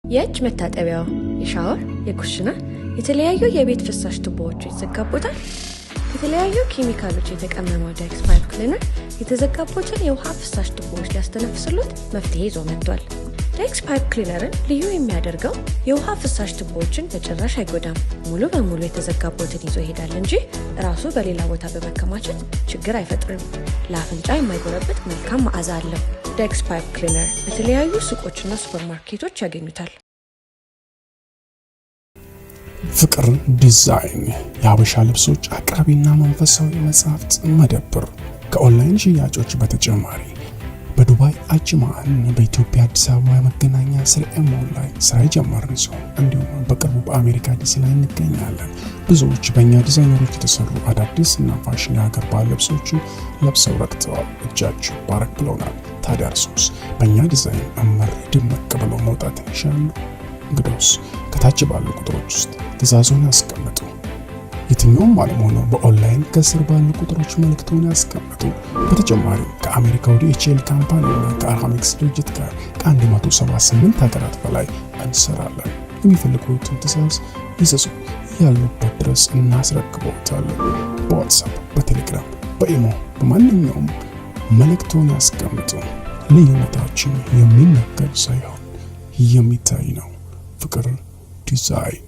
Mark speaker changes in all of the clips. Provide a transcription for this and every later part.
Speaker 1: የእጅ መታጠቢያው፣ የሻወር፣ የኩሽና የተለያዩ የቤት ፍሳሽ ቱቦዎች ይዘጋቦታል። ከተለያዩ ኬሚካሎች የተቀመመው ዳይክስ ፓይፕ ክሊነር የተዘጋቦትን የውሃ ፍሳሽ ቱቦዎች ሊያስተነፍስሎት መፍትሄ ይዞ መጥቷል። ዳይክስ ፓይፕ ክሊነርን ልዩ የሚያደርገው የውሃ ፍሳሽ ቱቦዎችን በጭራሽ አይጎዳም። ሙሉ በሙሉ የተዘጋቦትን ይዞ ይሄዳል እንጂ ራሱ በሌላ ቦታ በመከማቸት ችግር አይፈጥርም። ለአፍንጫ የማይጎረብጥ መልካም መዓዛ አለው። ዳይክስ ፓይፕ ክሊነር በተለያዩ ሱቆችና ሱፐርማርኬቶች ያገኙታል።
Speaker 2: ፍቅር ዲዛይን የሀበሻ ልብሶች አቅራቢና መንፈሳዊ መጽሐፍት መደብር ከኦንላይን ሽያጮች በተጨማሪ በዱባይ አጅማን በኢትዮጵያ አዲስ አበባ መገናኛ ስርኤም ላይ ስራ የጀመርን ሲሆን እንዲሁም በቅርቡ በአሜሪካ ዲሲ ላይ እንገኛለን። ብዙዎች በእኛ ዲዛይነሮች የተሰሩ አዳዲስ እና ፋሽን የሀገር ባህል ልብሶችን ለብሰው ረክተዋል። እጃችሁ ባረክ ብለውናል። ታዲያ እርሶስ በእኛ ዲዛይን አመር ድምቅ ብለው መውጣት ይሻሉ? እንግዲያውስ ከታች ባሉ ቁጥሮች ውስጥ ትዕዛዙን ያስቀምጡ። የትኛውም ዓለም ሆነው በኦንላይን ከስር ባሉ ቁጥሮች መልእክቱን ያስቀምጡ። በተጨማሪም ከአሜሪካ ወደ ኤችኤል ካምፓኒና ከአርሃሚክስ ድርጅት ጋር ከ178 ሀገራት በላይ እንሰራለን። የሚፈልጉትን ትዕዛዝ ይዘዙ፣ ያሉበት ድረስ እናስረክቦታለን። በዋትስአፕ፣ በቴሌግራም፣ በኢሞ በማንኛውም መልእክቱን ያስቀምጡ። ልዩነታችን የሚነገር ሳይሆን የሚታይ ነው። ፍቅር ዲዛይን።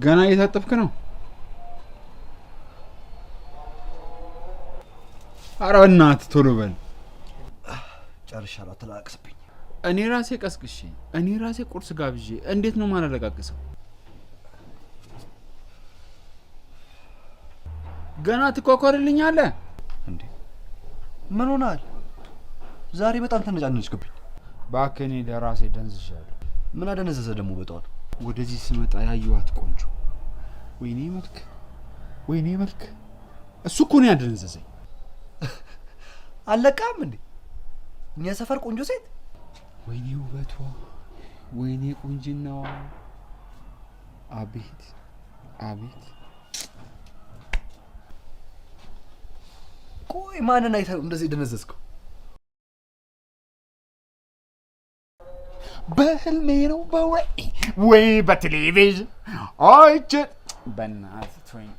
Speaker 3: ገና እየታጠብክ ነው? ኧረ በእናትህ ቶሎ በል።
Speaker 4: ጨርሻለሁ፣ አትላቀስብኝ።
Speaker 3: እኔ ራሴ ቀስቅሼ እኔ ራሴ ቁርስ ጋብዤ እንዴት ነው ማላለቃቅሰው? ገና ትኮኮርልኛለህ
Speaker 4: እንዴ? ምን ሆናል? ዛሬ በጣም ተነጫነጭክብኝ።
Speaker 3: እባክህ እኔ ለራሴ ደንዝሻለሁ።
Speaker 4: ምን አደነዘዘ ደግሞ በጠዋት?
Speaker 3: ወደዚህ ስመጣ ያየኋት ቆንጆ፣ ወይኔ መልክ፣ ወይኔ መልክ። እሱ እኮ ነው ያደነዘዘኝ።
Speaker 4: አለቃም እንዴ እኛ ሰፈር ቆንጆ ሴት?
Speaker 3: ወይኔ ውበቷ፣ ወይኔ ቁንጅናዋ፣ አቤት አቤት።
Speaker 4: ቆይ ማንን አይተህ እንደዚህ ደነዘዝከው?
Speaker 3: በህልሜ ነው ወይ በቴሌቪዥን አይቼ። በእናትህ ተወኝ።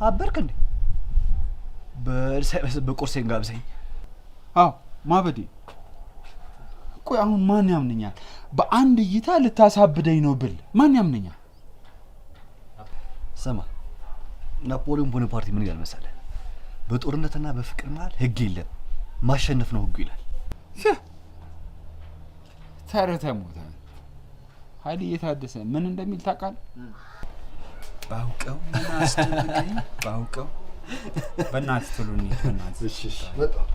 Speaker 4: አበርክ እንዴ? በሳይበስ በቁርሴን ጋብዘኝ።
Speaker 3: አዎ ማበዴ። ቆይ አሁን ማን ያምነኛል? በአንድ እይታ ልታሳብደኝ ነው ብል ማን ያምነኛል?
Speaker 4: ስማ፣ ናፖሊዮን ቦናፓርት ምን ይላል መሰለህ? በጦርነትና በፍቅር መሃል ህግ የለም፣ ማሸነፍ ነው ህጉ ይላል። ተረተ ሞተ። ኃይሌ እየታደሰ ምን እንደሚል ታውቃለህ?
Speaker 5: ባውቀው ምን አስደንገኝ ባውቀው። በእናትህ ቶሎ እንሂድ በእናትህ።
Speaker 4: እሺ በጣም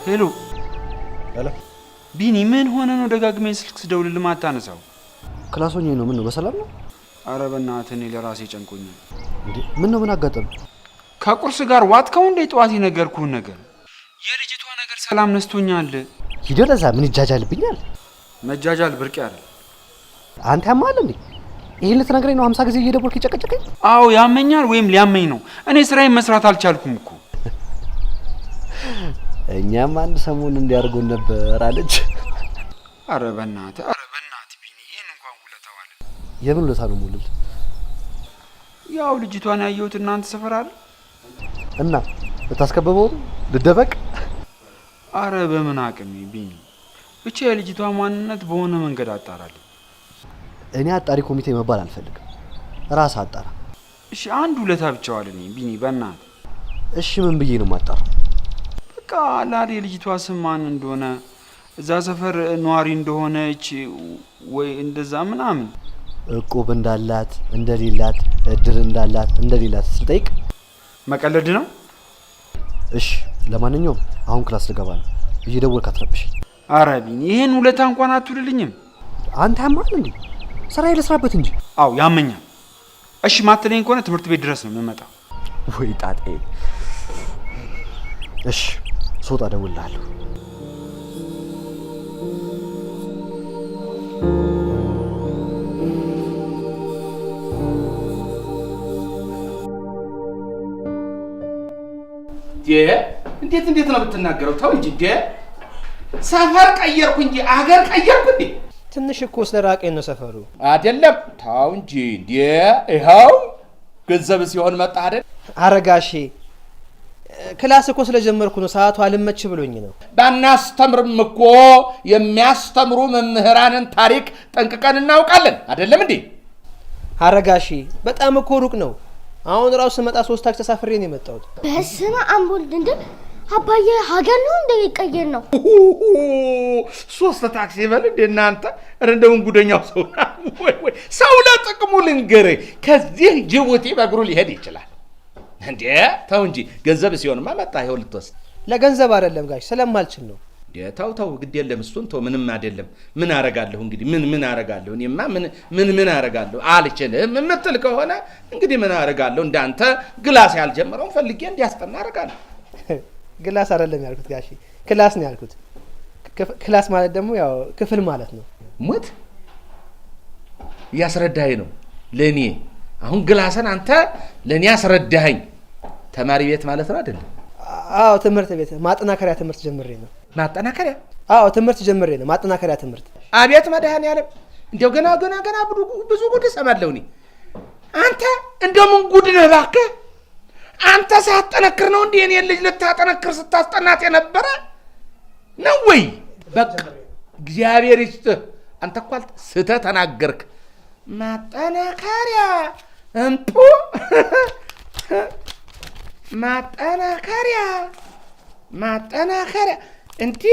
Speaker 5: ሄሎ
Speaker 4: ሄሎ
Speaker 5: ቢኒ፣ ምን ሆነ ነው ደጋግሜ ስልክ ስደውልልህ ማታነሳው?
Speaker 4: ክላስ ሆኜ ነው። ምን ነው በሰላም ነው?
Speaker 5: አረ በእናትህ እኔ ለራሴ ጨንቆኛል።
Speaker 4: እንዴ ምን ነው? ምን አጋጠመ?
Speaker 5: ከቁርስ ጋር ዋጥከው እንደ ጠዋት የነገርኩህን ነገር የልጅቷ ነገር ሰላም ነስቶኛል።
Speaker 4: ሂደህ ለዛ ምን ይጃጃልብኛል?
Speaker 5: መጃጃል ብርቅ አይደል?
Speaker 4: አንተ ያማል እንዴ? ይሄን ልትነግረኝ ነው 50 ጊዜ እየደወልክ ይጨቀጨቀኝ?
Speaker 5: አዎ ያመኛል ወይም ሊያመኝ ነው። እኔ ስራዬን መስራት አልቻልኩም እኮ።
Speaker 4: እኛም አንድ ሰሞን እንዲያርጎን ነበር አለች።
Speaker 5: አረ በእናትህ ቢኒ፣ ይሄን እንኳን ውለታው አለ።
Speaker 4: የምን ውለታ ነው ሙልል?
Speaker 5: ያው ልጅቷን ያየሁት እናንተ ሰፈር አለ
Speaker 4: እና ልታስከበበው ልደበቅ?
Speaker 5: አረ በምን አቅሜ ቢኒ፣ ብቻ የልጅቷ ማንነት በሆነ መንገድ አጣራለሁ።
Speaker 4: እኔ አጣሪ ኮሚቴ መባል አልፈልግም። ራስ አጣራ።
Speaker 5: እሺ አንድ ውለታ ብቻ ዋለኝ ቢኒ በእናትህ።
Speaker 4: እሺ ምን ብዬ ነው ማጣራው?
Speaker 5: በቃ ላሪ የልጅቷ ስም ማን እንደሆነ እዛ ሰፈር ነዋሪ እንደሆነች ወይ እንደዛ ምናምን፣
Speaker 4: እቁብ እንዳላት እንደሌላት፣ እድር እንዳላት እንደሌላት ስጠይቅ
Speaker 5: መቀለድ ነው።
Speaker 4: እሺ ለማንኛውም አሁን ክላስ ልገባ ነው። እየደወልክ አትረብሽ።
Speaker 5: አረ ቢኒ ይሄን ውለታ እንኳን አትውልልኝም።
Speaker 4: አንተ ያማል እንዴ? ስራዬ ልስራበት እንጂ።
Speaker 5: አው ያመኛል። እሺ ማትለኝ ከሆነ ትምህርት ቤት ድረስ ነው የምመጣው።
Speaker 4: ወይ ጣጣ። እሺ ሶጣ ደውልልሃለሁ።
Speaker 6: እንዴት ነው ብትናገረው? ተው እንጂ ሰፈር ቀየርኩ እንጂ አገር ቀየርኩ እንዴ?
Speaker 7: ትንሽ እኮ ስለራቀኝ ነው ሰፈሩ።
Speaker 6: አይደለም ተው እንጂ ይኸው ገንዘብ ሲሆን መጣ አይደል?
Speaker 7: አረጋሼ ክላስ እኮ ስለጀመርኩ ነው፣ ሰዓቱ አልመች ብሎኝ ነው።
Speaker 6: ባናስተምርም እኮ የሚያስተምሩ መምህራንን ታሪክ ጠንቅቀን እናውቃለን አይደለም እንዴ?
Speaker 7: አረጋሼ በጣም እኮ ሩቅ ነው። አሁን ራሱ ስመጣ 3 ታክሲ ተሳፍሬ ነው የመጣሁት።
Speaker 8: በስመ አብ ወልድ እንደ አባዬ ሀገር ነው እንደ ይቀየር ነው።
Speaker 6: 3 ታክሲ በል እንደ እናንተ እንደውን ጉደኛው ሰው ወይ ሰው ለጥቅሙ ልንገርህ፣ ከዚህ ጅቡቲ በእግሩ ሊሄድ ይችላል እንዴ? ተው እንጂ ገንዘብ ሲሆንማ መጣ ይኸው ልትወስድ።
Speaker 7: ለገንዘብ አይደለም ጋሽ፣ ስለማልችል ነው።
Speaker 6: ተው ግድ የለም እሱን ተው፣ ምንም አይደለም። ምን አረጋለሁ እንግዲህ ምን አረጋለሁ? እኔማ ምን አረጋለሁ? አልችልም የምትል ከሆነ እንግዲህ ምን አረጋለሁ? እንዳንተ ግላስ ያልጀመረውን ፈልጌ እንዲያስጠና አረጋለሁ።
Speaker 7: ግላስ አይደለም ያልኩት ጋሽ፣ ክላስ ነው ያልኩት። ክላስ ማለት ደግሞ ያው ክፍል ማለት ነው።
Speaker 6: ሙት እያስረዳኸኝ ነው ለእኔ። አሁን ግላስን አንተ ለእኔ ያስረዳኸኝ ተማሪ ቤት ማለት ነው አይደለም?
Speaker 7: አዎ ትምህርት ቤት ማጠናከሪያ ትምህርት ጀምሬ ነው።
Speaker 6: ማጠናከሪያ?
Speaker 7: አዎ ትምህርት ጀምሬ ነው፣ ማጠናከሪያ ትምህርት።
Speaker 6: አቤት መድኃኒዓለም፣ እንደው ገና ብዙ ጉድ እሰማለሁ እኔ። አንተ እንደው ምን ጉድ ነህ እባክህ! አንተ ሳትጠነክር ነው እንዴ እኔን ልጅ ልታጠነክር ስታስጠናት የነበረ ነው ወይ? በቃ እግዚአብሔር ይስጥህ። አንተ እኮ ስህተት ተናገርክ። ማጠናከሪያ እንጡ ማጠናከሪያ እንዴ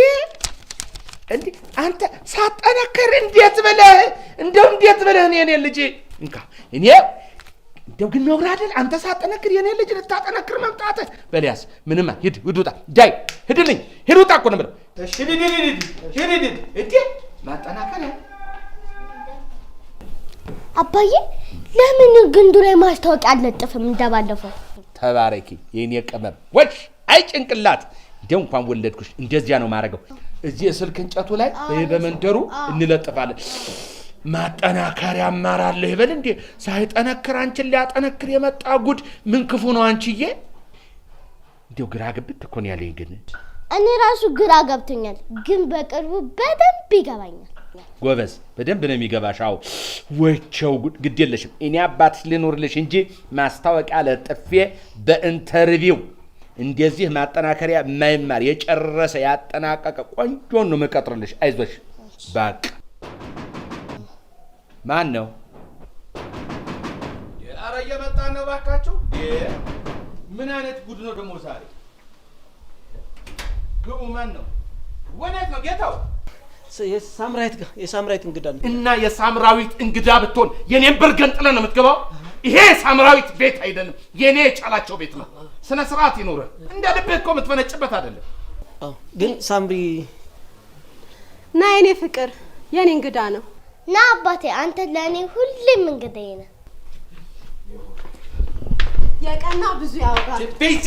Speaker 6: አንተ ሳጠናከር እንዴት ብለህ እኔ ልጅ እንካ እኔ እንደው ግን ነው አይደል? አንተ ሳጠነክር የኔ ልጅ ልታጠነክር መምጣት በሊያስ ምንማ ሂድ ውጣ ዳይ ሂድልኝ ሂድ ውጣ እኮ ነው የምለው። እሺ ሂድ እንዴ ማጠናከሪያ።
Speaker 8: አባዬ ለምን ግንዱ ላይ ማስታወቂያ አልለጥፍም እንደባለፈው?
Speaker 6: ተባረኪ የኔ ቀመም ወጭ አይ ጭንቅላት። እንደው እንኳን ወለድኩሽ እንደዚያ ነው ማረገው። እዚህ የስልክ እንጨቱ ላይ በመንደሩ እንለጥፋለን። ማጠናከሪያ አማራለህ ይበል እንዴ? ሳይጠነክር አንቺን ሊያጠነክር የመጣ ጉድ ምን ክፉ ነው አንቺዬ? እንደው ግራ ገብት እኮ ነው ያለኝ። ግን
Speaker 8: እኔ ራሱ ግራ ገብቶኛል፣ ግን በቅርቡ በደንብ ይገባኛል።
Speaker 6: ጎበዝ በደንብ ነው የሚገባሽ። አዎ ወቸው ግድ የለሽም። እኔ አባትሽ ልኖርልሽ እንጂ ማስታወቂያ ለጥፌ በኢንተርቪው እንደዚህ ማጠናከሪያ የማይማር የጨረሰ ያጠናቀቀ ቆንጆ ነው መቀጥርልሽ። አይዞሽ ባቅ ማን ነው? ኧረ እየመጣ ነው ባካችሁ። ምን አይነት ጉድ ነው ደግሞ ዛሬ? ግቡ። ማን ነው? ወዴት ነው ጌታው?
Speaker 7: የሳምራዊት እንግዳ ነው።
Speaker 6: እና የሳምራዊት እንግዳ ብትሆን የኔን ብር ገንጥለህ ነው የምትገባው? ይሄ የሳምራዊት ቤት አይደለም፣ የኔ የቻላቸው ቤት ነው። ስነ ስርዓት ይኖርህ። እንደ ልብህ እኮ የምትፈነጭበት አይደለም።
Speaker 9: ግን ሳምሪ
Speaker 10: ና የኔ ፍቅር የኔ እንግዳ ነው።
Speaker 8: ና አባቴ አንተ ለኔ ሁሌም እንግዳዬ ነህ።
Speaker 10: የቀና ብዙ ያወጋል።
Speaker 6: ቤዚ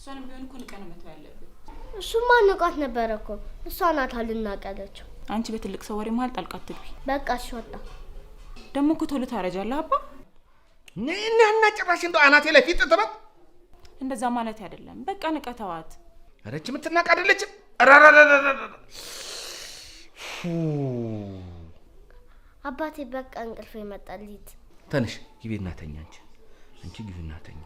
Speaker 11: እሷንም ቢሆን እኮ ንቀን መተው ያለብን።
Speaker 8: እሱማ ንቃት ነበር እኮ እሷ ናት አልናቀለችው።
Speaker 11: አንቺ በትልቅ ሰው ወሬ መሀል ጣልቃ አትግቢ።
Speaker 8: በቃ እሺ ወጣ።
Speaker 11: ደግሞ እኮ ቶሎ ታረጃለህ አባ።
Speaker 6: ነና ጭራሽ እንደው አናቴ ላይ ፊት ተበት።
Speaker 11: እንደዛ ማለት አይደለም። በቃ ንቀተዋት።
Speaker 6: አረች ምትናቅ አይደለችም።
Speaker 8: አባቴ በቃ እንቅልፍ ይመጣልኝ።
Speaker 6: ተነሽ ግቢና ተኛ። አንቺ ግቢና ተኛ።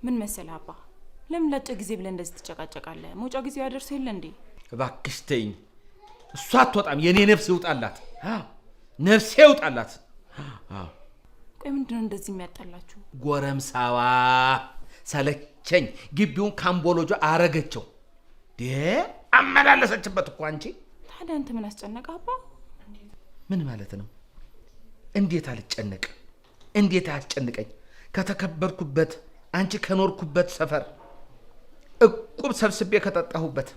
Speaker 11: ምን መሰለህ አባ፣ ለምን ለአጭር ጊዜ ብለህ እንደዚህ ትጨቃጨቃለህ? መውጫ ጊዜው ያደርሰው የለ እንዴ?
Speaker 6: እባክሽ ተይኝ። እሷ አትወጣም። የኔ ነፍስ ይውጣላት። ነፍሴ ይውጣላት።
Speaker 11: ቆይ ምንድነው እንደዚህ የሚያጣላችሁ?
Speaker 6: ጎረምሳዋ ሰለቸኝ። ግቢውን ካምቦሎጆ አረገቸው። አመላለሰችበት እኮ አንቺ።
Speaker 11: ታዲያ አንተ ምን አስጨነቀህ አባ?
Speaker 6: ምን ማለት ነው? እንዴት አልጨነቅ? እንዴት አያስጨንቀኝ? ከተከበርኩበት አንቺ ከኖርኩበት ሰፈር እቁብ ሰብስቤ ከጠጣሁበት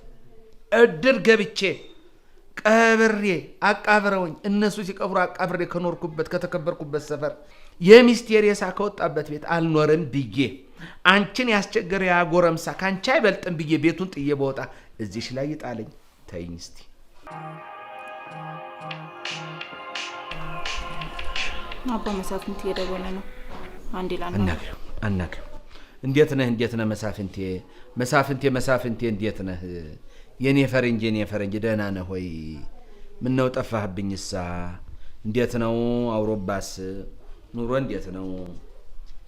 Speaker 6: እድር ገብቼ ቀብሬ አቃብረውኝ እነሱ ሲቀብሩ አቃብሬ ከኖርኩበት ከተከበርኩበት ሰፈር የሚስቴር የሳ ከወጣበት ቤት አልኖርም ብዬ አንቺን ያስቸገረ ያ ጎረምሳ ካንቺ አይበልጥም ብዬ ቤቱን ጥዬ በወጣ እዚሽ ላይ ይጣለኝ። ተይኝ እስቲ።
Speaker 11: አባ መሳፍንት እየደወለ ነው። አንዴ
Speaker 6: አናግረው። እንዴት ነህ መሳፍንቴ? መሳፍንቴ እንዴት ነህ? የኔ ፈረንጅ ደህና ነህ ሆይ? ምን ነው ጠፋህብኝሳ? እንዴት ነው አውሮባስ? ኑሮ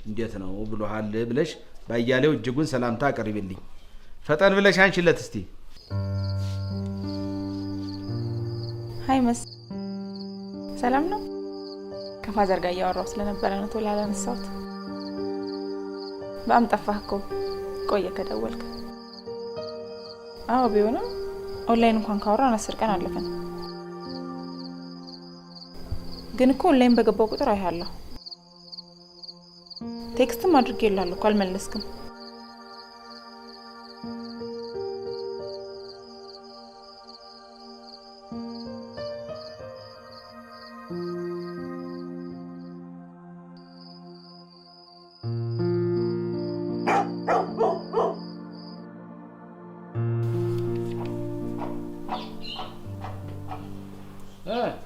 Speaker 6: እንዴት ነው ብሎሃል ብለሽ ባያሌው እጅጉን ሰላምታ አቀርቢልኝ። ፈጠን ብለሽ አንቺለት እስቲ።
Speaker 11: ሃይ ሰላም ነው? ከፋዘር ጋር እያወራሁ ስለነበረ ነው ቶሎ ያላነሳሁት። በጣም ጠፋህ እኮ ቆየ ከደወልክ። አዎ ቢሆንም ኦንላይን እንኳን ካወራን 10 ቀን አለፈን። ግን እኮ ኦንላይን በገባው ቁጥር አይሃለሁ። ቴክስትም አድርጌልሃለሁ እኮ አልመለስክም።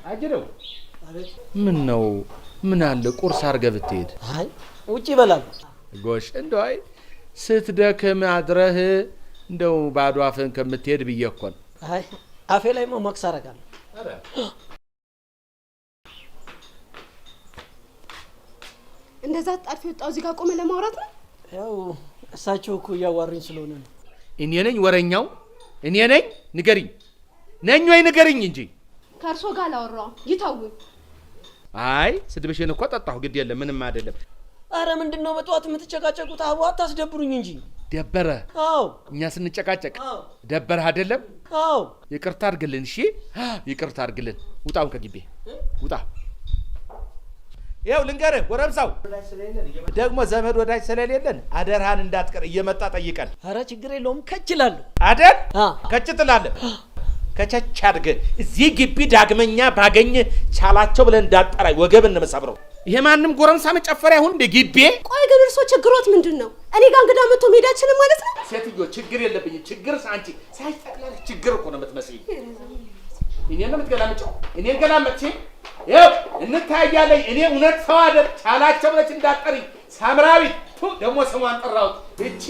Speaker 6: አጅረው ምን ነው? ምን አለ ቁርስ አድርገህ ብትሄድ?
Speaker 9: አይ ውጪ ይበላል።
Speaker 6: ጎሽ እንደው አይ ስትደክም አድረህ እንደው ባዶ አፍህን ከምትሄድ ብዬ እኮ ነው።
Speaker 9: አይ አፌ ላይ ማክስ አደርጋለሁ። አረ
Speaker 10: እንደዛ ጣልፊ ወጣው እዚህ ጋር ቆመ ለማውራት ነው።
Speaker 9: ያው እሳቸው እኮ እያዋሩኝ ስለሆነ ነው።
Speaker 6: እኔ ነኝ ወረኛው? እኔ ነኝ? ንገሪኝ። ነኝ ወይ ንገሪኝ እንጂ።
Speaker 10: ከእርሶ ጋር ላወራው ይተው።
Speaker 6: አይ ስድብሽን እኮ ጠጣሁ። ግድ የለም ምንም አይደለም።
Speaker 9: አረ ምንድነው በጠዋት የምትጨቃጨቁት? አቡ አታስደብሩኝ እንጂ።
Speaker 6: ደበረ?
Speaker 9: አዎ
Speaker 6: እኛ ስንጨቃጨቅ ደበረ አይደለም?
Speaker 9: አዎ
Speaker 6: ይቅርታ አድርግልን። እሺ ይቅርታ አድርግልን። ውጣው ከግቤ ውጣ። ይኸው ልንገርህ ጎረምሳው፣ ደግሞ ዘመድ ወዳጅ ስለሌለን አደርሃን እንዳትቀር እየመጣ ጠይቀን።
Speaker 9: አረ ችግር የለውም ከችላለሁ
Speaker 6: አይደል? ከች ትላለህ። ከቸች አድርገህ እዚህ ግቢ ዳግመኛ ባገኝ ቻላቸው ብለን እንዳጠራይ ወገብን እንመሰብረው። ይሄ ማንም ጎረምሳ መጨፈሪያ ይሁን በግቢ።
Speaker 10: ቆይ ግን እርሶ ችግሮት ምንድነው? እኔ ጋር እንግዳ መጥቶ መሄዳችንን ማለት ነው?
Speaker 6: ሴትዮ ችግር የለብኝም። ችግርስ አንቺ ሳይጠቅላል ችግር እኮ ነው የምትመስይ። እኔን ነው የምትገላምጪው? እኔን ገላመጥሽ? ይኸው እንታያለን። እኔ እውነት ሰው አይደል ቻላቸው ብለሽ እንዳጠሪኝ ሳምራዊት ደግሞ ስሟን ጠራሁት እቺ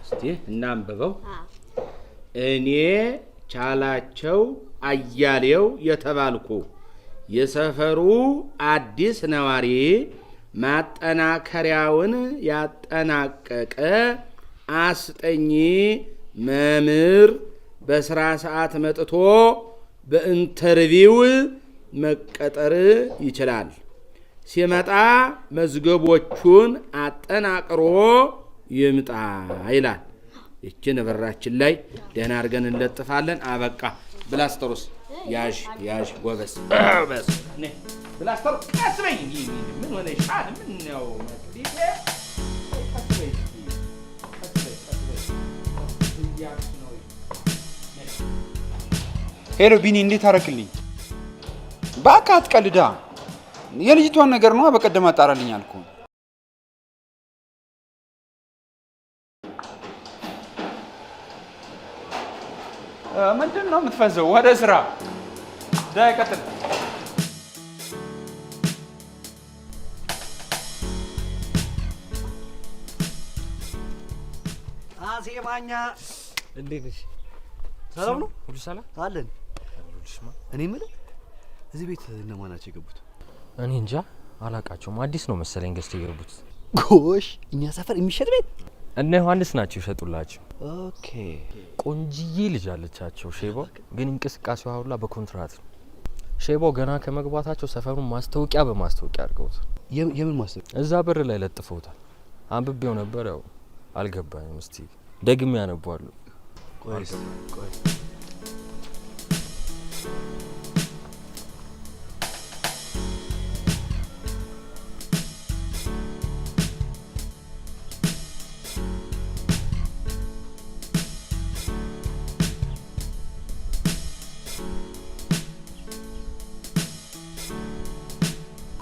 Speaker 6: እስቲ እናንብበው። እኔ ቻላቸው አያሌው የተባልኩ የሰፈሩ አዲስ ነዋሪ ማጠናከሪያውን ያጠናቀቀ አስጠኚ መምህር በስራ ሰዓት መጥቶ በኢንተርቪው መቀጠር ይችላል። ሲመጣ መዝገቦቹን አጠናቅሮ ይምጣ ይላል። ይችን በራችን ላይ ደህና አድርገን እንለጥፋለን። አበቃ። ብላስተሩስ ያዥ ጎበዝ ጎበዝ ነ ብላስተሩ ቀስ በይ። ምን ሆነሻል? ምን ነው መቅዲቴ? ቀስ በይ
Speaker 5: ሄሎ ቢኒ፣ እንዴት አደረክልኝ? እባክህ አትቀልዳ። የልጅቷን ነገር ነው በቀደም አጣራልኝ አልኩህ። ምንድን ነው የምትፈዘው? ወደ ስራ ዳይ ቀጥል።
Speaker 4: አሴማኛ እንዴት ነሽ? ሰላም ነው? ሁሉ ሰላም አለን። እኔ የምልህ እዚህ ቤት እነማን ናቸው የገቡት?
Speaker 12: እኔ እንጃ አላቃቸውም። አዲስ ነው መሰለኝ ገዝተው የገቡት።
Speaker 4: ጎሽ፣ እኛ ሰፈር የሚሸጥ ቤት
Speaker 12: እነ ዮሐንስ ናቸው ይሸጡላቸው።
Speaker 4: ኦኬ።
Speaker 12: ቆንጅዬ ልጅ አለቻቸው ሼቦ፣ ግን እንቅስቃሴዋ ሁላ በኮንትራት ነው። ሼቦ ገና ከመግባታቸው ሰፈሩን ማስታወቂያ በማስታወቂያ አድርገውት።
Speaker 4: የምን ማስታወቂያ?
Speaker 12: እዛ በር ላይ ለጥፈውታል። አንብቤው ነበር፣ ያው አልገባኝም። እስቲ ደግሜ ያነቧለሁ።
Speaker 4: ቆይ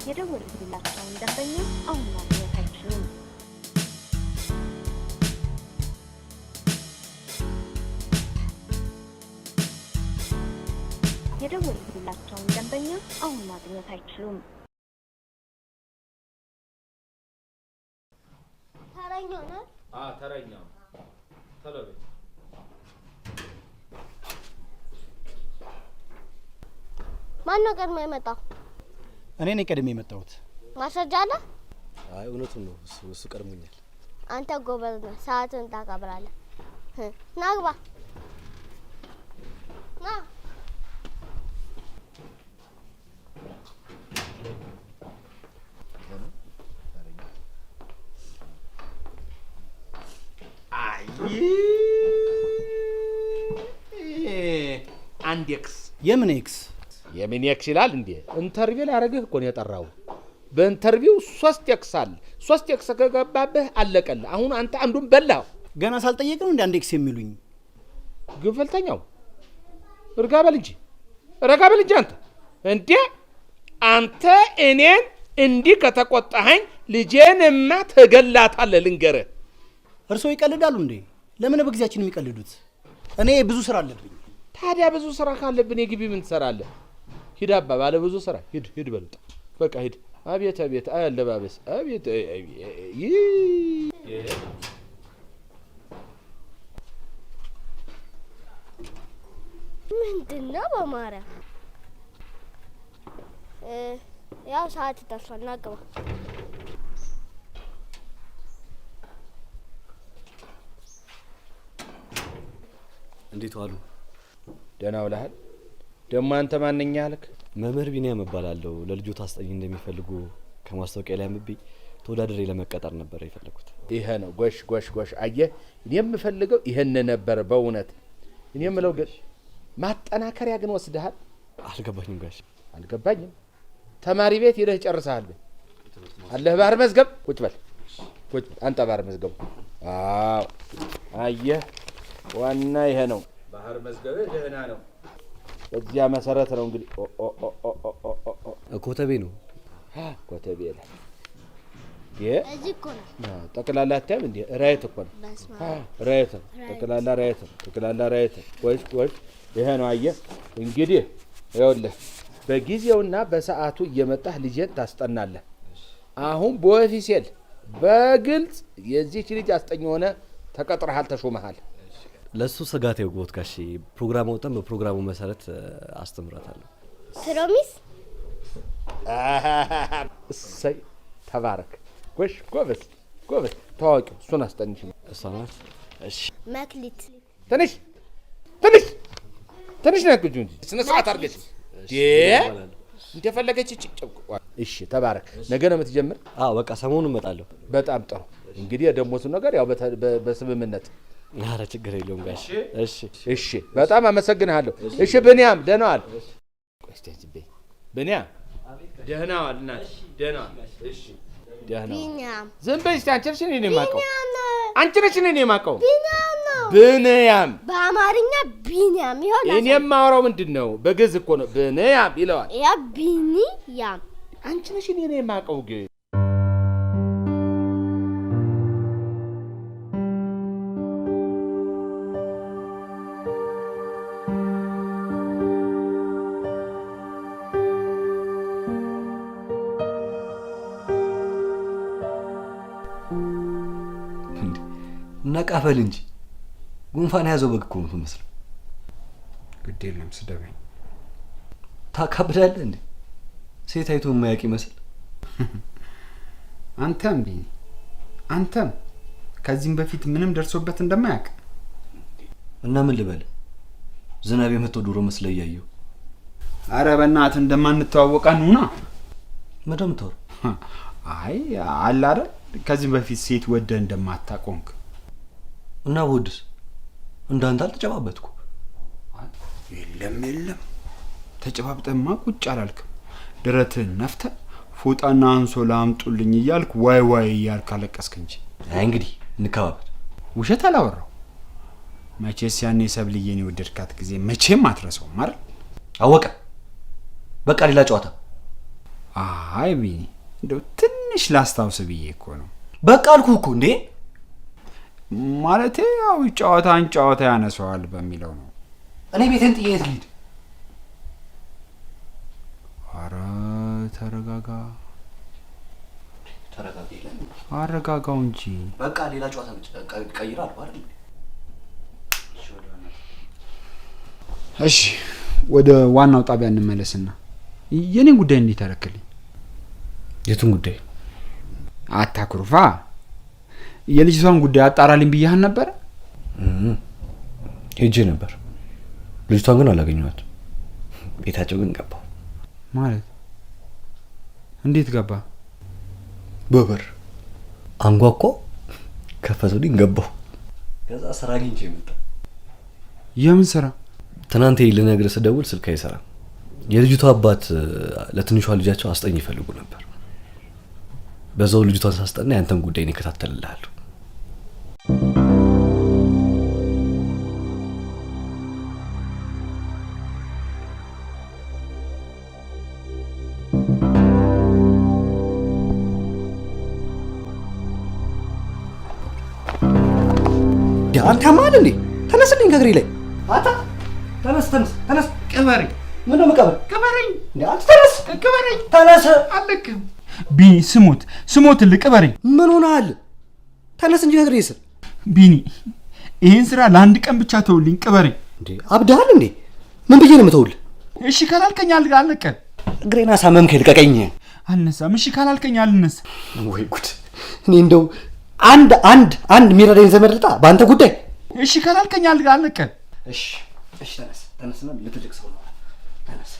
Speaker 13: የደወሉላቸውን ደንበኛ አሁን ማግኘት አይችሉም። የደወሉላቸውን ደንበኛ አሁን ማግኘት አይችሉም።
Speaker 8: ተረኛው ነው?
Speaker 6: ተረኛው ተለበ
Speaker 8: ማን ነው ቀድሞ የመጣው?
Speaker 14: እኔ ነኝ ቀድሜ የመጣሁት።
Speaker 8: ማስረጃ አለ?
Speaker 4: አይ እውነቱን ነው፣ እሱ ቀድሞኛል።
Speaker 8: አንተ ጎበዝ ነህ፣ ሰዓትን ታከብራለህ። ና ግባ፣ ና።
Speaker 6: አንድ ኤክስ።
Speaker 14: የምን ኤክስ?
Speaker 6: የምን ኤክስ ይላል እንዴ? ኢንተርቪው ላረግህ እኮ ነው የጠራው። በኢንተርቪው 3 ኤክስ አለ። 3 ኤክስ ከገባብህ አለቀልህ። አሁን አንተ አንዱን በላው።
Speaker 14: ገና ሳልጠየቅ ነው እንደ አንድ ኤክስ የሚሉኝ?
Speaker 6: ግንፈልተኛው ረጋ በል እንጂ አንተ እንዴ! አንተ እኔን እንዲህ ከተቆጣኸኝ ልጄንማ ትገላታለህ። ልንገርህ።
Speaker 14: እርስዎ ይቀልዳሉ እንዴ? ለምን በጊዜያችን የሚቀልዱት? እኔ ብዙ ስራ አለብኝ።
Speaker 6: ታዲያ ብዙ ስራ ካለብን የግቢ ምን ትሰራለህ? ሂድ አባ፣ ባለ ብዙ ስራ ሂድ በልጣ፣ በቃ ሂድ። አቤት አለባበስ፣ አቤት
Speaker 8: ምንድን ነው በማርያም? ያው ሰዓት ደርሷል፣ ና ግባ።
Speaker 4: እንዴት ዋሉ?
Speaker 6: ደህና ውለሃል? ደግሞ አንተ ማንኛ አልክ?
Speaker 4: መምህር ቢኒያም እባላለሁ። ለልጆት አስጠኝ እንደሚፈልጉ ከማስታወቂያ ላይ አንብቤ ተወዳድሬ ለመቀጠር ነበር የፈለኩት።
Speaker 6: ይሄ ነው። ጎሽ። አየህ፣ እኔ የምፈልገው ይሄን ነበር በእውነት። እኔ የምለው ግን ማጠናከሪያ ግን ወስደሃል?
Speaker 4: አልገባኝም ጋሽ።
Speaker 6: አልገባኝም። ተማሪ ቤት ሄደህ ጨርሰሃል? አለህ ባህር መዝገብ? ቁጭ በል አንተ ባህር መዝገቡ። አዎ አየህ፣ ዋና ይሄ ነው። ባህር መዝገብ ደህና ነው። በዚያ መሰረት ነው እንግዲህ
Speaker 4: ኮተቤ ነው።
Speaker 6: ኮተቤ ላይ
Speaker 8: እዚህ እኮ ነው።
Speaker 6: ጠቅላላ አታይም እንዴ? ራይት እኮ ነው። ራይት ጠቅላላ ራይት ወይስ ይሄ ነው። አየህ እንግዲህ ይኸውልህ በጊዜውና በሰዓቱ እየመጣህ ልጄን ታስጠናለህ። አሁን በኦፊሴል በግልጽ የዚህች ልጅ አስጠኝ ሆነ ተቀጥረሃል፣ ተሾመሃል።
Speaker 4: ለሱ ስጋት የውጎት ጋሼ ፕሮግራም ወጣን፣ በፕሮግራሙ መሰረት አስተምራታለሁ።
Speaker 8: ፕሮሚስ።
Speaker 6: እሰይ ተባረክ። ጎበዝ ታዋቂው እሱን አስጠንሽ።
Speaker 4: እሷ ናት። እሺ
Speaker 8: መክሊት
Speaker 6: ትንሽ ነው እንጂ ስነ ስርዓት አድርገሽ እንደፈለገች እሺ ተባረክ። ነገ ነው የምትጀምር?
Speaker 4: አዎ በቃ ሰሞኑን እመጣለሁ።
Speaker 6: በጣም ጥሩ። እንግዲህ የደሞዙ ነገር ያው በስምምነት።
Speaker 4: ኧረ ችግር የለውም ጋሼ።
Speaker 6: እሺ በጣም አመሰግንሃለሁ። እሺ ብንያም ደህና ዋል። ቆይ እስቲ ብንያም ደህና ዋል። እናት ደህና ዋል። እሺ ደህና
Speaker 8: ቢኒያም
Speaker 6: ዝም በይ እስቲ። አንቺ ነሽ እኔ የማውቀው? አንቺ ነሽ እኔ የማውቀው?
Speaker 8: ቢኒያም
Speaker 6: ብንያም
Speaker 8: በአማርኛ ቢኒያም ይሆናል።
Speaker 6: እኔ የማወራው ምንድን ነው? በግዕዝ እኮ ነው። ብንያም ይለዋል።
Speaker 8: ያ ቢኒያም
Speaker 6: አንቺ ነሽ እኔ የማውቀው ግን
Speaker 4: ነቃፈል እንጂ ጉንፋን ያዘው በግ እኮ ነው የምትመስለው።
Speaker 5: ግድ የለም ስደበኝ።
Speaker 4: ታካብዳለህ እንዴ? ሴት አይቶ የማያውቅ ይመስል።
Speaker 5: አንተም ቢኒ አንተም ከዚህም በፊት ምንም ደርሶበት እንደማያውቅ
Speaker 4: እና ምን ልበል? ዝናብ የመተው ዶሮ መስለ እያየሁ።
Speaker 5: አረ በእናትህ እንደማንተዋወቃ ነውና
Speaker 4: ምንድን ነው?
Speaker 5: አይ አለ አይደል ከዚህም በፊት ሴት ወደ እንደማታቆንክ
Speaker 4: እና ወድስ እንዳንተ አልተጨባበጥኩ።
Speaker 5: የለም ተጨባብጠማ ቁጭ አላልክም። ደረትህን ነፍተህ ፎጣና አንሶላ አምጡልኝ እያልክ ዋይ እያልክ አለቀስክ እንጂ።
Speaker 4: አይ እንግዲህ እንከባበል።
Speaker 5: ውሸት አላወራው። መቼስ ያኔ ሰብልዬን የወደድካት ጊዜ መቼም አትረሳውም አይደል?
Speaker 4: አወቀ። በቃ ሌላ ጨዋታ።
Speaker 5: አይ ቢኒ እንደው ትንሽ ላስታውስ ብዬ እኮ ነው።
Speaker 4: በቃ አልኩህ እኮ እንዴ።
Speaker 5: ማለቴ ያው ጨዋታ ያነሳዋል በሚለው ነው።
Speaker 4: እኔ ቤቴን ጥዬ የት ልሂድ?
Speaker 5: ኧረ ተረጋጋ። አረጋጋው እንጂ።
Speaker 4: በቃ ሌላ ጨዋታ ቀይራለሁ አይደል?
Speaker 5: እሺ ወደ ዋናው ጣቢያ እንመለስና የኔን ጉዳይ እንዴት አደረክልኝ?
Speaker 4: የቱን ጉዳይ?
Speaker 5: አታኩርፋ። የልጅቷን ጉዳይ አጣራልኝ ብያህን ነበር።
Speaker 4: ሄጄ ነበር። ልጅቷን ግን አላገኘኋት። ቤታቸው ግን ገባሁ።
Speaker 5: ማለት እንዴት ገባ?
Speaker 4: በበር አንጓኳ፣ ከፈቱልኝ፣ ገባሁ። ከዛ ስራ አግኝቼ መጣሁ።
Speaker 5: የምን ስራ?
Speaker 4: ትናንት ልነግርህ ስደውል ስልክ አይሰራም። የልጅቷ አባት ለትንሿ ልጃቸው አስጠኝ ይፈልጉ ነበር። በዛው ልጅቷን ሳስጠና ያንተን ጉዳይ ነው እከታተልልሃለሁ። አንተ ማን እንዴ? ተነስልኝ ከእግሬ ላይ። አንተ ተነስ።
Speaker 5: ቅበረኝ።
Speaker 4: ምን ነው የምቀበር?
Speaker 5: ቅበረኝ
Speaker 4: እንዴ! አንተ ተነስ።
Speaker 5: ቅበረኝ።
Speaker 4: ተነስ።
Speaker 5: አለቅም። ቢኒ ስሞት ልቅበረኝ።
Speaker 4: ምን ሆነሃል? ተነስ እንጂ ከእግሬ ስር።
Speaker 5: ቢኒ ይሄን ስራ ለአንድ ቀን ብቻ ተውልኝ። ቅበረኝ።
Speaker 4: እንዴ አብዳሃል እንዴ? ምን ብዬ ነው የምተውልህ?
Speaker 5: እሺ ካላልከኝ አልነቀ።
Speaker 4: እግሬን አሳመምከኝ፣ ልቀቀኝ።
Speaker 5: አልነሳም። እሺ ካላልከኝ አልነሳ።
Speaker 4: ወይ ጉድ! እኔ እንደው አንድ ሚረዳኝ ዘመድ ልጣ በአንተ ጉዳይ።
Speaker 5: እሺ ካላልከኝ አልነቀ።
Speaker 4: እሺ ተነስና ለትልቅ ሰው ነው። ተነስ።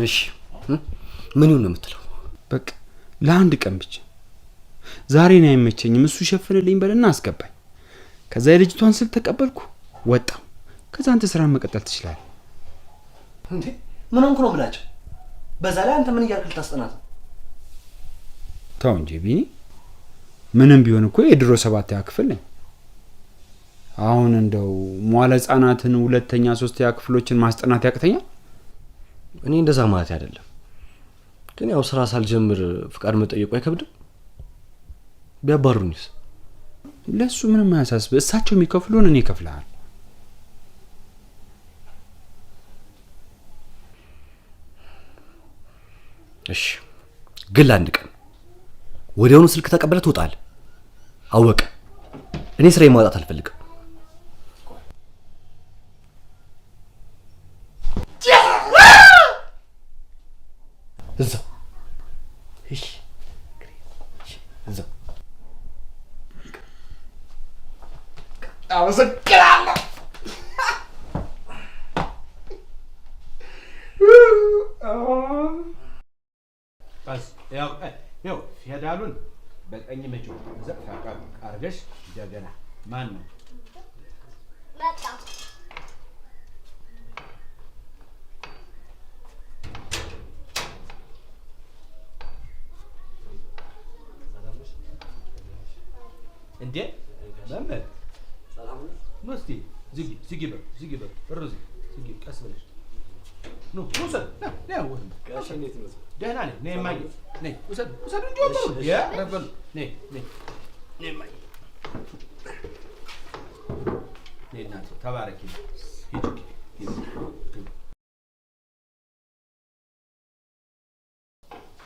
Speaker 4: እሺ ምን ይሁን ነው የምትለው?
Speaker 5: በቃ ለአንድ ቀን ብቻ ዛሬ ነው አይመቸኝም። እሱ ሸፍንልኝ በልና አስገባኝ። ከዛ የልጅቷን ስልክ ተቀበልኩ፣ ወጣሁ። ከዛ አንተ ስራ መቀጠል ትችላለህ።
Speaker 4: እንዴ ምን ሆንኩ ነው ብላችሁ? በዛ ላይ አንተ ምን እያልክ ልታስጠናት?
Speaker 5: ተው እንጂ ቢኒ፣ ምንም ቢሆን እኮ የድሮ 7ኛ ክፍል ነኝ። አሁን እንደው ሟለ ህጻናትን 2ኛ 3ኛ ክፍሎችን ማስጠናት ያቅተኛል?
Speaker 4: እኔ እንደዛ ማለት አይደለም፣ ግን ያው ስራ ሳልጀምር ፍቃድ መጠየቁ አይከብድም? ቢያባሩኝስ?
Speaker 5: ለሱ ምንም አያሳስብ። እሳቸው የሚከፍሉን እኔ እከፍልሃለሁ።
Speaker 4: እሺ፣ ግን ለአንድ ቀን ወዲያውኑ ስልክ ተቀበለ ትወጣለህ። አወቀ። እኔ ስራዬን ማውጣት አልፈልግም። እዛው እሺ፣ እዛው
Speaker 6: አመሰግናለሁ።
Speaker 3: ያው ፌዳሉን በቀኝ መጪ ዘፋ አርገሽ እንደገና ማን ነው
Speaker 8: መጣ?
Speaker 3: እንዴ መመር ሰላም ነው? እስቲ ዝጊ በር እርዚ ዝጊ ቀስ ብለሽ ኑ ውሰድ ነው ወንድ ጋሽ እንዴት ነው? ደህና ነኝ። ነይ ማይ ነይ ውሰድ እንጂ ወንበሩ ያ ረበሉ ነይ ማይ ነይ እናት ተባረኪ።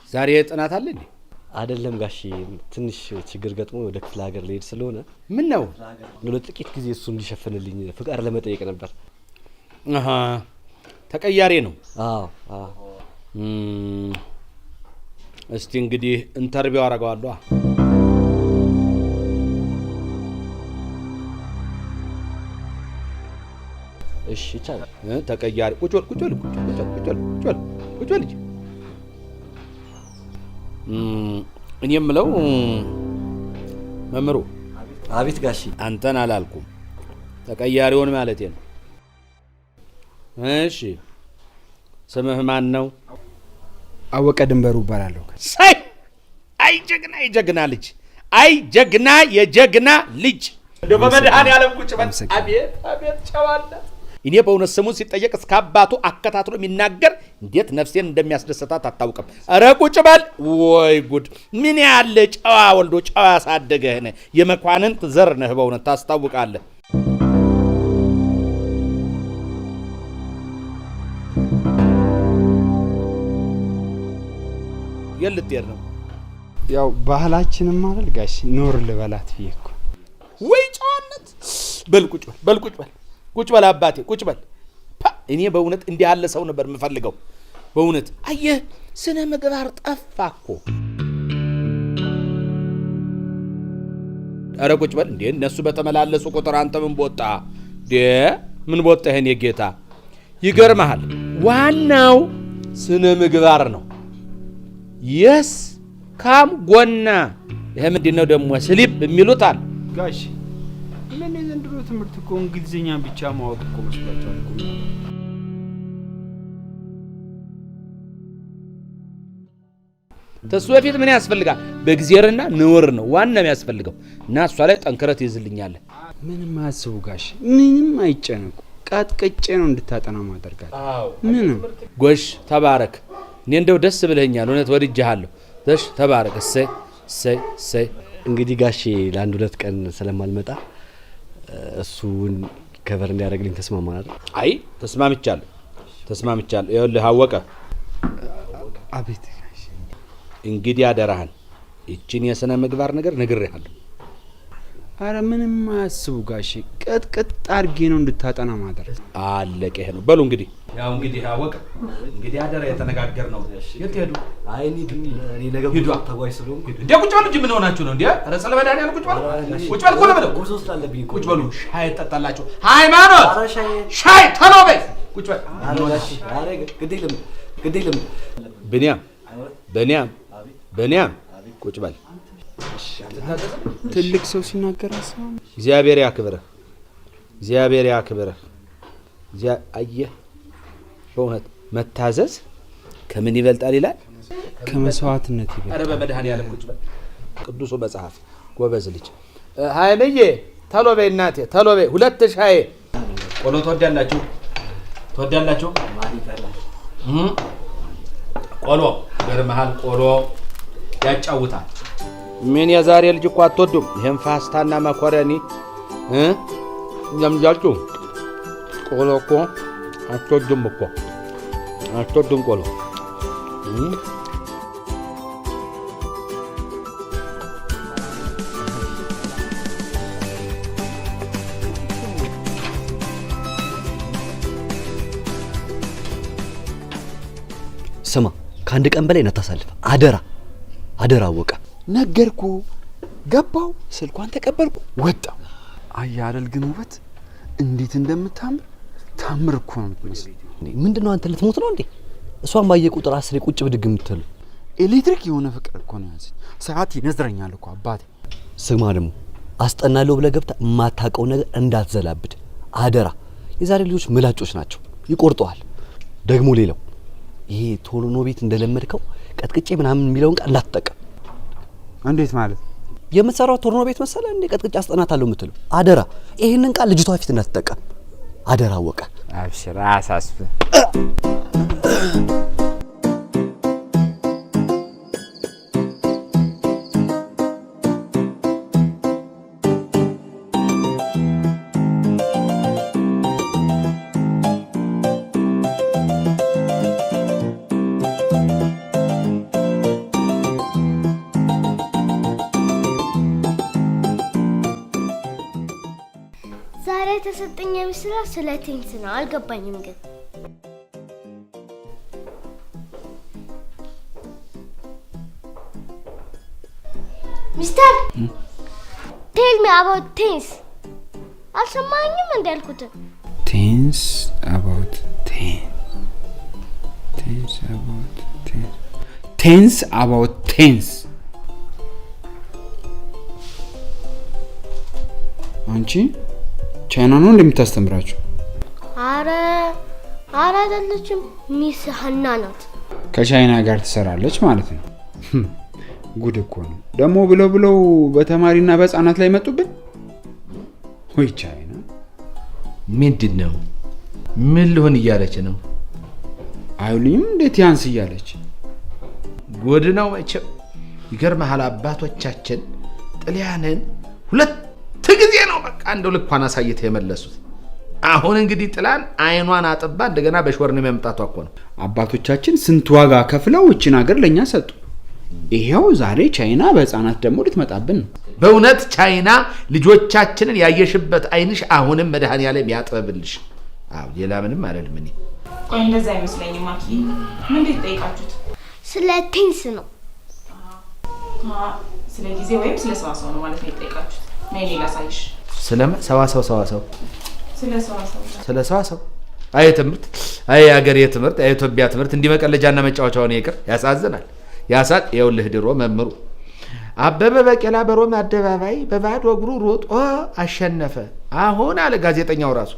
Speaker 6: ዛሬ ጥናት አለ እንዴ?
Speaker 4: አይደለም ጋሽ፣ ትንሽ ችግር ገጥሞ ወደ ክፍለ ሀገር ልሄድ ስለሆነ።
Speaker 6: ምን ነው?
Speaker 4: ለጥቂት ጊዜ እሱ እንዲሸፍንልኝ ፍቃድ ለመጠየቅ ነበር።
Speaker 6: አሃ ተቀያሪ ነው?
Speaker 4: አዎ።
Speaker 6: እስቲ እንግዲህ ኢንተርቪው አደርገዋለሁ።
Speaker 4: እሺ ይቻላል።
Speaker 6: ተቀያሪ ቁጭ በል ልጅ። እኔ የምለው መምሩ።
Speaker 4: አቤት ጋሺ።
Speaker 6: አንተን አላልኩም፣ ተቀያሪውን ማለቴ ነው። እሺ ስምህ ማን ነው?
Speaker 5: አወቀ ድንበሩ እባላለሁ።
Speaker 6: ሳይ አይ ጀግና የጀግና ልጅ፣ አይ ጀግና የጀግና ልጅ። እንደው በመድኃኔዓለም ቁጭ በል። አቤት ጨዋነት። እኔ በእውነት ስሙን ሲጠየቅ እስከ አባቱ አከታትሎ የሚናገር እንዴት ነፍሴን እንደሚያስደስታት አታውቅም። ኧረ ቁጭ በል። ወይ ጉድ! ምን ያለ ጨዋ ወልዶ ጨዋ ያሳደገህ ነህ። የመኳንንት ዘር ነህ። በእውነት ታስታውቃለህ። የልትሄድ ነው?
Speaker 5: ያው ባህላችንም ማለት ጋሽ ኖር ልበላት ብዬ እኮ።
Speaker 6: ወይ ጨዋነት! በል ቁጭ በል አባቴ ቁጭ በል። እኔ በእውነት እንዲህ ያለ ሰው ነበር የምፈልገው። በእውነት አየህ፣ ስነ ምግባር ጠፋ እኮ። ኧረ ቁጭ በል እንዴ! እነሱ በተመላለሱ ቁጥር አንተ ምን ቦጣ እንዴ? ምን ቦጣ? ይሄን የጌታ ይገርምሃል፣ ዋናው ስነ ምግባር ነው። የስ ካም ጎና። ይሄ ምንድን ነው ደግሞ? ስሊፕ የሚሉታል
Speaker 5: ጋሽ። ምን የዘንድሮ ትምህርት እኮ እንግሊዝኛ ብቻ ማወቅ እኮ መስሏቸዋል እኮ።
Speaker 6: ተሱ በፊት ምን ያስፈልጋል? በጊዜርና ንውር ነው ዋና የሚያስፈልገው። እና እሷ ላይ ጠንክረት ይዝልኛል።
Speaker 5: ምንም አያስቡ ጋሽ፣ ምንም አይጨነቁ። ቀጥቅጬ ነው እንድታጠና ማደርጋት። ምንም
Speaker 6: ጎሽ፣ ተባረክ። እኔ እንደው ደስ ብለኛል። እውነት ወድጄሃለሁ። እሺ ተባረክ። እሰይ።
Speaker 4: እንግዲህ ጋሼ ለአንድ 2 ቀን ስለማልመጣ እሱን ከቨር እንዲያደርግልኝ ተስማማናል።
Speaker 6: አይ ተስማምቻለሁ። ይኸውልህ አወቀ።
Speaker 5: አቤት።
Speaker 6: እንግዲህ አደራህን ይችን የሥነ ምግባር ነገር ነግሬሃለሁ።
Speaker 5: አረ ምንም አያስቡ ጋሼ፣ ቀጥቅጥ አድርጌ ነው እንድታጠና ማደርግ።
Speaker 6: አለቀ። ይሄ ነው። በሉ እንግዲህ ያው እንግዲህ አወቀ። እንግዲህ አደራ የተነጋገርነው። የት ሄዱ?
Speaker 4: አይ እኔ ነገ ተጓዥ ስለሆንኩ
Speaker 6: እንዴ ቁጭ በሉ እንጂ ምን ሆናችሁ ነው እንዴ? ኧረ ጸለ መድኃኒዓለም ቁጭ በሉ እኮ ነው የምለው።
Speaker 4: ጉዞ ስላለብኝ
Speaker 6: ቁጭ በሉ። ሻይ ጠጣላችሁ። ሃይማኖት ሻይ ቶሎ በይ። ቁጭ በል።
Speaker 4: አረ ግዴ ለምን
Speaker 6: በኒያም ቁጭ በል።
Speaker 5: ትልቅ ሰው ሲናገር አሰማ።
Speaker 6: እግዚአብሔር ያክብርህ። አየህ፣ በእውነት መታዘዝ ከምን ይበልጣል ይላል?
Speaker 5: ከመስዋዕትነት ይበልጣል።
Speaker 6: ኧረ በመድኃኔዓለም ቁጭ በል። ቅዱሱ መጽሐፍ ጎበዝ ልጅ። ሀይምዬ ተሎ በይ እናቴ ተሎ በይ። 2 ሻይ
Speaker 3: ቆሎ ትወዳላችሁ? ቆሎ ገርመሃል። ቆሎ ያጫውታል።
Speaker 6: ምን የዛሬ ልጅ እኮ አትወዱም ይሄን ፋስታና መኮረኒ ለምጃችሁ። ቆሎ እኮ አትወዱም እኮ አትወዱም ቆሎ።
Speaker 4: ስማ ከአንድ ቀን በላይ እናታሳልፍ። አደራ አደራ። አወቀ
Speaker 5: ነገርኩ። ገባው ስልኳን ተቀበልኩ ወጣው። አያለል ግን ውበት እንዴት እንደምታምር ታምር እኮ ነው።
Speaker 4: ምንድነው አንተ ልትሞት ነው እንዴ? እሷን ባየ ቁጥር 10 ቁጭ ብድግ የምትል
Speaker 5: ኤሌክትሪክ የሆነ ፍቅር እኮ ነው ያዘኝ። ሰዓት ይነዝረኛል እኮ አባቴ።
Speaker 4: ስማ ደግሞ አስጠናለሁ ብለህ ገብተህ የማታውቀው ነገር እንዳትዘላብድ አደራ። የዛሬ ልጆች ምላጮች ናቸው፣ ይቆርጠዋል። ደግሞ ሌላው ይሄ ቶሎኖ ቤት እንደለመድከው ቀጥቅጬ ምናምን የሚለውን ቃል እንዳትጠቀም።
Speaker 5: እንዴት ማለት?
Speaker 4: የምትሰራው ቶሎኖ ቤት መሰለ እንዴ? ቀጥቅጬ አስጠናታለሁ የምትለው አደራ። ይሄንን ቃል ልጅቷ ፊት እንዳትጠቀም አደራ። አወቀ
Speaker 5: አብሽራ አሳስብ።
Speaker 8: ዛሬ ተሰጠኝ የሚስራ ስለ ቴንስ ነው። አልገባኝም ግን ሚስተር ቴል ሚ አባውት ቴንስ አልሰማኝም እንዳልኩት
Speaker 5: ቴንስ አባውት ቴንስ አባውት ቴንስ አባውት ቴንስ። አንቺ ቻይና ነው እንደምታስተምራችሁ?
Speaker 8: አረ አይደለችም፣ ሚስ ሀና ናት።
Speaker 5: ከቻይና ጋር ትሰራለች ማለት ነው። ጉድ እኮ ነው ደግሞ ብለው በተማሪና በህፃናት ላይ መጡብን። ወይ ቻይና
Speaker 6: ምንድን ነው? ምን ልሆን እያለች ነው?
Speaker 5: አይሉኝም እንዴት ያንስ እያለች
Speaker 6: ጉድ ነው መቼም። ይገርምሃል አባቶቻችን ጥልያንን 2 ጊዜ ነው በቃ እንደው ልኳን አሳይተው የመለሱት። አሁን እንግዲህ ጥላን አይኗን አጥባ እንደገና በሽወርን መምጣቷ እኮ ነው።
Speaker 5: አባቶቻችን ስንት ዋጋ ከፍለው እቺን ሀገር ለኛ ሰጡ። ይሄው ዛሬ ቻይና በህፃናት ደግሞ ልትመጣብን ነው።
Speaker 6: በእውነት ቻይና ልጆቻችንን ያየሽበት አይንሽ አሁንም መድኃኒዓለም ያጥበብልሽ። አዎ ሌላ ምንም አይደለም። እኔ
Speaker 11: ቆይ እንደዛ አይመስለኝም። ማኪ ምን ልትጠይቃችሁት?
Speaker 8: ስለ ቴንስ ነው።
Speaker 11: ስለ ጊዜ ወይም ስለ ሰዋሰው ነው ማለት ነው የጠይቃችሁት? ነይ ላሳይሽ።
Speaker 6: ስለ ሰዋሰው
Speaker 11: ስለ ሰዋሰው
Speaker 6: አይ ትምህርት፣ አይ ሀገር የትምህርት፣ አይ ኢትዮጵያ ትምህርት እንዲህ መቀለጃና መጫወቻው ነው ይቅር። ያሳዝናል። ያሳቅ ይኸውልህ ድሮ መምሩ አበበ በቀላ በሮም አደባባይ በባዶ እግሩ ሮጦ አሸነፈ። አሁን አለ ጋዜጠኛው ራሱ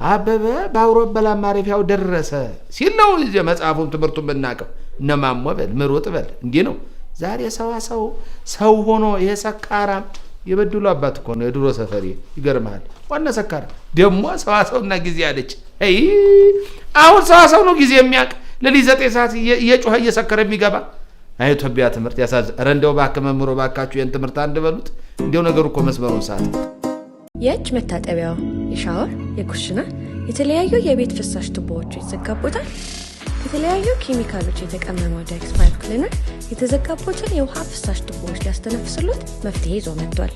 Speaker 6: አበበ በአውሮፕላን ማረፊያው ደረሰ ሲል ነው መጽሐፉን ትምህርቱን ብናቀው። እነማሞ በል ምሩጥ በል እንዲህ ነው። ዛሬ ሰው ሆኖ ይሄ ሰካራም የበድሉ አባት እኮ ነው የድሮ ሰፈሪ። ይገርምሃል ዋና ሰካራ ደግሞ ሰዋሰውና ጊዜ አለች። አይ አሁን ሰዋሰው ነው ጊዜ የሚያውቅ ለሊት 9 ሰዓት እየጮኸ እየሰከረ የሚገባ። አይ ኢትዮጵያ ትምህርት ያሳዝ። ኧረ እንደው እባክህ መምሮ እባካችሁ የን ትምህርት አንድ በሉት። እንደው ነገሩ እኮ መስመሩን ሰዓት
Speaker 1: የእጅ መታጠቢያው፣ የሻወር፣ የኩሽና የተለያዩ የቤት ፍሳሽ ቱቦዎች ይዘጋቦታል። ከተለያዩ ኬሚካሎች የተቀመመው ዳይክስ ፓይፕ ክሊነር የተዘጋቦትን የውሃ ፍሳሽ ቱቦዎች ሊያስተነፍስሎት መፍትሄ ይዞ መጥቷል።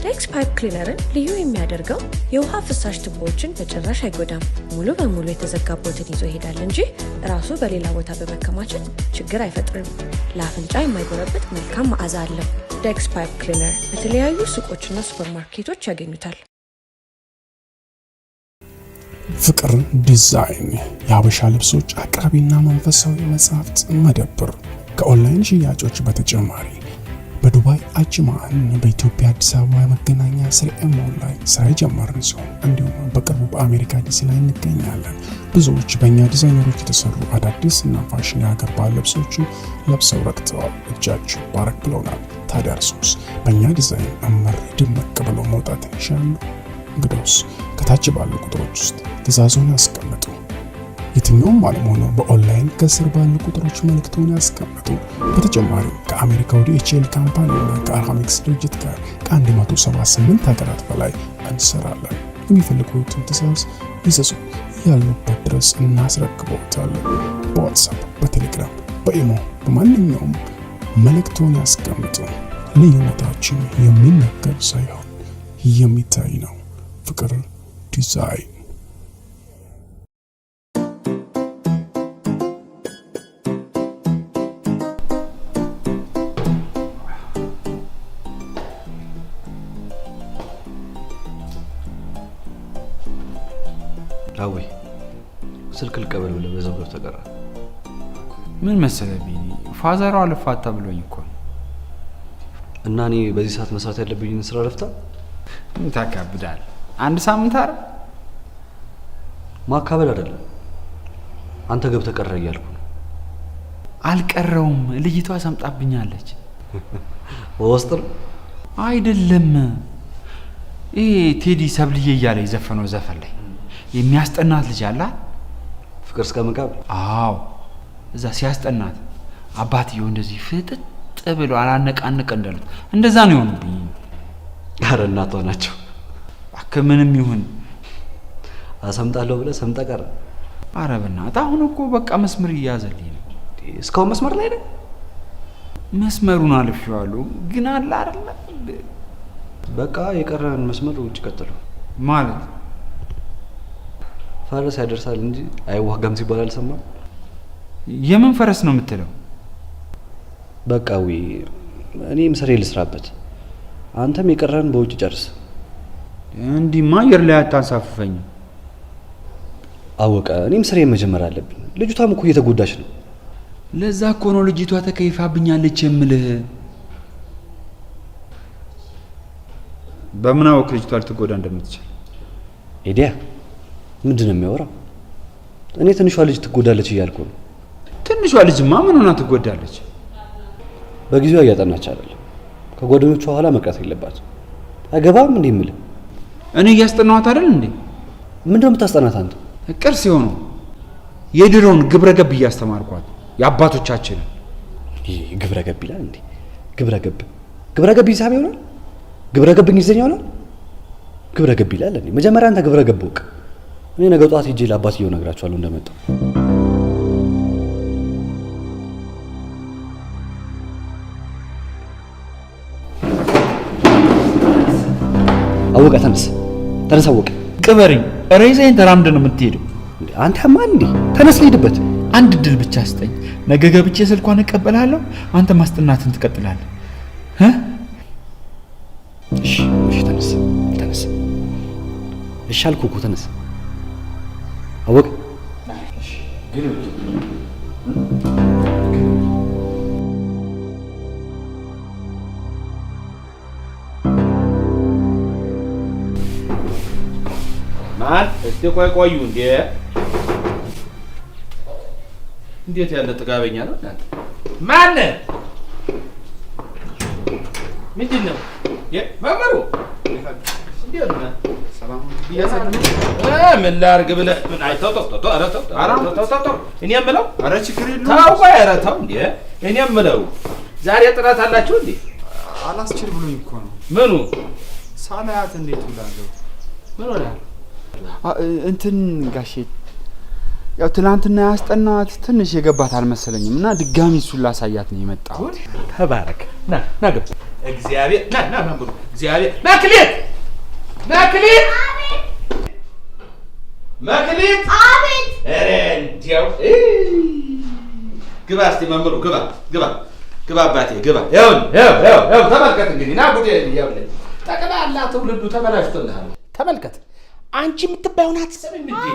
Speaker 1: ዳይክስ ፓይፕ ክሊነርን ልዩ የሚያደርገው የውሃ ፍሳሽ ቱቦዎችን በጭራሽ አይጎዳም። ሙሉ በሙሉ የተዘጋቦትን ይዞ ይሄዳል እንጂ ራሱ በሌላ ቦታ በመከማቸት ችግር አይፈጥርም። ለአፍንጫ የማይጎረብጥ መልካም መዓዛ አለው። ዳይክስ ፓይፕ ክሊነር በተለያዩ ሱቆችና ሱፐርማርኬቶች ያገኙታል።
Speaker 2: ፍቅር ዲዛይን የሀበሻ ልብሶች አቅራቢና መንፈሳዊ መጽሐፍት መደብር ከኦንላይን ሽያጮች በተጨማሪ በዱባይ አጅማን በኢትዮጵያ አዲስ አበባ መገናኛ ስርኤ ሞል ላይ ስራ የጀመርን ሲሆን እንዲሁም በቅርቡ በአሜሪካ ዲሲ ላይ እንገኛለን። ብዙዎች በእኛ ዲዛይነሮች የተሰሩ አዳዲስ እና ፋሽን የሀገር ባህል ልብሶችን ለብሰው ረክተዋል። እጃችሁ ባረክ ብለውናል። ታዲያ እርሶስ በእኛ ዲዛይን እምር ድምቅ ብለው መውጣት ይሻሉ? እንግዲያውስ ከታች ባሉ ቁጥሮች ውስጥ ትዕዛዞን ያስቀምጡ። የትኛውም ዓለም ሆኖ በኦንላይን ከስር ባሉ ቁጥሮች መልእክቶን ያስቀምጡ። በተጨማሪም ከአሜሪካ DHL ካምፓኒ እና ከአርሃሚክስ ድርጅት ጋር ከ178 ሀገራት በላይ እንሰራለን። የሚፈልጉትን ትዕዛዝ ይዘዙ፣ ያሉበት ድረስ እናስረክቦታለን። በዋትስአፕ፣ በቴሌግራም፣ በኢሞ በማንኛውም መልእክቶን ያስቀምጡ። ልዩነታችን የሚነገር ሳይሆን የሚታይ ነው። ፍቅር ዲዛይን።
Speaker 4: ላዊ ስልክ ልቀበል ብለህ በዛው ገብተህ ቀረ።
Speaker 5: ምን መሰለህ ቢኒ፣ ፋዘሯ ልፋታ ብሎኝ እኮ ነው።
Speaker 4: እና እኔ በዚህ ሰዓት መስራት ያለብኝን ስራ ለፍታ
Speaker 5: ምን ታካብዳለህ? አንድ ሳምንት አረ
Speaker 4: ማካበድ አይደለም። አንተ ገብተህ ቀረ እያልኩ ነው።
Speaker 5: አልቀረውም፣ ልጅቷ ሰምጣብኛለች።
Speaker 4: በውስጥ ነው
Speaker 5: አይደለም። ይሄ ቴዲ ሰብልዬ እያለ የዘፈነው ዘፈን ላይ የሚያስጠናት ልጅ አለ
Speaker 4: ፍቅር እስከ መቃብር።
Speaker 5: አዎ እዛ ሲያስጠናት አባትየው እንደዚህ ፍጥጥ ብሎ አላነቃነቀ እንዳሉት እንደዛ ነው የሆኑብኝ።
Speaker 4: ኧረ እናቷ ናቸው።
Speaker 5: ምንም ይሁን
Speaker 4: አሰምጣለሁ ብለህ ሰምጠህ ቀረ።
Speaker 5: ኧረ በእናትህ አሁን እኮ በቃ መስመር እያያዘልኝ ነው።
Speaker 4: እስካሁን መስመር ላይ ነው።
Speaker 5: መስመሩን አልፌዋለሁ ግን አለ አይደል
Speaker 4: በቃ የቀረን መስመር ውጭ ቀጥለው
Speaker 5: ማለት
Speaker 4: ፈረስ ያደርሳል እንጂ አይዋጋም ሲባል አልሰማም?
Speaker 5: የምን ፈረስ ነው የምትለው?
Speaker 4: በቃ እኔም ስሬ ልስራበት፣ አንተም የቀረን በውጭ ጨርስ።
Speaker 5: እንዲህማ አየር ላይ አታንሳፍፈኝ።
Speaker 4: አወቀ፣ እኔም ስሬ መጀመር አለብኝ። ልጅቷም እኮ እየተጎዳች ነው።
Speaker 5: ለዛ እኮ ነው ልጅቷ ተከይፋብኛለች የምልህ። በምን አወቅ ልጅቷ ልትጎዳ እንደምትችል?
Speaker 4: ኤዲያ ምንድን ነው የሚያወራው? እኔ ትንሿ ልጅ ትጎዳለች እያልኩ ነው።
Speaker 5: ትንሿ ልጅማ ምን ሆና ትጎዳለች?
Speaker 4: በጊዜው እያጠናች አይደለም። ከጓደኞቿ ኋላ መቅረት የለባትም። አገባም እንዴ የምልህ?
Speaker 5: እኔ እያስጠናኋት አይደል እንዴ?
Speaker 4: ምንድነው የምታስጠናት አንተ?
Speaker 5: ቅርስ የሆነው የድሮውን ግብረ ገብ እያስተማርኳት የአባቶቻችንን።
Speaker 4: ግብረ ገብ ይላል እንዴ? ግብረ ገብ ሂሳብ ይሆናል? ግብረ ገብ እንግሊዝኛ ይሆናል? ግብረ ገብ ይላል እንዴ? መጀመሪያ አንተ ግብረ ገብ ወቅ። እኔ ነገ ጧት ሂጄ ለአባትየው እነግራቸዋለሁ እንደመጣሁ። አወቀ፣ ተነስ አወቀ።
Speaker 5: ቅበሪኝ። ሬሳዬን ተራምደ ነው የምትሄደው?
Speaker 4: አንተማ እንዴ ተነስ ልሂድበት።
Speaker 5: አንድ ድል ብቻ ስጠኝ። ነገ ገብቼ ስልኳን እቀበላለሁ፣ አንተ ማስጠናትን ትቀጥላለህ።
Speaker 4: እሺ ተነስ። እሺ አልኩህ እኮ ተነስ። አወቀ ግን
Speaker 3: ማን እስቲ ቆዩ እንዴ! እንዴት ያለ ጥጋበኛ ነው እናንተ! ማን ምንድን ነው መመሩ? እንዴት ነው? ሰላም ምን ላድርግ ብለህ ምን? አይ ተው እኔ የምለው ኧረ ችግር የለውም። ተው ቆይ፣ ኧረ ተው እንዴ! እኔ የምለው ዛሬ ጥናት አላችሁ እንዴ?
Speaker 5: አላስችል ብሎኝ እኮ ነው።
Speaker 3: ምኑ?
Speaker 5: ሳላያት እንዴት ውላለሁ?
Speaker 3: ምን ሆነ?
Speaker 5: እንትን ጋሼ ያው ትናንትና ያስጠናት ትንሽ የገባት አልመሰለኝም እና ድጋሚ እሱን ላሳያት ነው የመጣሁት።
Speaker 3: ተባረክ። ና ግባ። እግዚአብሔር ና መምሩ። እግዚአብሔር መክሊት አቤት! ኧረ እንዲያው ግባ እስቲ መምሩ ግባ አባቴ ግባ። ይኸው ተመልከት እንግዲህ ና ጉዴ ይኸውልህ ጠቅላላ ትውልዱ ተበላሽቶልሃል። ተመልከት አንቺ የምትባየውን አትሰሚም እንዴ?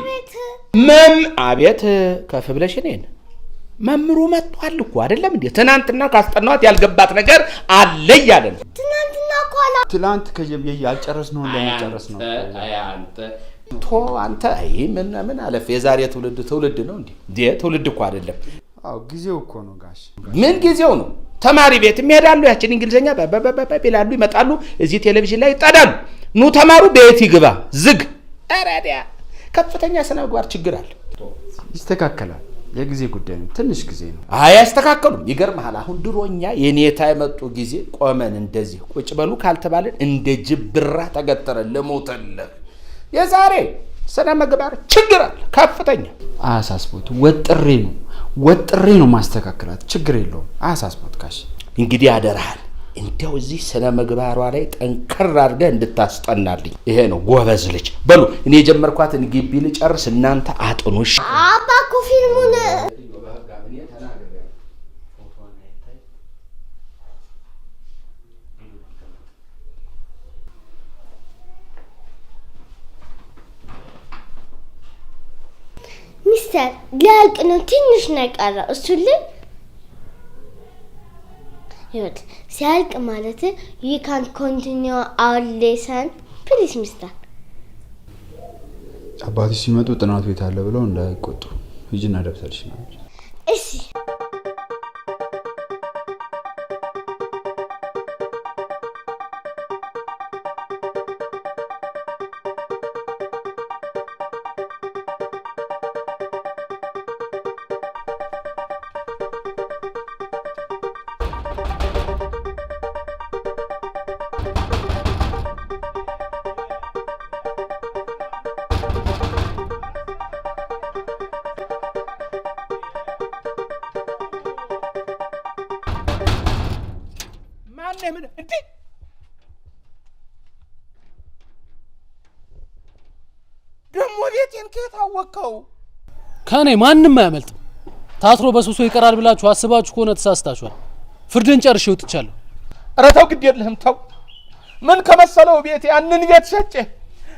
Speaker 3: አቤት ከፍ ብለሽ እኔን
Speaker 6: መምሩ መጥቷል እኮ አይደለም እንዴ? ትናንትና ካስጠናዋት ያልገባት ነገር አለ እያለ ነው።
Speaker 8: ትናንትና እኮ
Speaker 5: ትናንት ያልጨረስነው እንደምንጨርስ ነው።
Speaker 6: አንተ አይ ምን አለፈ? የዛሬ ትውልድ ነው እንዴ? ትውልድ እኮ አይደለም።
Speaker 5: አዎ ጊዜው እኮ ነው ጋሽ።
Speaker 6: ምን ጊዜው ነው? ተማሪ ቤት የሚሄዳሉ፣ ያችን እንግሊዘኛ በበበበበላሉ፣ ይመጣሉ፣ እዚህ ቴሌቪዥን ላይ ይጣዳሉ። ኑ ተማሩ፣ ቤት ይግባ ዝግ። አራዲያ ከፍተኛ ስነ ምግባር ችግር አለ።
Speaker 5: ይስተካከላል። የጊዜ ጉዳይ ነው። ትንሽ ጊዜ ነው።
Speaker 6: አያስተካከሉም። ይገርምሃል፣ አሁን ድሮኛ የኔታ የመጡ ጊዜ ቆመን እንደዚህ ቁጭ በሉ ካልተባለን እንደ ጅብራ ተገተረን ልሞተልህ። የዛሬ ስነ ምግባር ችግር አለ ከፍተኛ።
Speaker 5: አያሳስቦት፣ ወጥሬ ነው ማስተካከላት። ችግር የለውም። አያሳስቦት ጋሽ።
Speaker 6: እንግዲህ አደረሃል እንደው እዚህ ስነ ምግባሯ ላይ ጠንከር አድርገህ እንድታስጠናልኝ። ይሄ ነው ጎበዝ ልጅ። በሉ እኔ የጀመርኳትን ግቢ ልጨርስ፣ እናንተ አጥኑሽ።
Speaker 8: አባ እኮ ፊልሙን ሚስተር ሊያልቅ ነው፣ ትንሽ ነው የቀረው። እሱን ይወት ሲያልቅ ማለት you can continue our lesson please mister።
Speaker 5: አባትሽ ሲመጡ ጥናት ቤት አለ ብለው እንዳይቆጡ ሂጂና ደብተርሽ ነው።
Speaker 8: እሺ
Speaker 6: ምን እንዴ ደሞ ቤቴን ከየት አወቀው?
Speaker 15: ከኔ ማንንም አያመልጥም። ታትሮ በሱሱ ይቀራል ብላችሁ አስባችሁ ከሆነ ተሳስታችኋል። ፍርድን ጨርሼ ወጥቻለሁ።
Speaker 6: ኧረ ተው ግድ የለህም ተው። ምን ከመሰለው ቤት ያንን ቤት ሸጬ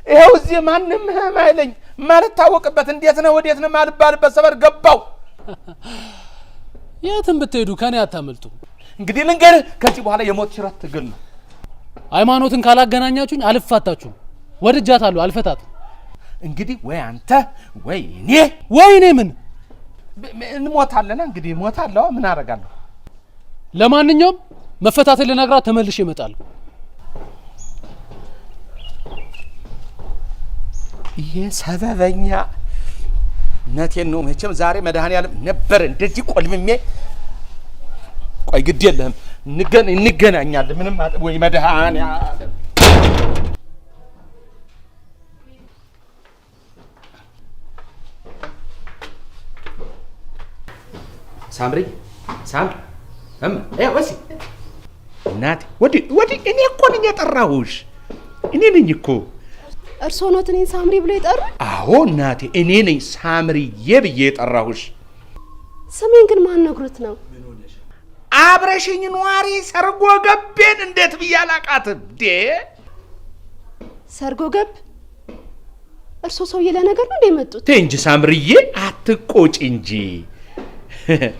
Speaker 6: ይሄው እዚህ ማንም አይለኝ ማለት ታወቅበት እንዴት ነው ወዴት ነው ማልባልበት ሰበር ገባው።
Speaker 15: የትም ብትሄዱ ከኔ አታመልጡ።
Speaker 6: እንግዲህ ልንገርህ ከዚህ በኋላ የሞት ሽረት ትግል ነው።
Speaker 15: ሃይማኖትን ካላገናኛችሁኝ አልፋታችሁም። ወድጃታለሁ፣ አልፈታትም።
Speaker 6: እንግዲህ ወይ አንተ ወይ
Speaker 15: እኔ ምን
Speaker 6: እንሞታለና እንግዲህ ሞታለሁ። ምን አደርጋለሁ?
Speaker 15: ለማንኛውም መፈታትን ልነግራት ተመልሼ እመጣለሁ።
Speaker 6: ይሄ ሰበበኛ ነቴን ነው መቼም ዛሬ መድኃኒዓለም ነበር እንደዚህ ቆልምሜ። ቆይ ግድ የለህም እንገናኛለን። ምንም ወይ መድኃኒዓለም ሳምሪ ወሲ እናቴ ወዲ እኔ እኮ ነኝ የጠራሁሽ። እኔ ነኝ እኮ።
Speaker 10: እርስዎ ኖት እኔን ሳምሪ ብሎ የጠሩ?
Speaker 6: አዎ እናቴ እኔ ነኝ ሳምሪዬ ብዬ የጠራሁሽ።
Speaker 10: ስሜን ግን ማን ነግሮት ነው?
Speaker 6: አብረሽኝ ኗሪ ሰርጎ ገቤን እንዴት ብዬ አላቃትም?
Speaker 10: ሰርጎ ገብ? እርስዎ ሰውዬ ለነገር ነው እንደመጡት?
Speaker 6: ተይ እንጂ ሳምሪዬ አትቆጪ እንጂ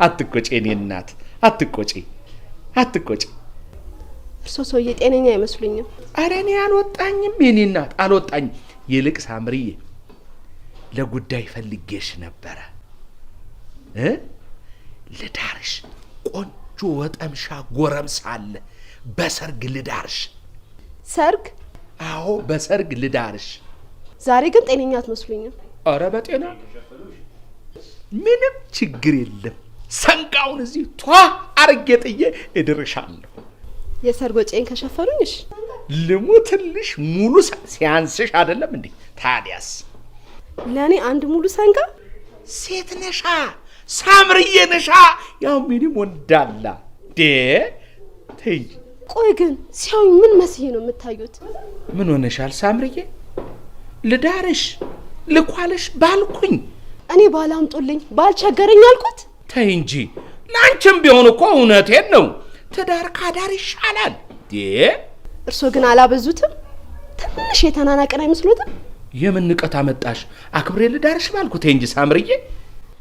Speaker 6: አትቆጪ። እኔ እናት አትቆጪ።
Speaker 10: እርስዎ ሰውዬ ጤነኛ አይመስሉኝም።
Speaker 6: ኧረ እኔ አልወጣኝም የኔ እናት አልወጣኝም። ይልቅ ሳምሪዬ ለጉዳይ ፈልጌሽ ነበረ። ልዳርሽ ቆንጆ ወጠምሻ ጎረምሳ አለ። በሰርግ ልዳርሽ።
Speaker 10: ሰርግ?
Speaker 6: አዎ በሰርግ ልዳርሽ።
Speaker 10: ዛሬ ግን ጤነኛ አትመስሉኝም።
Speaker 6: ኧረ በጤና ምንም ችግር የለም። ሰንጋውን እዚህ ቷ አርጌ ጥዬ እድርሻለሁ።
Speaker 10: የሰርግ ወጪን ከሸፈኑኝሽ
Speaker 6: ልሙትልሽ። ሙሉ ሲያንስሽ አይደለም እንዴ? ታዲያስ
Speaker 10: ለኔ አንድ ሙሉ ሰንጋ?
Speaker 6: ሴት ነሻ ሳምርዬ ነሻ። ያው ምንም ወንዳላ ተይ።
Speaker 10: ቆይ ግን ሲያዩኝ ምን መስዬ ነው የምታዩት?
Speaker 6: ምን ሆነሻል ሳምርዬ? ልዳርሽ ልኳልሽ ባልኩኝ።
Speaker 10: እኔ ባላምጡልኝ ባልቸገረኝ አልኩት።
Speaker 6: ተይ እንጂ ላንቺም ቢሆን እኮ እውነቴን ነው። ትዳር ካዳር ይሻላል።
Speaker 10: እርሶ ግን አላበዙትም? ትንሽ የተናናቀን አይመስሎትም?
Speaker 6: የምን ንቀት አመጣሽ? አክብሬ ልዳርሽ ባልኩት። ተይ እንጂ ሳምርዬ።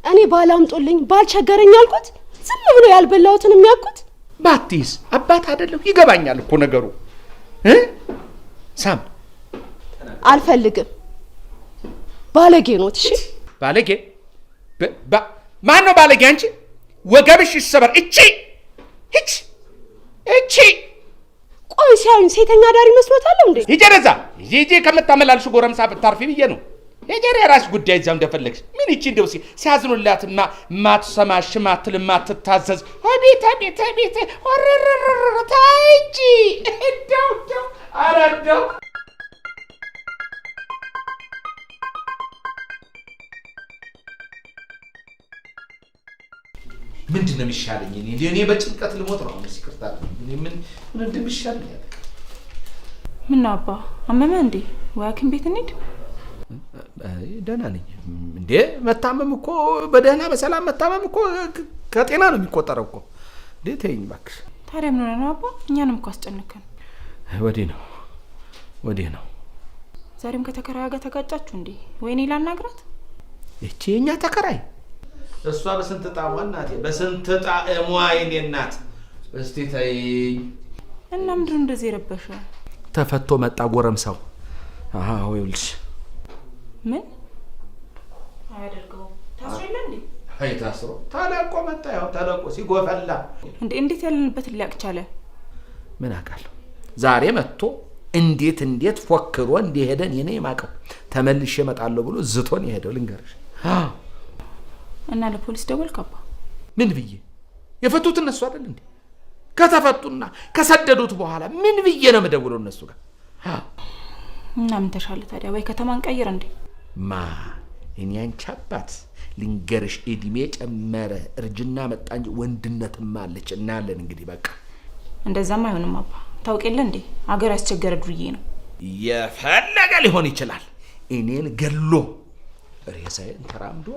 Speaker 10: እኔ ባላምጦልኝ ባልቸገረኝ አልኩት። ዝም ብሎ ያልበላሁትን የሚያኩት
Speaker 6: ባቲስ አባት አይደለም። ይገባኛል እኮ ነገሩ ሳም
Speaker 10: አልፈልግም። ባለጌ ነው። እሺ
Speaker 6: ባለጌ ማን ነው ባለጌ? አንቺ ወገብሽ ይሰበር። እቺ
Speaker 10: ቆይ ሲያዩኝ ሴተኛ ዳሪ መስሎታል እንዴ?
Speaker 6: ይጀረዛ ይጂ ከመታመላልሽ ጎረምሳ ብታርፊ ብዬ ነው። የጀሬ ራስ ጉዳይ እዛው እንደፈለግሽ። ምን እቺ እንደው ሲያዝኑላትና ማትሰማሽ ማትልማ ትታዘዝ አቤት ወረረረ ታንጂ እንደው አረደው ምንድነው የሚሻለኝ? እኔ በጭንቀት ልሞት ነው። አሁን ሲከርታ ምን እንደሚሻለኝ ያለቀ
Speaker 11: ምን አባ አመመ እንዴ? ወይ ሐኪም ቤት እንሂድ።
Speaker 6: ደህና ነኝ እንዴ? መታመም እኮ በደህና በሰላም መታመም እኮ ከጤና ነው የሚቆጠረው እኮ። እንዴ ተይኝ እባክሽ።
Speaker 11: ታዲያ ምን ሆነ ነው አባ? እኛንም እኮ አስጨነቀን። ወዴ ነው። ዛሬም ከተከራያ ጋር ተጋጫችሁ እንዴ? ወይኔ ላናግራት።
Speaker 6: እቺ የኛ ተከራይ እሷ በስንት ጣሟ እናቴ፣ በስንት ጣዕሟ የኔ እናት። እስቲ ተይኝ።
Speaker 11: እና ምንድነው እንደዚህ የረበሸ?
Speaker 6: ተፈቶ መጣ ጎረምሳው። አዎ ይኸውልሽ።
Speaker 11: ምን አያደርገው? ታስሮ የለ እንዴ?
Speaker 6: አይ ታስሮ ታለቆ መጣ። ያው ታለቆ ሲጎፈላ
Speaker 11: እንዴት ያለንበት ሊያቅ ቻለ?
Speaker 6: ምን አውቃለሁ። ዛሬ መጥቶ እንዴት ፎክሮ እንደሄደ እኔ የማውቀው። ተመልሼ እመጣለሁ ብሎ ዝቶን የሄደው ልንገርሽ።
Speaker 11: እና ለፖሊስ ደወልክ አባ?
Speaker 6: ምን ብዬ? የፈቱት እነሱ አይደል እንዴ? ከተፈቱና ከሰደዱት በኋላ ምን ብዬ ነው የምደውለው እነሱ ጋር?
Speaker 11: እና ምን ተሻለ ታዲያ? ወይ ከተማን ቀይር እንዴ?
Speaker 6: እኔ አንቺ አባት ልንገርሽ፣ እድሜ ጨመረ እርጅና መጣ እንጂ ወንድነትም አለች። እናያለን እንግዲህ በቃ።
Speaker 11: እንደዛም አይሆንም አባ። ታውቅ የለ እንዴ አገር ያስቸገረ ዱርዬ ነው።
Speaker 6: የፈለገ ሊሆን ይችላል። እኔን ገሎ ሬሳዬን ተራምዶ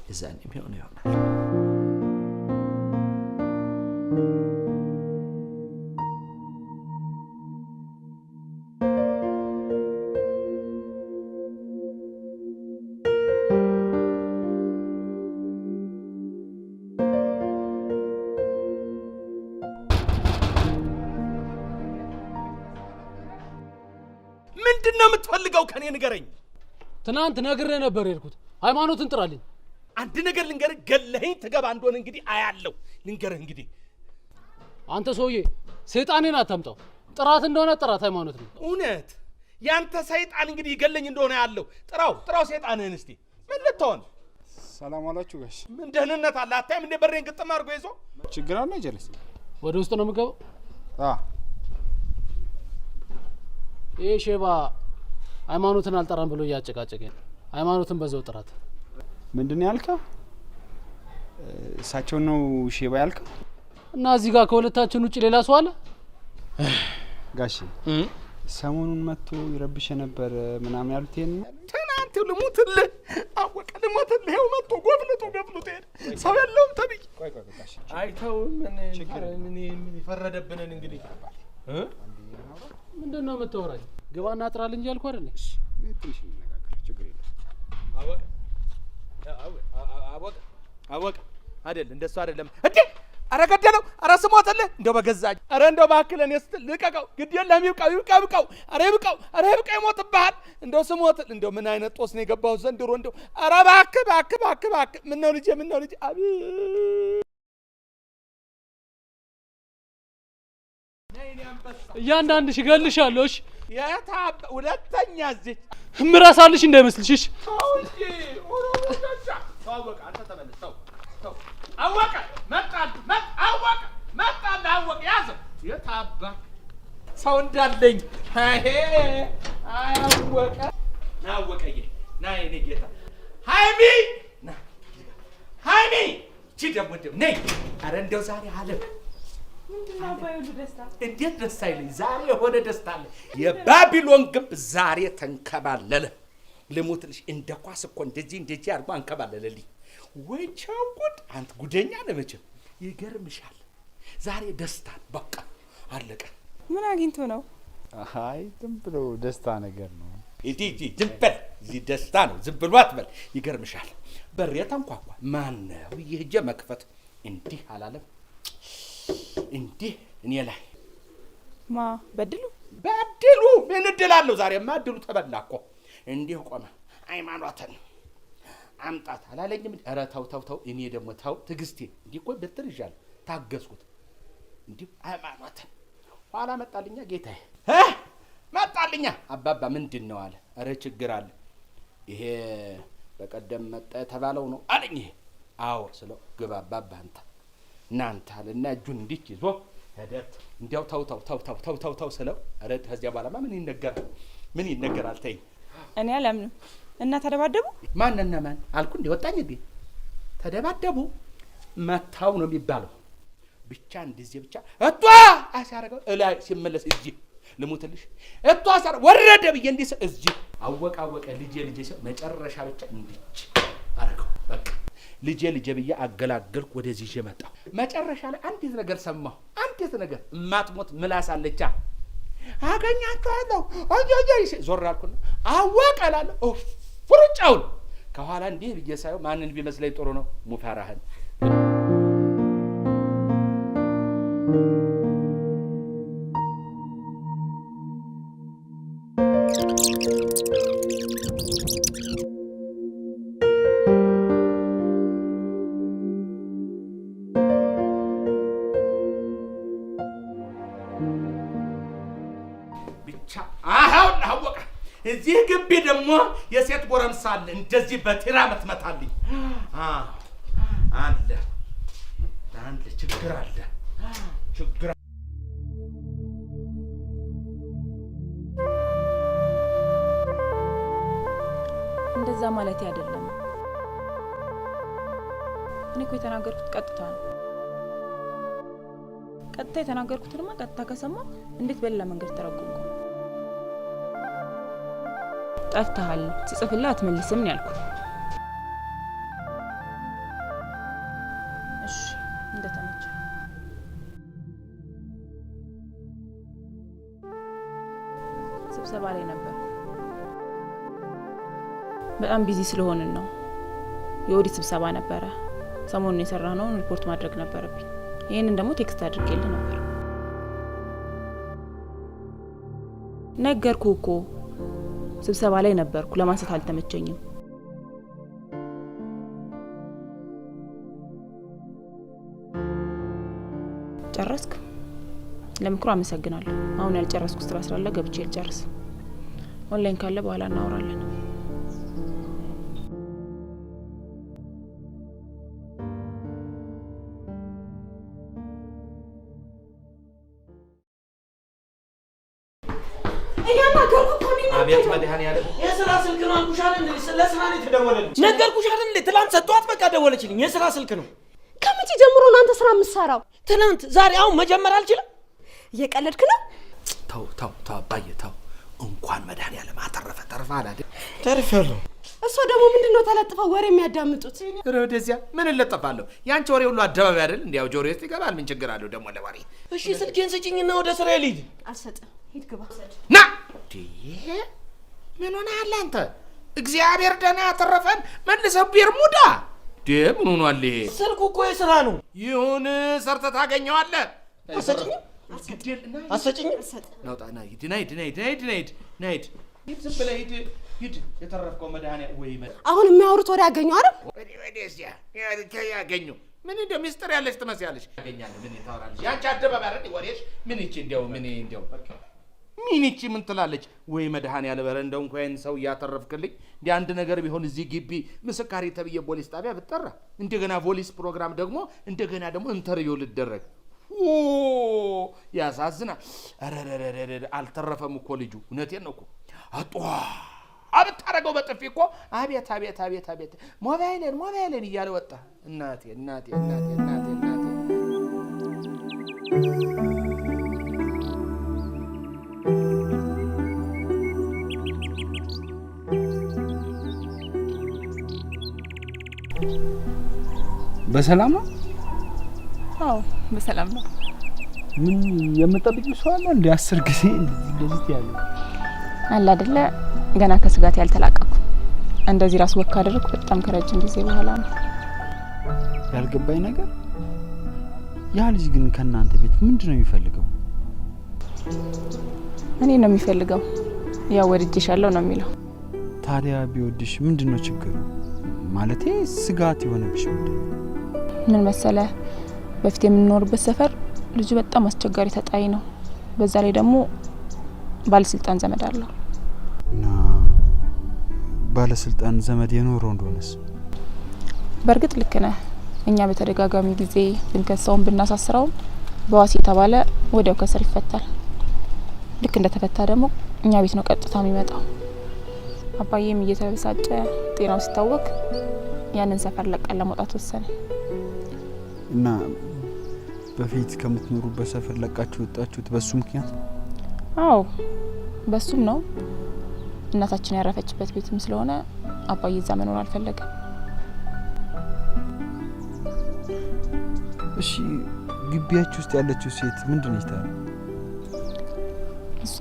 Speaker 6: እዛን የሚሆነው ይሆናል። ምንድነው የምትፈልገው ከኔ ንገረኝ።
Speaker 15: ትናንት ነግሬህ ነበር የሄድኩት። ሃይማኖትን ጥራልኝ።
Speaker 6: አንድ ነገር ልንገርህ፣ ገለኸኝ ትገባ እንደሆነ እንግዲህ አያለው። ልንገርህ እንግዲህ
Speaker 15: አንተ ሰውዬ ሰይጣኔን አታምጣው። ጥራት እንደሆነ ጥራት ሃይማኖት ነው።
Speaker 6: እውነት ያንተ ሰይጣን እንግዲህ ይገለኝ እንደሆነ ያለው ጥራው ሰይጣንህን። እስቲ ምን ልትሆን?
Speaker 5: ሰላም አላችሁ ጋሽ?
Speaker 6: ምን ደህንነት አለ? አታይም እንደ በሬን ግጥም አድርጎ ይዞ
Speaker 5: ችግር አለ ጀለስ?
Speaker 15: ወደ ውስጥ ነው የምገባው። ይሄ ሼባ ሃይማኖትን አልጠራም ብሎ እያጨቃጨቀኝ። ሃይማኖትን በዛው ጥራት።
Speaker 5: ምንድን ነው ያልከው? እሳቸው ነው ሼባ ያልከው?
Speaker 15: እና እዚህ ጋር ከሁለታችን ውጪ ሌላ ሰው አለ?
Speaker 5: ጋሽ ሰሞኑን መጥቶ ይረብሽ ነበር ምናምን ያሉት ይሄን
Speaker 6: ትናንት ልሙትልህ አወቀ ልሙትልህ ይኸው መጥቶ ጎፍልቶ ሄደ። ሰው የለውም ተብዬ
Speaker 5: ጋሽ
Speaker 6: አይተው ምን ይፈረደብንን እንግዲህ
Speaker 15: ምንድን ነው የምታወራኝ? ግባና ጥራል እንጂ አልኩህ አይደል?
Speaker 5: ትንሽ እንነጋገር፣ ችግር የለም።
Speaker 6: አወቀ አይደል? እንደሱ አይደለም እንዴ? አረ ገደለው! አረ ስሞትልህ! እንደው በገዛኝ! አረ እንደው እባክህ ለኔ ስትል ልቀቀው! ግድ የለም ይብቃው! አረ ይብቃው! ይሞትብሃል! እንደው ስሞትልህ! እንደው ምን አይነት ጦስ ነው የገባሁት ዘንድሮ! እንደው አረ እባክህ! ምን ነው ልጄ! አቤት!
Speaker 15: እያንዳንድሽ እገልሻለሁ። እሺ
Speaker 6: ሁለተኛ እዚህ
Speaker 15: እምራሳልሽ እንዳይመስልሽ።
Speaker 6: አወቀ አንተ ተመለስ። አወቀ አወቀ ያዘው። የታባ ሰው እንዳለኝ አወቀዬ ና የኔ ጌታ ሃይሚ እቺ ደግሞ ነይ። ኧረ እንደው ዛሬ አለም እንዴት ደስ አይለኝ! ዛሬ የሆነ ደስታ አለ። የባቢሎን ግንብ ዛሬ ተንከባለለ። ልሙትልሽ እንደ ኳስ እኮ እንደዚህ አድርጎ አንከባለለልኝ። ወይ ቻው ጉድ! አንተ ጉደኛ ነህ መቼም። ይገርምሻል ዛሬ ደስታ በቃ አለቀ።
Speaker 11: ምን አግኝቶ ነው?
Speaker 5: አይ ዝም ብሎ ደስታ ነገር ነው።
Speaker 6: ኢቲ ዝም በል እዚህ ደስታ ነው ዝም ብሎ አትበል ይገርምሻል በሬ ተንኳኳ ማን ነው ይሄ መክፈት እንዲህ አላለም እንዲህ እኔ ላይ
Speaker 11: ማ በድሉ
Speaker 6: ምን እድላለሁ ዛሬማ እድሉ ተበላ እኮ እንዲህ ቆመ ሃይማኖትን አምጣት አላለኝም ኧረ ተው እኔ ደግሞ ተው ትግስቴ እንዲህ እኮ በትር ይዣለሁ ታገስኩት እንዲህ ሃይማኖትን ኋላ መጣልኛ ጌታዬ መጣልኛ አባባ ምንድነው አለ ኧረ ችግር አለ ይሄ በቀደም መጣ የተባለው ነው አለኝ ይሄ አዎ ስለው ግባ አባባ እናንተ አለና እጁን እንዲህ ይዞ ሄደት እንዲያው ተው ስለው ኧረ ከዚያ በኋላማ ምን ይነገራል ተይ
Speaker 11: እኔ አላምንም እና ተደባደቡ
Speaker 6: ማንና ማን አልኩ እንደ ወጣኝ እንዴ ተደባደቡ መታው ነው የሚባለው ብቻ እንደዚህ ብቻ እቷ አሳረገው እላይ ሲመለስ እዚህ ልሙትልሽ እቷ አሳረ ወረደ ብዬ እንዲህ እዚህ አወቀ ልጄ ሰው መጨረሻ ብቻ እንዲች አረገው በቃ ልጄ ብዬ አገላገልኩ ወደዚህ መጣሁ መጨረሻ ላይ አንዲት ነገር ሰማሁ አንዲት ነገር ማትሞት ምላስ አለቻ አገኛቸዋለሁ አጃጃይ ዞር አልኩና አወቀላለሁ ፍሩጫውን ከኋላ እንዲህ ብዬ ሳይው ማንን ቢመስለኝ ጥሩ ነው ሙፈራህን እዚህ ግቢ ደግሞ የሴት ጎረምሳ አለ እንደዚህ በቲራ መትመታልኝ አለ ችግር አለ
Speaker 11: እንደዛ ማለት አይደለም እኔ እኮ የተናገርኩት ቀጥታ ነው ቀጥታ የተናገርኩትንማ ቀጥታ ከሰማ እንዴት በሌላ መንገድ ተረጎምኩ ጠፍተሃል ጽጽፍላ አትመልስም ነው ያልኩት እሺ እንደተመቸ ስብሰባ ላይ ነበር በጣም ቢዚ ስለሆንን ነው የኦዲት ስብሰባ ነበረ ሰሞኑን የሰራነውን ሪፖርት ማድረግ ነበረብኝ ይሄንን ደግሞ ቴክስት አድርጌልህ ነበር ነገርኩህ እኮ ስብሰባ ላይ ነበርኩ ለማንሳት አልተመቸኝም ጨረስክ ለምክሩ አመሰግናለሁ አሁን ያልጨረስኩ ስራ ስላለ ገብቼ ልጨርስ ኦንላይን ካለ በኋላ እናወራለን
Speaker 6: አቤት መድሃኒ ያለ
Speaker 9: የሥራ ስልክ ነው አልኩሽ አይደል ለስራ ነው የተደወለልኝ ነገርኩሽ አይደል ትላንት ሰጧት በቃ ደወለችልኝ የሥራ ስልክ ነው
Speaker 10: ከመቼ ጀምሮ ነው አንተ ስራ የምትሰራው
Speaker 9: ትላንት ዛሬ አሁን መጀመር አልችልም
Speaker 10: እየቀለድክ ነው
Speaker 6: ተው አባዬ ተው እንኳን መድሃኒ ያለ ማተረፈ ተርፋል አይደል
Speaker 9: ተርፋለሁ
Speaker 10: እሷ ደግሞ ምንድነው ተለጥፈው ወሬ የሚያዳምጡት
Speaker 6: ወደዚያ ምን ለጠፋለሁ ያንቺ ወሬ ሁሉ አደባባይ አይደል እንዴው ጆሮ ውስጥ ይገባል ምን ችግር አለው ደግሞ ለወሬ
Speaker 9: እሺ ስልኬን ስጪኝና ወደ ስራ ልሂድ
Speaker 10: አልሰጥም ሂድ ግባ
Speaker 6: ና ምን ሆነሃል አንተ እግዚአብሔር ደህና ያተረፈን መልሰው ቢርሙዳ ምን ሆኗል ይሄ
Speaker 9: ስልኩ እኮ የሥራ ነው
Speaker 6: ይሁን ሰርተህ ታገኘዋለህ
Speaker 9: አሰጭኝ
Speaker 6: ናውጣና ሂድ ዝም ብለህ ሂድ የተረፍከው መድሃኒ ወይ
Speaker 10: አሁን የሚያወሩት ወሬ ያገኙ አይደል
Speaker 6: ወደዚያ ያገኙ ምን እንደ ሚስጥር ያለሽ ትመስያለሽ ያገኛለህ ምን ታወራለሽ ያንቺ አደባባይ አይደል ወሬሽ ምን እቺ እንደው ምን እቺ ምን ትላለች ወይ መድሃኒ ያለ በረ እንደው እንኳን ሰው ያተረፍክልኝ እንደ አንድ ነገር ቢሆን እዚህ ግቢ ምስካሪ ተብዬ ፖሊስ ጣቢያ ብትጠራ እንደገና ፖሊስ ፕሮግራም ደግሞ እንደገና ደግሞ ኢንተርቪው ልደረግ ያሳዝናል አረረረረ አልተረፈም እኮ ልጁ እውነቴን ነው እኮ አጧ አብታረገው በጥፊ እኮ አቤት ሞባይልን እያለ ወጣ እናቴ
Speaker 5: በሰላም ነው
Speaker 11: አዎ በሰላም ነው
Speaker 5: ምን የምጠብቂው ሰው አለ እንደ 10 ጊዜ እንደዚህ ያለ
Speaker 11: አለ አይደለ ገና ከስጋት ያልተላቀቁ እንደዚህ ራስ ወካ አደረኩ በጣም ከረጅም ጊዜ በኋላ ነው።
Speaker 5: ያልገባኝ ነገር ያ ልጅ ግን ከናንተ ቤት ምንድነው የሚፈልገው?
Speaker 11: እኔ ነው የሚፈልገው። ያው ወድጄሻለሁ ነው የሚለው።
Speaker 5: ታዲያ ቢወድሽ ምንድነው ችግሩ? ማለቴ ስጋት የሆነብሽ ምንድነው?
Speaker 11: ምን መሰለ በፊት የምንኖርበት ሰፈር ልጁ በጣም አስቸጋሪ ተጣይ ነው። በዛ ላይ ደግሞ ባለስልጣን ዘመድ አለው።
Speaker 5: እና ባለስልጣን ዘመድ የኖረው እንደሆነስ?
Speaker 11: በእርግጥ ልክ ነህ። እኛ በተደጋጋሚ ጊዜ ብንከሰውም ብናሳስረውም በዋስ የተባለ ወዲያው ከስር ይፈታል። ልክ እንደተፈታ ደግሞ እኛ ቤት ነው ቀጥታ የሚመጣው። አባዬም እየተበሳጨ ጤናው ሲታወቅ ያንን ሰፈር ለቀን ለመውጣት ወሰነ።
Speaker 5: እና በፊት ከምትኖሩበት ሰፈር ለቃችሁ ወጣችሁት በሱ ምክንያት?
Speaker 11: አዎ በሱም ነው። እናታችን ያረፈችበት ቤትም ስለሆነ አባዬ እዛ መኖር አልፈለገም።
Speaker 5: እሺ ግቢያችሁ ውስጥ ያለችው ሴት ምንድነች ታዲያ?
Speaker 11: እሷ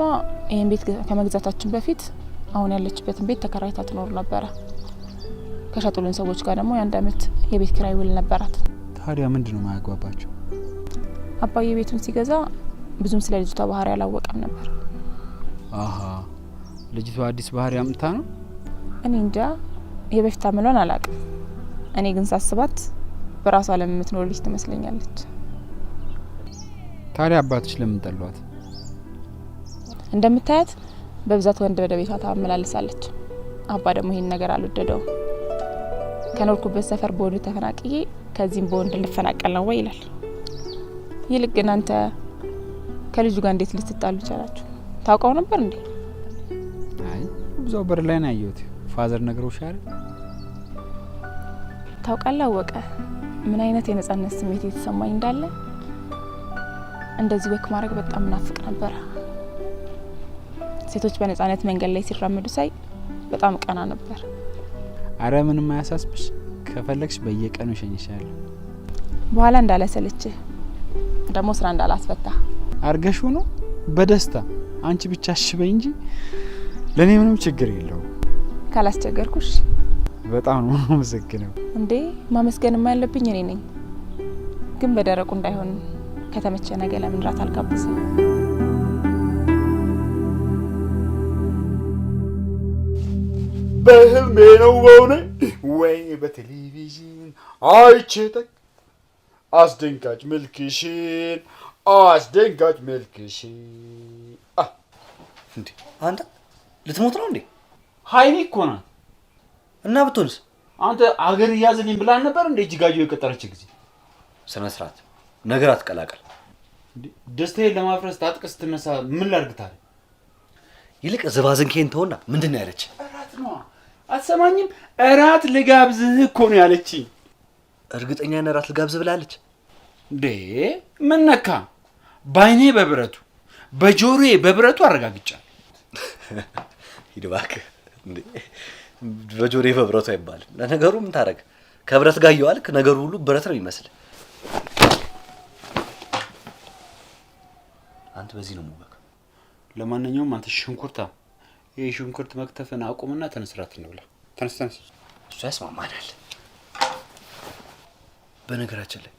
Speaker 11: ይሄን ቤት ከመግዛታችን በፊት አሁን ያለችበትን ቤት ተከራይታ ትኖር ነበረ። ከሸጡልን ሰዎች ጋር ደግሞ የ1 አመት የቤት ኪራይ ውል ነበራት።
Speaker 5: ታዲያ ምንድነው ማያግባባቸው?
Speaker 11: አባዬ ቤቱን ሲገዛ ብዙም ስለ ልጅቷ ባህሪ አላወቀም ነበር።
Speaker 5: አሃ ልጅቷ አዲስ ባህሪ አምጥታ ነው?
Speaker 11: እኔ እንጃ የበፊት አመሏን አላውቅም። እኔ ግን ሳስባት በራሷ ዓለም የምትኖር ልጅ ትመስለኛለች።
Speaker 5: ታዲያ አባትሽ ለምን ጠሏት?
Speaker 11: እንደምታያት በብዛት ወንድ ወደ ቤቷ ታመላልሳለች። አባ ደግሞ ይሄን ነገር አልወደደውም። ከኖርኩበት ሰፈር በወንድ ተፈናቅዬ ከዚህም በወንድ ልፈናቀል ነው ወይ ይላል። ይልቅ ግን አንተ ከልጁ ጋር እንዴት ልትጣሉ ቻላችሁ? ታውቀው ነበር እንዴ?
Speaker 5: አይ ብዙው በር ላይ ነው ያየሁት። ፋዘር ነግረውሻል?
Speaker 11: ታውቃለህ አወቀ ምን አይነት የነጻነት ስሜት የተሰማኝ እንዳለ። እንደዚህ ወክ ማድረግ በጣም ናፍቅ ነበር። ሴቶች በነጻነት መንገድ ላይ ሲራመዱ ሳይ በጣም ቀና ነበር።
Speaker 5: አረ ምንም አያሳስብሽ። ከፈለግሽ በየቀኑ እሸኝሻለሁ።
Speaker 11: በኋላ እንዳላሰለችህ ደግሞ ስራ እንዳላስፈታ
Speaker 5: አርገሽ ሆኖ በደስታ አንቺ ብቻ አሽበይ እንጂ ለኔ ምንም ችግር የለውም።
Speaker 11: ካላስቸገርኩሽ
Speaker 5: በጣም ነው የማመሰግነው።
Speaker 11: እንዴ ማመስገንማ ያለብኝ እኔ ነኝ። ግን በደረቁ እንዳይሆን ከተመቸ ነገ ለምን ራት አልጋብዝም?
Speaker 16: በህልሜ ነው በሆነ ወይ በቴሌቪዥን አይቼተክ አስደንጋጭ መልክሽን አስደንጋጭ መልክሽን።
Speaker 4: እንዴ አንተ ልትሞት ነው እንዴ?
Speaker 5: ሀይሚ እኮ ናት።
Speaker 4: እና ብትሆንስ?
Speaker 5: አንተ አገር ያዝልኝ ብላን ነበር እንዴ? እጅጋዩ የቀጠረች ጊዜ
Speaker 4: ስነ ስርዓት ነገር አትቀላቀል።
Speaker 5: ደስታዬን ለማፍረስ ታጥቀስ ትነሳ ምን ላድርግታል?
Speaker 4: ይልቅ ዝባዝንኬን ተውና ምንድነው ያለች?
Speaker 5: እራት ነው። አትሰማኝም? እራት ልጋብዝህ እኮ ነው ያለችኝ።
Speaker 4: እርግጠኛ ነህ እራት ልጋብዝህ ብላለች?
Speaker 5: እንዴ ምን ነካ? ባይኔ በብረቱ በጆሮዬ በብረቱ አረጋግጫለሁ።
Speaker 4: ሂድ እባክህ። እንዴ በጆሮዬ በብረቱ አይባልም። ለነገሩ ምን ታረግ? ከብረት ጋር እየዋልክ ነገሩ ሁሉ ብረት ነው የሚመስል። አንተ በዚህ ነው ሙበክ።
Speaker 5: ለማንኛውም አንተ ሽንኩርታ ይሄ ሽንኩርት መክተፍን አቁምና ተነስራት እንብላ። ተነስ ተነስ።
Speaker 4: እሱ ያስማማናል። በነገራችን ላይ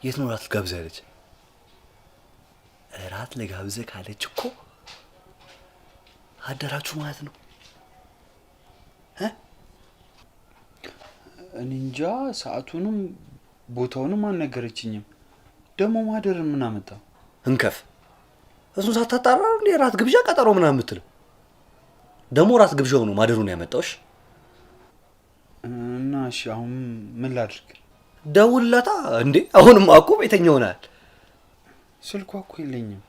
Speaker 4: የት ነው እራት ልጋብዝህ ያለች? እራት ልጋብዝህ ካለች እኮ አደራችሁ ማለት ነው።
Speaker 5: እኔ እንጃ ሰዓቱንም ቦታውንም አልነገረችኝም። ደግሞ ማደርን ምን አመጣ?
Speaker 4: እንከፍ እሱን ሳታጣራ እንዴ ራት ግብዣ ቀጠሮ ምናምን የምትለው? ደግሞ ራት ግብዣው ነው ማደሩን ያመጣውሽ።
Speaker 5: እና እሺ አሁን ምን ላድርግ?
Speaker 4: ደውልላታ እንዴ። አሁንም አቆ ቤተኛ ሆናል።
Speaker 5: ስልኳ እኮ የለኝም።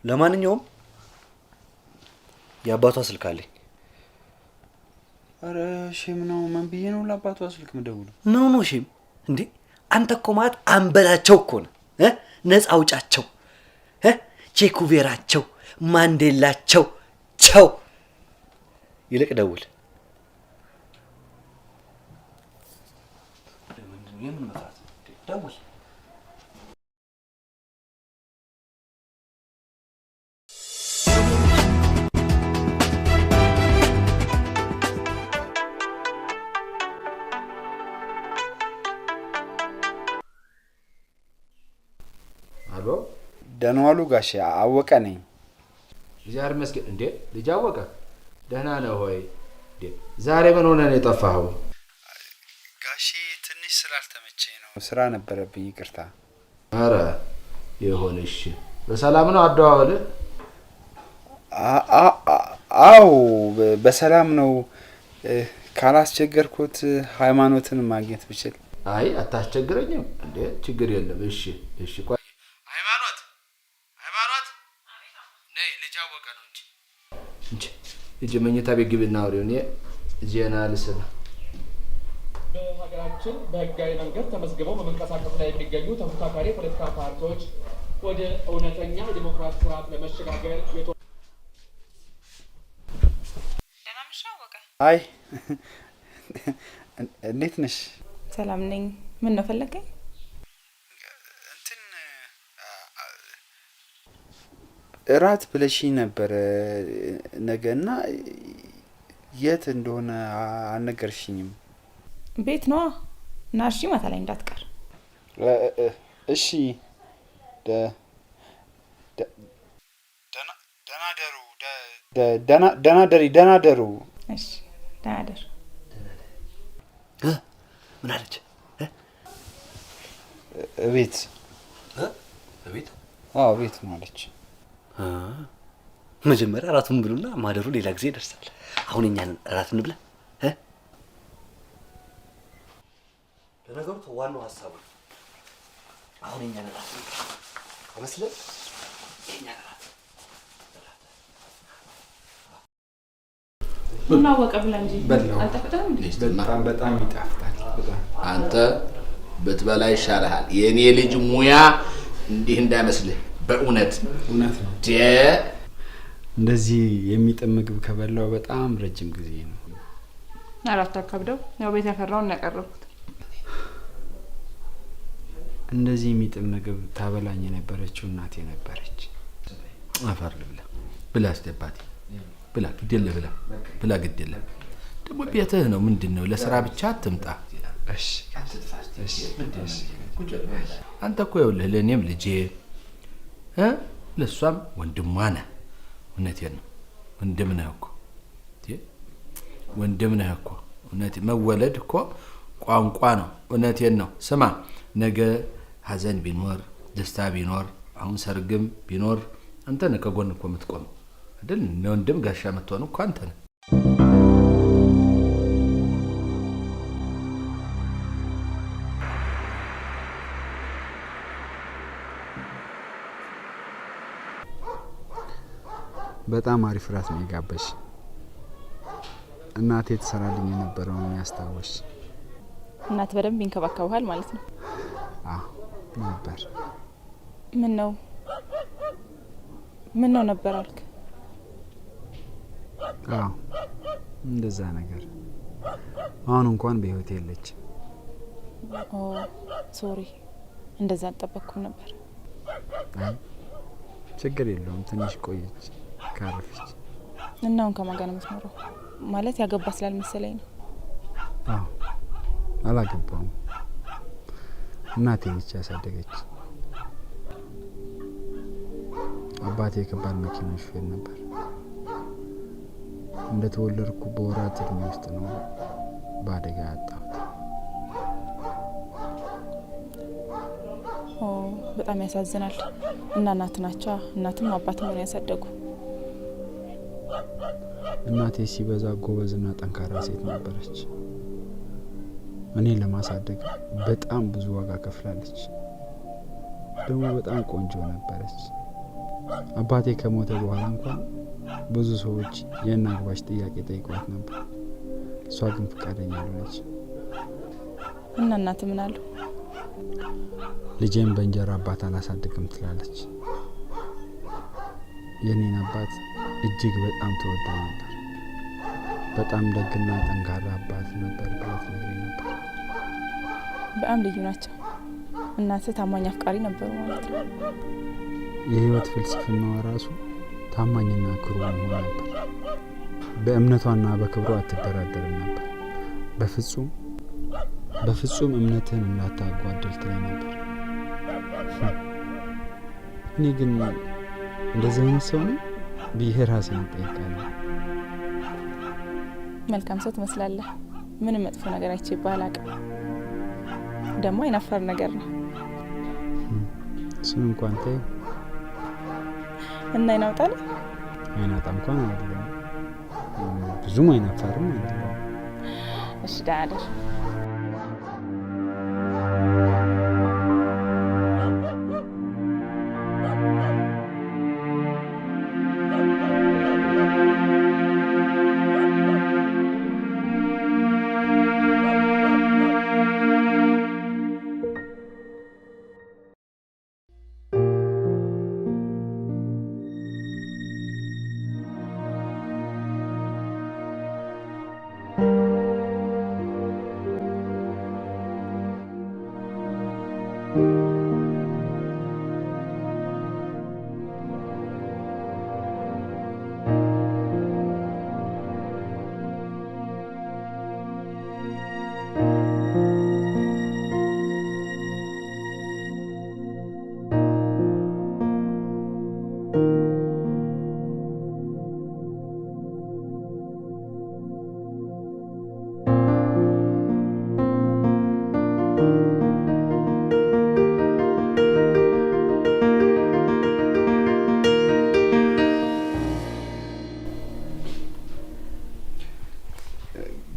Speaker 4: ለማንኛውም የአባቷ ስልክ አለኝ።
Speaker 5: አረ ሼም ነው። ምን ብዬ ነው ለአባቷ ስልክ ምደውለው?
Speaker 4: ነው ሼም እንዴ? አንተ እኮ ማለት አንበላቸው እኮ ነው። ነፃ አውጫቸው፣ ቼኩቬራቸው፣ ማንዴላቸው ቸው። ይልቅ ደውል። የምን መፍራት? ደውል።
Speaker 5: ደህና ዋሉ ጋሼ። አወቀ ነኝ።
Speaker 6: እግዚአብሔር ይመስገን። እንዴ ልጅ አወቀ ደህና ነህ ሆይ? እንዴ ዛሬ ምን ሆነ ነው የጠፋኸው?
Speaker 5: ጋሼ ትንሽ ስላልተመቸኝ ነው። ስራ ነበረብኝ፣ ይቅርታ።
Speaker 6: አረ ይሁን እሺ። በሰላም ነው አደዋወል?
Speaker 5: አዎ በሰላም ነው። ካላስቸገርኩት ሃይማኖትን ማግኘት ብችል።
Speaker 6: አይ አታስቸግረኝም እንዴ? ችግር የለም። እሺ እሺ። ቆይ ሃይማኖት ነይ፣ ልጅ አወቀ ነው እንጂ እጅ መኝታ ቤት ግቢና አውሪው። እኔ ዜና ልስማ።
Speaker 17: በሀገራችን በህጋዊ መንገድ ተመዝግበው በመንቀሳቀስ ላይ የሚገኙ ተፎካካሪ የፖለቲካ ፓርቲዎች ወደ እውነተኛ የዲሞክራሲ ስርዓት ለመሸጋገር
Speaker 11: ደህና ነሽ አወቀ?
Speaker 5: አይ እንዴት ነሽ?
Speaker 11: ሰላም ነኝ። ምን ነው ፈለገኝ?
Speaker 5: እራት ብለሽኝ ነበረ ነገና የት እንደሆነ አልነገርሽኝም።
Speaker 11: ቤት ነዋ። እና እሺ ማታ ላይ እንዳትቀር
Speaker 5: እሺ። ደህና ደሩ።
Speaker 11: እሺ ደህና ደር።
Speaker 4: ምን አለች?
Speaker 5: እቤት
Speaker 4: እቤት?
Speaker 5: አዎ ቤት ነው አለች።
Speaker 4: መጀመሪያ እራቱን ብሉና ማደሩ ሌላ ጊዜ ይደርሳል። አሁን እኛን እራት እንብላ። ለነገሩ ዋናው ሀሳቡ አሁን እኛን እራት አመስለን እኛን እራት
Speaker 11: ምን አወቀ ብላ እንጂ አልተፈጠረም እንዴ?
Speaker 5: በጣም ይጣፍጣል። በጣም
Speaker 6: አንተ ብትበላ ይሻልሃል። የኔ ልጅ ሙያ እንዲህ እንዳይመስልህ በእውነት
Speaker 5: ነው። እንደዚህ የሚጥም ምግብ ከበላው በጣም ረጅም ጊዜ ነው።
Speaker 11: አራት አካብደው ያው ቤት ያፈራውን ያቀረብኩት።
Speaker 5: እንደዚህ የሚጥም ምግብ ታበላኝ የነበረችው እናቴ ነበረች።
Speaker 6: አፈር ልብላ ብላ አስደባቴ ብላ ግዴለ ብላ ግዴለ ደግሞ ቤትህ ነው። ምንድነው ለስራ ብቻ አትምጣ።
Speaker 5: እሺ
Speaker 6: አንተ እኮ ይኸውልህ ለእኔም ልጄ ለእሷም ወንድሟ ነህ። እውነቴን ነው። ወንድም ነህ እኮ ወንድም ነህ እኮ። እውነቴን መወለድ እኮ ቋንቋ ነው። እውነቴን ነው። ስማ ነገ ሀዘን ቢኖር ደስታ ቢኖር አሁን ሰርግም ቢኖር አንተ ነህ ከጎን እኮ የምትቆመው አይደል? ወንድም ጋሻ የምትሆነው እኮ አንተ ነህ።
Speaker 5: በጣም አሪፍ ራት ነው የጋበሽ። እናቴ ትሰራልኝ የነበረውን ያስታወሽ።
Speaker 11: እናት በደንብ ይንከባከቡሃል ማለት ነው?
Speaker 5: አዎ ነበር። ምን ነው ነበር አልክ? አዎ እንደዛ ነገር። አሁን እንኳን በህይወት የለች።
Speaker 11: ኦ ሶሪ፣ እንደዛ አልጠበቅኩም ነበር።
Speaker 5: አይ ችግር የለውም፣ ትንሽ ቆየች ካረፈች።
Speaker 11: እና አሁን ከማን ጋር ነው የምትኖረው? ማለት ያገባ ስላልመሰለኝ ነው።
Speaker 5: አዎ አላገባውም። እናቴ ብቻ ያሳደገች። አባቴ የከባድ መኪና ሹፌር ነበር። እንደተወለድኩ በወራት እድሜ ውስጥ ነው በአደጋ ያጣሁት።
Speaker 11: ኦ በጣም ያሳዝናል። እና እናት ናቸው እናትም አባትም ነው ያሳደጉ።
Speaker 5: እናቴ ሲበዛ ጎበዝና ጠንካራ ሴት ነበረች። እኔ ለማሳደግ በጣም ብዙ ዋጋ ከፍላለች። ደግሞ በጣም ቆንጆ ነበረች። አባቴ ከሞተ በኋላ እንኳን ብዙ ሰዎች የእናግባሽ ጥያቄ ጠይቋት ነበር። እሷ ግን ፈቃደኛ አልሆነች።
Speaker 11: እና እናት ምን አሉ?
Speaker 5: ልጄን በእንጀራ አባት አላሳድግም ትላለች። የኔን አባት እጅግ በጣም ተወደው ነበር። በጣም ደግና ጠንካራ አባት ነበር ብላት ነግረኝ ነበር።
Speaker 11: በጣም ልዩ ናቸው። እናትህ ታማኝ አፍቃሪ ነበሩ ማለት ነው።
Speaker 5: የህይወት ፍልስፍናዋ ራሱ ታማኝና ክሩ መሆን ነበር። በእምነቷና በክብሯ አትደራደርም ነበር። በፍጹም እምነትህን እንዳታጓደል ትለኝ ነበር። እኔ ግን እንደዚህ አይነት ሰው ነው ብዬ ራሴን እጠይቃለሁ።
Speaker 11: መልካም ሰው ትመስላለህ። ምንም መጥፎ ነገር አይቼብህ አላውቅም። ደግሞ አይናፋር ነገር ነው።
Speaker 5: እሱን እንኳን ተይው
Speaker 11: እና አይናውጣል።
Speaker 5: አይናጣ እንኳን አይደለም፣ ብዙም አይናፋርም አይደለም።
Speaker 11: እሺ ደህና ደር።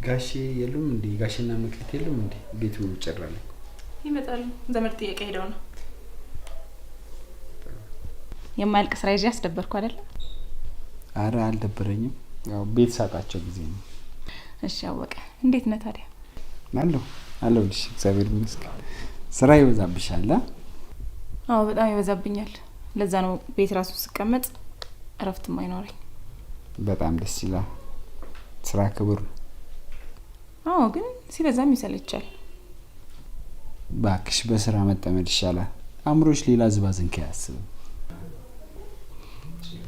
Speaker 5: ጋሼ የሉም እንዴ? ጋሼና መክሊት የሉም እንዴ? ቤቱ ጭራለ
Speaker 11: ይመጣሉ። ዘመድ ጥያቄ ሄደው ነው። የማያልቅ ስራ ይዤ አስደበርኩ አይደል?
Speaker 5: አረ አልደበረኝም። ያው ቤት ሳቃቸው ጊዜ ነው።
Speaker 11: እሺ አወቀ። እንዴት ነህ ታዲያ?
Speaker 5: አለሁልሽ። እግዚአብሔር ይመስገን። ስራ ይበዛብሻል?
Speaker 11: አዎ በጣም ይበዛብኛል። ለዛ ነው ቤት ራሱ ስቀመጥ እረፍትም አይኖረኝ።
Speaker 5: በጣም ደስ ይላል። ስራ ክቡር ነው።
Speaker 11: አዎ ግን ሲበዛም ይሰለቻል።
Speaker 5: ባክሽ በስራ መጠመድ ይሻላል። አእምሮሽ ሌላ ዝባዝንከ አያስብም።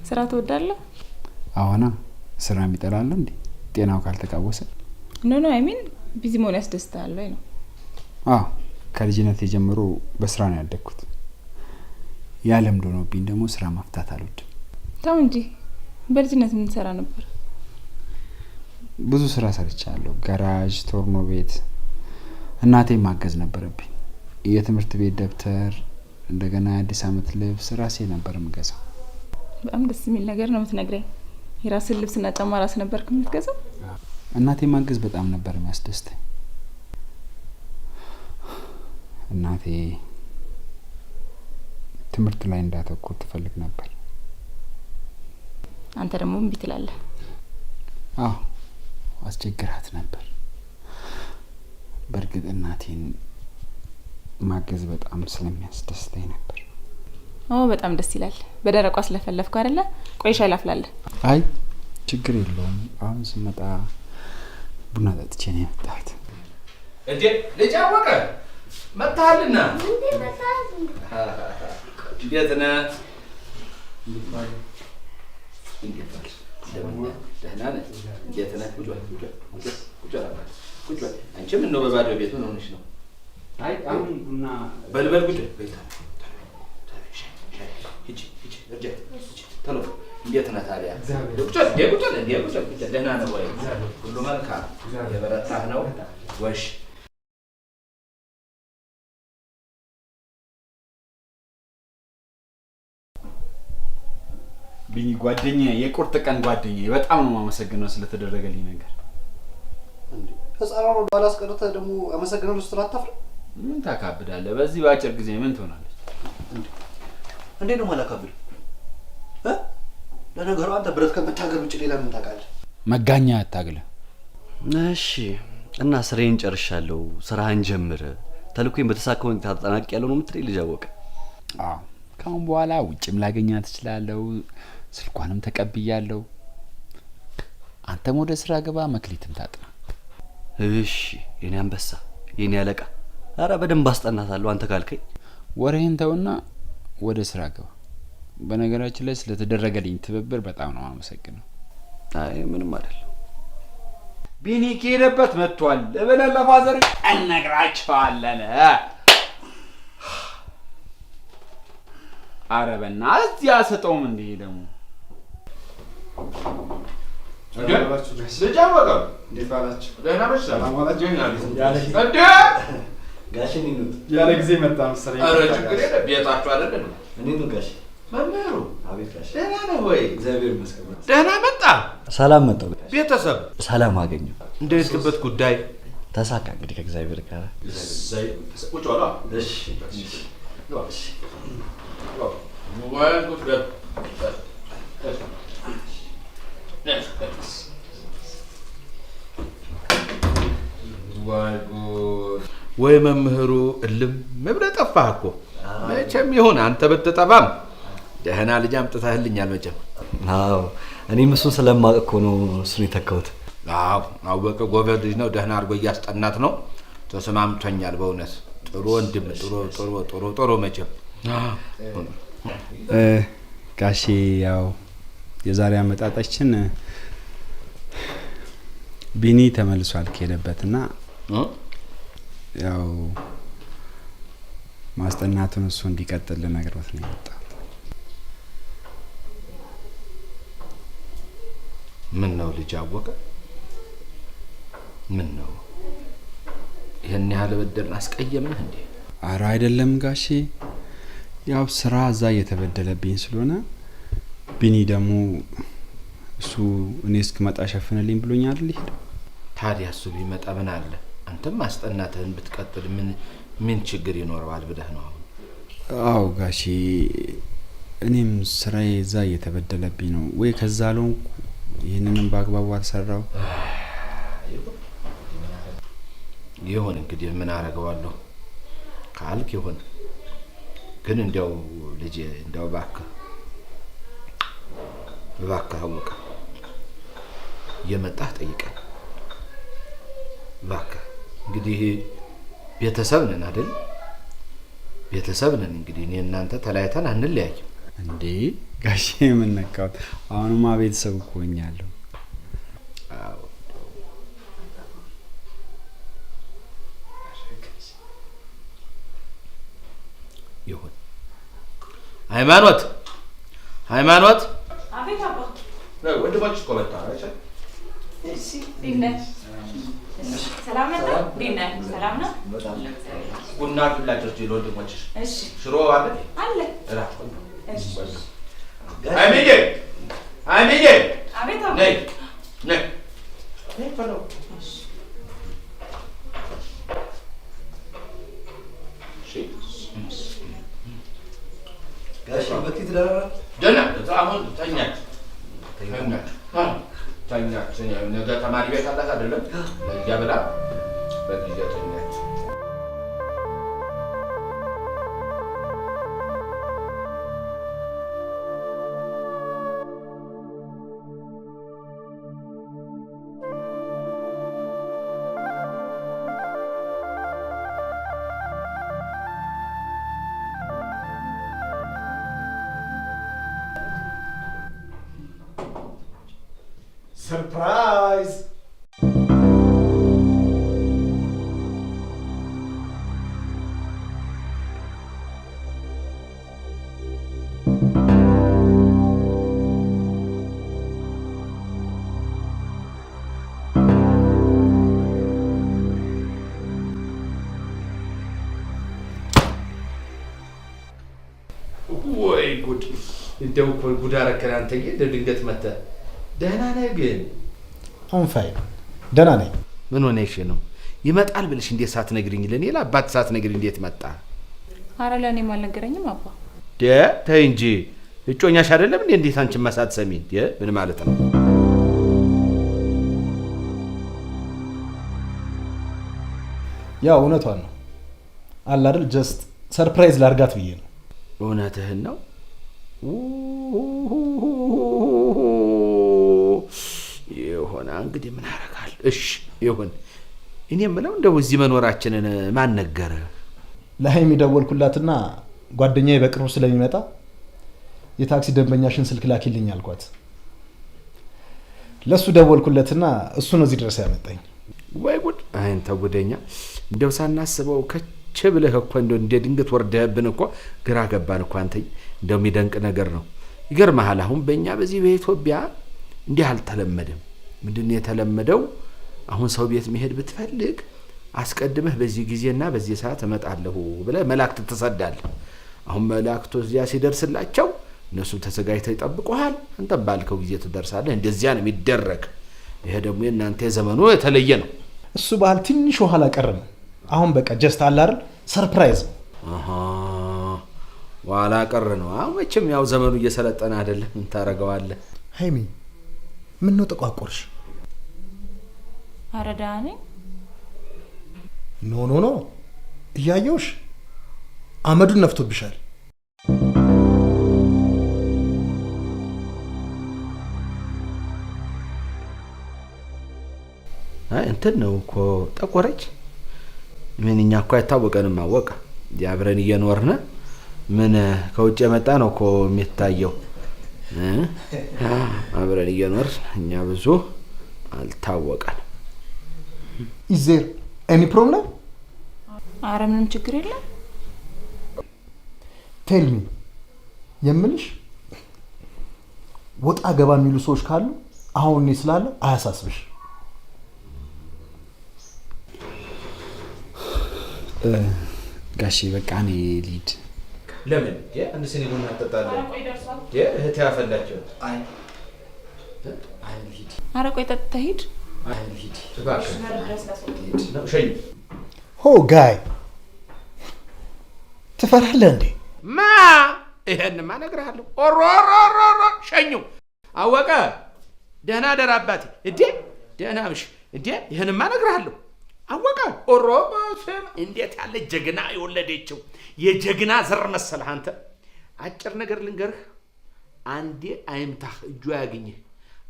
Speaker 11: ስራ ትወዳለህ?
Speaker 5: አዎና። ስራ የሚጠላል እንዴ? ጤናው ካልተቃወሰ?
Speaker 11: ኖ አይ ሚን ቢዚ መሆን ያስደስታል ወይ ነው?
Speaker 5: አዎ ከልጅነት ጀምሮ በስራ ነው ያደግኩት። ያለም ዶኖብኝ ደግሞ ስራ መፍታት አልወድም።
Speaker 11: ተው እንጂ በልጅነት ምን ትሰራ ነበር?
Speaker 5: ብዙ ስራ ሰርቻለሁ። ጋራጅ፣ ቶርኖ ቤት። እናቴ ማገዝ ነበረብኝ። የትምህርት ቤት ደብተር፣ እንደገና የአዲስ አመት ልብስ ራሴ ነበር የምገዛው።
Speaker 11: በጣም ደስ የሚል ነገር ነው የምትነግረኝ። የራስን ልብስና ጫማ ራስ ነበርክ የምትገዛው?
Speaker 5: እናቴ ማገዝ በጣም ነበር የሚያስደስተኝ። እናቴ ትምህርት ላይ እንዳተኩር ትፈልግ ነበር።
Speaker 11: አንተ ደግሞ እምቢ ትላለህ።
Speaker 5: አዎ አስቸግራት ነበር። በእርግጥ እናቴን ማገዝ በጣም ስለሚያስደስተኝ ነበር።
Speaker 11: በጣም ደስ ይላል። በደረቋ ስለፈለፍኩ አይደለ? ቆይ ሻይ ላፍላለህ?
Speaker 5: አይ ችግር የለውም። አሁን ስመጣ ቡና ጠጥቼ ነው የመጣሁት።
Speaker 6: እንዴ ልጅ አወቀ መጣልና
Speaker 8: እንዴ መጣል
Speaker 6: እንዴት ነህ? ደህና ነህ? እንዴት ነህ? ቁጭ በል። አንቺም እንደው በባዶ ቤት ምን ሆነሽ ነው?
Speaker 5: አይ አሁን ቡና
Speaker 6: በልበል ቁጭ በል። ሂጂ ቶሎ። እንዴት ነህ ታዲያ? ቁጭ በል። ደህና ነህ ወይ? ሁሉ መልካም? የበረታህ ነው? ወሽ
Speaker 5: ቢኒ ጓደኛዬ፣ የቁርጥ ቀን ጓደኛዬ፣ በጣም ነው የማመሰግነው ስለተደረገልኝ ነገር።
Speaker 4: እንዴ ህፃናን ወደ ኋላ አስቀርተህ ደግሞ አመሰግናለሁ ስትል አታፍርም?
Speaker 5: ምን ታካብዳለህ? በዚህ በአጭር ጊዜ ምን ትሆናለች?
Speaker 4: እንዴት ነው ማላካብድ? ለነገሩ አንተ ብረት ከመታገል ውጭ ሌላ ምን ታውቃለህ?
Speaker 5: መጋኛ አታግለህ።
Speaker 4: እሺ እና ስራዬን ጨርሻለሁ። ስራህን ጀምር። ተልኮኝ በተሳካ ሁኔታ አጠናቅቄያለሁ ነው የምትለኝ ልጅ አወቀ?
Speaker 5: አዎ ካሁን በኋላ ውጭም ላገኛት እችላለሁ። ስልኳንም ተቀብያለሁ። አንተም ወደ ስራ ገባ፣ መክሊትም ታጥና።
Speaker 4: እሺ የኔ አንበሳ፣ የኔ አለቃ። አረ በደንብ አስጠናታለሁ አንተ ካልከኝ።
Speaker 5: ወሬህን ተውና ወደ ስራ ገባ። በነገራችን ላይ ስለተደረገልኝ ትብብር በጣም ነው የማመሰግነው።
Speaker 4: አይ ምንም አይደል።
Speaker 5: ቢኒ ከሄደበት መጥቷል ብለን ለፋዘር እነግራቸዋለን።
Speaker 6: ኧረ በእናትህ ያሰጠውም እንዴ ደግሞ ልጅ አወቀው
Speaker 16: እንዴት ባላችሁ?
Speaker 6: ደህና ነሽ?
Speaker 16: ሰላም ዋላችሁ?
Speaker 4: ጋሽ እኔ ነው
Speaker 16: ያለ ጊዜ መጣ መሰለኝ።
Speaker 6: ኧረ ችግር የለም ቤታችሁ አይደል?
Speaker 4: እኔ ነው ጋሽ
Speaker 6: መምህሩ።
Speaker 4: አቤት ጋሽ።
Speaker 6: ደህና ነህ ወይ?
Speaker 4: እግዚአብሔር ይመስገን።
Speaker 6: ደህና መጣ?
Speaker 4: ሰላም መጣሁ።
Speaker 6: ቤተሰብ
Speaker 4: ሰላም አገኘሁ።
Speaker 6: እንደሄድክበት ጉዳይ
Speaker 4: ተሳካ እንግዲህ ከእግዚአብሔር ጋር።
Speaker 6: ቁጭ በላ።
Speaker 4: እሺ
Speaker 6: ወይ ቁጭ በል። ወይ መምህሩ እልም ብለህ ጠፋህ እኮ። መቼም ይሁን አንተ ብትጠፋም ደህና ልጅ አምጥተህልኛል መቼም።
Speaker 4: አዎ እኔም እሱን ስለማውቅ እኮ ነው እሱን የተካሁት።
Speaker 6: አዎ አወቀ ጎበዝ ልጅ ነው። ደህና አድርጎ እያስጠናት ነው። ተስማምቶኛል በእውነት ጥሩ ወንድም፣ ጥሩ መቼም።
Speaker 5: ጋሼ ያው የዛሬ አመጣጣችን ቢኒ ተመልሷል ከሄደበትና ያው ማስጠናቱን እሱ እንዲቀጥል ልነግሮት ነው የመጣሁት።
Speaker 6: ምን ነው ልጅ አወቀ? ምን ነው ይሄን ያህል በደልን አስቀየምንህ እንዴ?
Speaker 5: ኧረ አይደለም ጋሼ፣ ያው ስራ እዛ እየተበደለብኝ ስለሆነ ቢኒ ደግሞ እሱ እኔ እስክመጣ ሸፍንልኝ ብሎኛል ሊሄድ።
Speaker 6: ታዲያ እሱ ቢመጣ ምን አለ? አንተም ማስጠናትህን ብትቀጥል ምን ችግር ይኖረዋል ብለህ ነው አሁን?
Speaker 5: አዎ ጋሼ፣ እኔም ስራዬ እዛ እየተበደለብኝ ነው። ወይ ከዛ አልሆንኩ ይህንንም በአግባቡ አልሰራው።
Speaker 6: ይሁን እንግዲህ ምን አደርገዋለሁ ካልክ ይሁን። ግን እንዲያው ልጄ እንዲያው እባክህ አወቀ እየመጣህ ጠይቀኝ እባክህ። እንግዲህ ቤተሰብ ነን አይደል? ቤተሰብ ነን እንግዲህ እኔ እናንተ ተለያይተን አንለያይም
Speaker 5: እንዴ ጋሼ። ምን ነካሁት? አሁንማ ቤተሰብ እኮ ሆኛለሁ።
Speaker 6: አዎ ይሁን። ሃይማኖት
Speaker 11: አቤት አባ።
Speaker 6: ወንድሞች እኮ መጣ።
Speaker 11: እሺ እንዴት ሰላም ነው? እንዴት ሰላም ነው?
Speaker 6: ቡና አፍላችሁ ለወንድሞችሽ።
Speaker 11: እሺ
Speaker 6: ሽሮ አለ
Speaker 11: አለ።
Speaker 6: እሺ አይሚዬ
Speaker 11: አቤት አባ።
Speaker 6: ነይ
Speaker 4: ጋሽ በፊት ደህና
Speaker 6: አሁን ተኛች። ነገ ተማሪ ቤት አላት አይደለም? ለዚያ ብላ በጊዜ ተኛች።
Speaker 16: ሰርፕራይዝ!
Speaker 6: ወይ ጉድ! እንደው እኮ ጉድ አደረከን አንተዬ። እንደ ድንገት መተህ። ደህና ነህ ግን?
Speaker 14: አሁን ፋይን ደህና ነኝ።
Speaker 6: ምን ሆነሽ ነው? ይመጣል ብልሽ እንዴት ሳትነግሪኝ? ለኔ ለአባት ሳትነግሪኝ እንዴት መጣ?
Speaker 11: አረ ለእኔም አልነገረኝም አባ።
Speaker 6: ተይ እንጂ እጮኛሽ አይደለም እንዴ? እንዴት አንቺማ ሳትሰሚ? ምን ማለት ነው?
Speaker 14: ያው እውነቷን ነው አለ አይደል? ጀስት ሰርፕራይዝ ላርጋት ብዬ ነው።
Speaker 6: እውነትህን ነው? ይሆና እንግዲህ ምን አደርጋለሁ። እሺ ይሁን። እኔ የምለው እንደው እዚህ መኖራችንን ማን ነገረ?
Speaker 14: ለሀይሚ ደወልኩላትና ጓደኛዬ በቅርቡ ስለሚመጣ የታክሲ ደንበኛሽን ስልክ ላኪልኝ አልኳት። ለሱ ደወልኩለትና እሱ ነው እዚህ ድረስ ያመጣኝ።
Speaker 6: ወይ ጉድ! አንተ ጉደኛ! እንደው ሳናስበው ከች ቸብለህ እኮ እንደ ድንገት ወርደህብን እኮ ግራ ገባን እኮ አንተ። እንደው የሚደንቅ ነገር ነው። ይገርምሃል አሁን በእኛ በዚህ በኢትዮጵያ እንዲህ አልተለመደም። ምንድነው የተለመደው? አሁን ሰው ቤት መሄድ ብትፈልግ አስቀድመህ በዚህ ጊዜና በዚህ ሰዓት እመጣለሁ ብለህ መላእክት ትሰዳለህ። አሁን መላእክቱ እዚያ ሲደርስላቸው እነሱ ተዘጋጅተው ይጠብቁሃል። አንተ ባልከው ጊዜ ትደርሳለህ። እንደዚያ ነው የሚደረግ። ይሄ ደግሞ የእናንተ የዘመኑ የተለየ ነው።
Speaker 14: እሱ ባህል ትንሽ ኋላ ቀር ነው። አሁን በቃ ጀስት አለ አይደል ሰርፕራይዝ።
Speaker 6: ኋላ ቀር ነው። አሁን መቼም ያው ዘመኑ እየሰለጠነ አይደለም። ምን ታረጋዋለህ?
Speaker 14: ሃይሚ ምን ነው ተቋቆርሽ?
Speaker 11: ኧረ ደህና ነኝ።
Speaker 14: ኖ እያየሁሽ አመዱን ነፍቶብሻል።
Speaker 6: እንትን ነው እኮ ጠቆረች። ምን እኛ እኮ አይታወቀንም። አወቀ አብረን እየኖርነ ምን ከውጭ የመጣ ነው እኮ የሚታየው። አብረን እየኖር እኛ ብዙ አልታወቀን።
Speaker 14: ኢዝ ዜር ኤኒ ፕሮብለም?
Speaker 11: ኧረ ምንም ችግር የለም።
Speaker 14: ቴል ሚ የምልሽ ወጣ ገባ የሚሉ ሰዎች ካሉ አሁን እኔ ስላለ አያሳስብሽ።
Speaker 5: ጋሼ በቃ እኔ ልሂድ።
Speaker 6: ለምን? አንድ ሲኒ ቡና እንጠጣለን። እህቴ ያፈላቸው። አይ ልሂድ።
Speaker 11: ኧረ ቆይ ጠጥተህ ሂድ።
Speaker 6: አይ ልሂድ እባክህ። ነው ሸኝ።
Speaker 14: ሆ ጋይ ትፈራለህ እንዴ?
Speaker 6: ማ ይሄንማ እነግርሃለሁ። ኦሮሮሮሮ ሸኙ። አወቀ ደህና ደር አባቴ። እንዴ ደህና ምሽ። እንዴ ይሄንማ እነግርሃለሁ። አወቀ ኦሮቦስም እንዴት ያለ ጀግና የወለደችው የጀግና ዘር መሰለህ አንተ። አጭር ነገር ልንገርህ። አንዴ አይምታህ እጁ ያገኝህ፣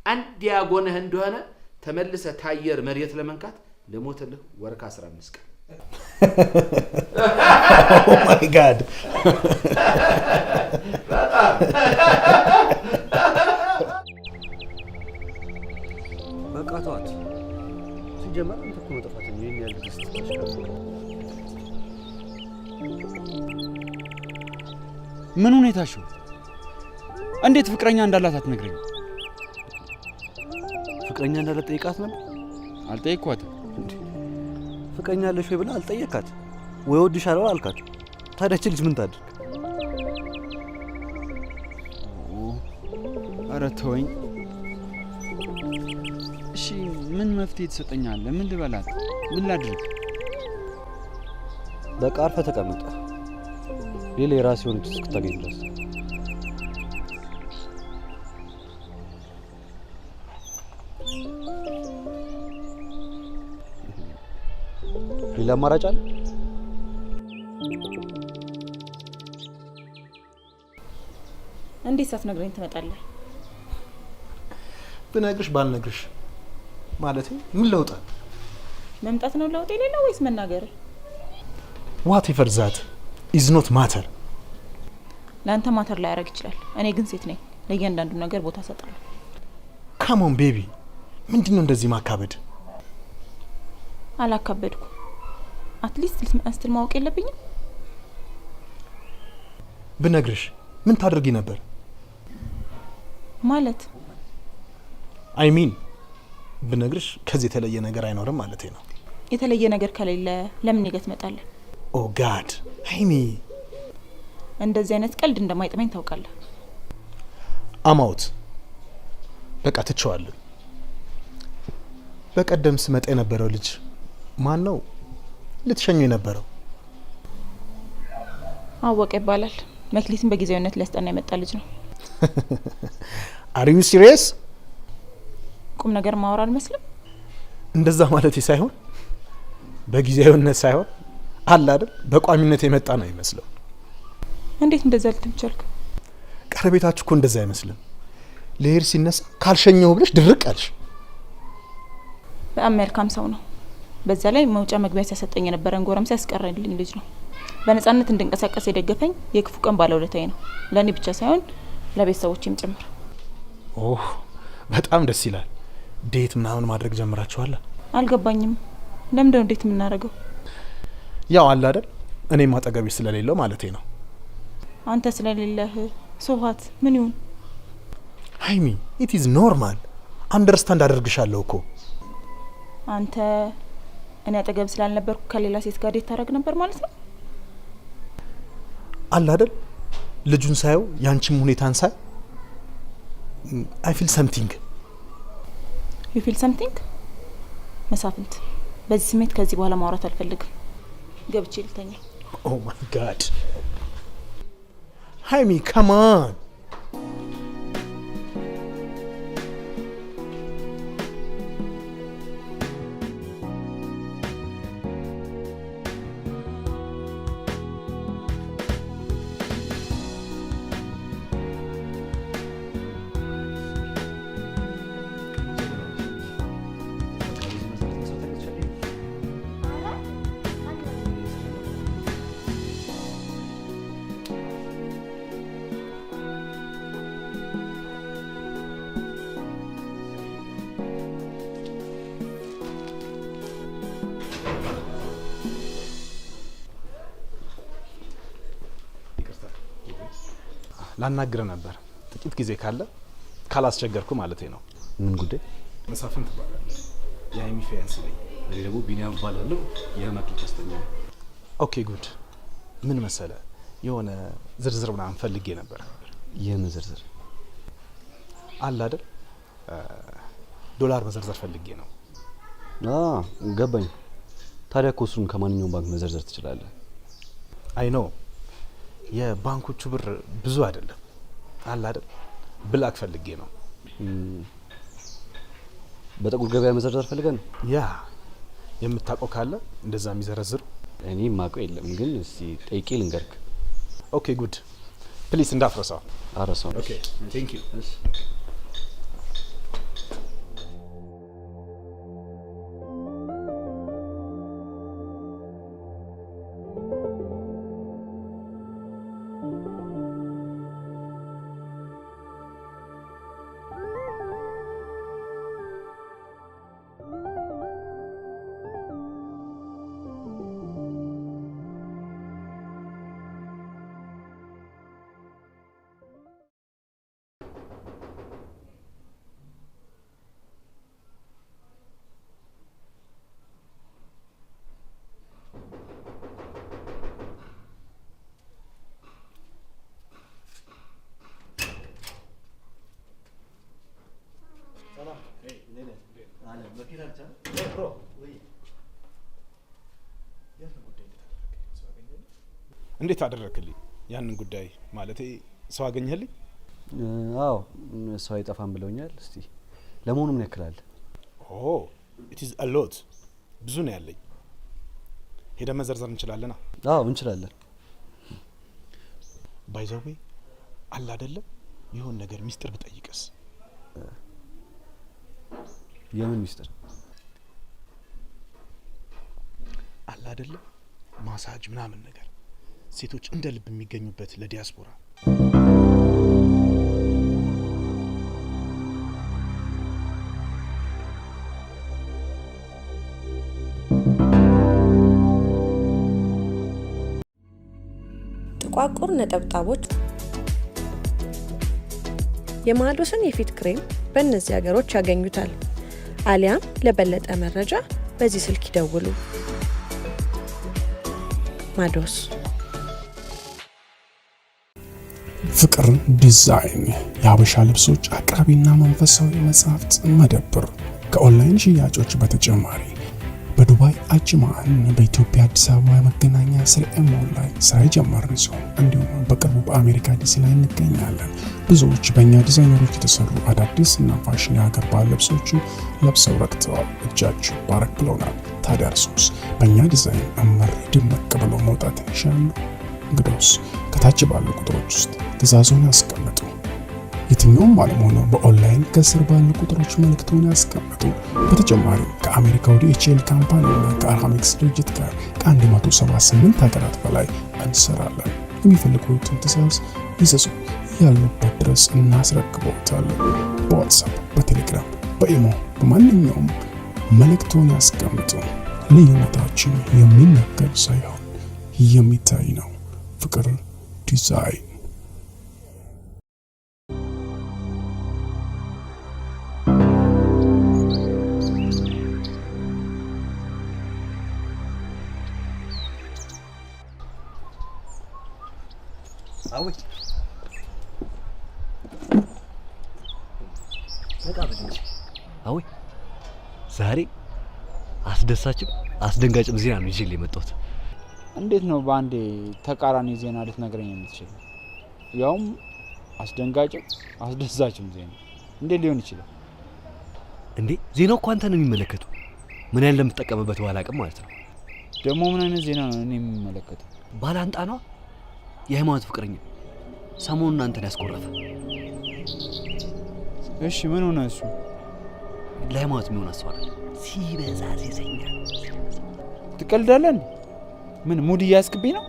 Speaker 6: አንዴ ያጎነህ እንደሆነ ተመልሰህ ታየር መሬት ለመንካት ለሞትልህ ወር ከ15 ቀን።
Speaker 14: ኦ ማይ ጋድ
Speaker 4: በቃ ተዋት። ሲጀመር አንተ እኮ መጥፋት ነው የኔ ያለ ድስት ተሽከርከረ።
Speaker 5: ምን ሁኔታሽ? እንዴት ፍቅረኛ እንዳላት አትነግረኝ?
Speaker 4: ፍቅረኛ እንዳላት ጠይቃት ነበር።
Speaker 5: አልጠየቅኳትም።
Speaker 4: ፍቅረኛ አለሽ ወይ ብላ አልጠየካት ወይ ወድሻለሁ አልካት። ታዲያ እቺ ልጅ ምን ታድርግ?
Speaker 5: ኧረ ተወኝ። እሺ ምን መፍትሄ ትሰጠኛለህ? ምን ልበላት? ምን ላድርግ?
Speaker 4: በቃ አርፈህ ተቀመጥ። ሌላ የራስህ የሆነች እስክታገኝ ድረስ። ሌላ አማራጭ አለ?
Speaker 11: እንዴት ሳትነግረኝ ትመጣለህ?
Speaker 14: ብነግርሽ ባልነግርሽ ማለት ምን ለውጥ?
Speaker 11: መምጣት ነው ለውጥ የሌለው ወይስ መናገር?
Speaker 14: ዋት ኤቨር ዛት ኢዝ ኖት ማተር።
Speaker 11: ለአንተ ማተር ላይ ያደርግ ይችላል። እኔ ግን ሴት ነኝ። ለእያንዳንዱ ነገር ቦታ እሰጣለሁ።
Speaker 14: ካሞን ቤቢ፣ ምንድነው እንደዚህ ማካበድ?
Speaker 11: አላካበድኩ። አትሊስት ልትመስል ማወቅ የለብኝም?
Speaker 14: ብነግርሽ ምን ታደርጊ ነበር?
Speaker 11: ማለት
Speaker 14: አይ ሚን ብነግርሽ ከዚህ የተለየ ነገር አይኖርም ማለት ነው።
Speaker 11: የተለየ ነገር ከሌለ ለምን ነገ ትመጣለህ?
Speaker 14: ኦ ጋድ ሃይሚ፣
Speaker 11: እንደዚህ አይነት ቀልድ እንደማይጥመኝ ታውቃለህ።
Speaker 14: አማውት በቃ ትቸዋለሁ። በቀደም ስመጣ የነበረው ልጅ ማን ነው? ልትሸኙ የነበረው
Speaker 11: አወቀ ይባላል። መክሊትን በጊዜያዊነት ሊያስጠና የመጣ ልጅ ነው።
Speaker 14: አር ዩ ሲሪየስ?
Speaker 11: ቁም ነገር ማወራ አልመስልም?
Speaker 14: እንደዛ ማለት ሳይሆን በጊዜያዊነት ሳይሆን አለ አይደል በቋሚነት የመጣ ነው ይመስለው።
Speaker 11: እንዴት እንደዛ ልትም ቻልክ?
Speaker 14: ቀረቤታችሁ እኮ እንደዛ አይመስልም። ለሄር ሲነሳ ካልሸኘው ብለሽ ድርቅ አልሽ።
Speaker 11: በጣም መልካም ሰው ነው። በዛ ላይ መውጫ መግቢያ ሲያሰጠኝ የነበረን ጎረምሳ ያስቀረልኝ ልጅ ነው። በነጻነት እንድንቀሳቀስ የደገፈኝ የክፉ ቀን ባለውለታዬ ነው። ለእኔ ብቻ ሳይሆን ለቤተሰቦቼም ጭምር።
Speaker 14: ኦህ በጣም ደስ ይላል። ዴት ምናምን ማድረግ ጀምራችኋል?
Speaker 11: አልገባኝም። ለምንድነው ዴት የምናደርገው?
Speaker 14: ያው አለ አይደል እኔም አጠገቤ ስለሌለው ማለቴ ነው።
Speaker 11: አንተ ስለሌለህ ሶፋት ምን ይሁን?
Speaker 14: ሃይሚ ኢት ኢዝ ኖርማል አንደርስታንድ አደርግሻለሁ እኮ።
Speaker 11: አንተ እኔ አጠገብ ስላልነበርኩ ከሌላ ሴት ጋር ዴት ታደርግ ነበር ማለት ነው?
Speaker 14: አለ አይደል ልጁን ሳየው ያንቺም ሁኔታን ሳይ አይ ፊል ሰምቲንግ።
Speaker 11: ዩ ፊል ሰምቲንግ? መሳፍንት በዚህ ስሜት ከዚህ በኋላ ማውራት አልፈልግም። ገብቼ ልተኛ።
Speaker 14: ኦ ማይ ጋድ ሃይሚ ካም ኦን። ላናግረ ነበር ጥቂት ጊዜ ካለ ካላስቸገርኩ ማለቴ ነው።
Speaker 4: ምን ጉዳይ?
Speaker 14: መሳፍንት ትባላለህ? የሃይሚ ፊያንስ ነኝ።
Speaker 4: እኔ ደግሞ ቢኒያም እባላለሁ። የመጡ ተስተኛ።
Speaker 14: ኦኬ ጉድ። ምን መሰለ የሆነ ዝርዝር ምናምን ፈልጌ ነበር።
Speaker 4: የምን ዝርዝር?
Speaker 14: አለ አይደል ዶላር መዘርዘር ፈልጌ ነው።
Speaker 4: ገባኝ። ታዲያ እኮ እሱን ከማንኛውም ባንክ መዘርዘር ትችላለህ።
Speaker 14: አይ ኖ የባንኮቹ ብር ብዙ አይደለም። አለ አይደል ብላክ ፈልጌ ነው።
Speaker 4: በጥቁር ገበያ መዘርዘር ፈልገህ ነው?
Speaker 14: ያ የምታውቀው ካለ እንደዛ የሚዘረዝሩ?
Speaker 4: እኔ ማውቀው የለም፣ ግን እስቲ ጠይቄ ልንገርክ።
Speaker 14: ኦኬ ጉድ ፕሊስ እንዳትረሳው።
Speaker 4: አረሳው።
Speaker 14: ኦኬ ቴንክ ዩ። እንዴት አደረክልኝ ያንን ጉዳይ? ማለቴ ሰው አገኘህልኝ?
Speaker 4: አዎ ሰው አይጠፋም ብለውኛል። እስቲ ለመሆኑ ምን ያክላል?
Speaker 14: ኦ ኢት ኢዝ አ ሎት። ብዙ ነው ያለኝ። ሄደን መዘርዘር እንችላለና?
Speaker 4: አዎ እንችላለን።
Speaker 14: ባይ ዘ ዌይ አለ አይደለም ይሁን ነገር ሚስጥር ብጠይቅስ?
Speaker 4: የምን ሚስጥር?
Speaker 14: አለ አይደለም ማሳጅ ምናምን ነገር ሴቶች እንደ ልብ የሚገኙበት ለዲያስፖራ።
Speaker 1: ጥቋቁር ነጠብጣቦች የማዶስን የፊት ክሬም በእነዚህ ሀገሮች ያገኙታል። አሊያም ለበለጠ መረጃ በዚህ ስልክ ይደውሉ። ማዶስ።
Speaker 2: ፍቅር ዲዛይን የሀበሻ ልብሶች አቅራቢና መንፈሳዊ መጽሐፍት መደብር ከኦንላይን ሽያጮች በተጨማሪ በዱባይ አጅማን በኢትዮጵያ አዲስ አበባ መገናኛ ስርኤ ሞል ላይ ስራ የጀመርን ሲሆን እንዲሁም በቅርቡ በአሜሪካ ዲሲ ላይ እንገኛለን። ብዙዎች በእኛ ዲዛይነሮች የተሰሩ አዳዲስ እና ፋሽን የሀገር ባህል ልብሶችን ለብሰው ረክተዋል። እጃችሁ ባረክ ብለውናል። ታዲያ እርሶስ በእኛ ዲዛይን እመር ድምቅ ብለው መውጣት ይሻሉ? እንግዲያውስ ከታች ባሉ ቁጥሮች ውስጥ ትእዛዙን ያስቀምጡ። የትኛውም ዓለም ሆነው በኦንላይን ከስር ባሉ ቁጥሮች መልእክቱን ያስቀምጡ። በተጨማሪም ከአሜሪካ ዲኤችኤል ካምፓኒና ከአርሃሚክስ ድርጅት ጋር ከ178 ሀገራት በላይ እንሰራለን። የሚፈልጉትን ትእዛዝ ይዘዙ፣ ያሉበት ድረስ እናስረክቦታለን። በዋትስአፕ፣ በቴሌግራም፣ በኢሞ በማንኛውም መልእክቱን ያስቀምጡ። ልዩነታችን የሚነገር ሳይሆን የሚታይ ነው። ፍቅር ዲዛይን
Speaker 4: አዊ ነቃ በደንብ አዊ ዛሬ አስደሳችም አስደንጋጭም ዜና ነው ይዤ የመጣሁት።
Speaker 5: እንዴት ነው በአንዴ ተቃራኒ ዜና ልትነግረኝ የምትችለው? ያውም አስደንጋጭም አስደሳችም ዜና እንዴት ሊሆን ይችላል?
Speaker 4: እንዴ ዜናው እኮ አንተን ነው የሚመለከተው። ምን ያህል እንደምትጠቀምበት ባላቅም ማለት ነው።
Speaker 5: ደግሞ ምን አይነት ዜና ነው እኔ የሚመለከተው?
Speaker 4: ባላንጣ ነው የሃይማኖት ፍቅረኛ ሰሞኑን አንተን ያስቆረፈ።
Speaker 5: እሺ ምን ሆነ እሱ?
Speaker 4: ለሃይማኖት የሚሆን አስዋል ሲበዛ ሴሰኛ።
Speaker 5: ትቀልዳለህ? ምን ሙድ እያስክብኝ ነው?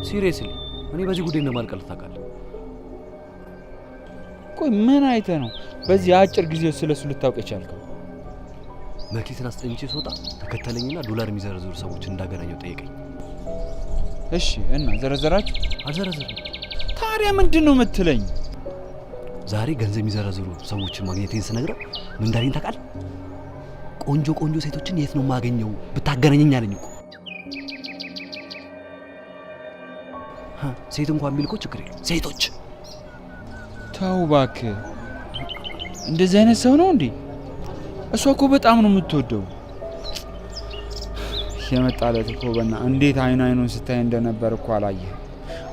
Speaker 4: ሲሪየስሊ እኔ በዚህ ጉዳይ እንደማልቀልድ ታውቃለህ።
Speaker 5: ቆይ ምን አይተህ ነው በዚህ አጭር ጊዜ ስለሱ ልታውቅ የቻልከው?
Speaker 4: መክሊትን አስጠኝቼ ስወጣ ተከተለኝና ዶላር የሚዘረዝሩ ሰዎች እንዳገናኘው ጠየቀኝ።
Speaker 5: እሺ እና ዘረዘራችሁ?
Speaker 4: አልዘረዘርም።
Speaker 5: ታዲያ ምንድን ነው የምትለኝ?
Speaker 4: ዛሬ ገንዘብ የሚዘረዝሩ ሰዎችን ማግኘቴን ስነግረው ምን እንዳለኝ ታውቃለህ? ቆንጆ ቆንጆ ሴቶችን የት ነው የማገኘው ብታገናኘኝ አለኝ እኮ። ሴት እንኳን ቢል እኮ ችግር የለም ሴቶች።
Speaker 5: ተው እባክህ፣ እንደዚህ አይነት ሰው ነው እንዴ? እሷ እኮ በጣም ነው የምትወደው። የመጣለት እኮ በና እንዴት አይኑን ስታይ እንደነበር እኮ አላየህ?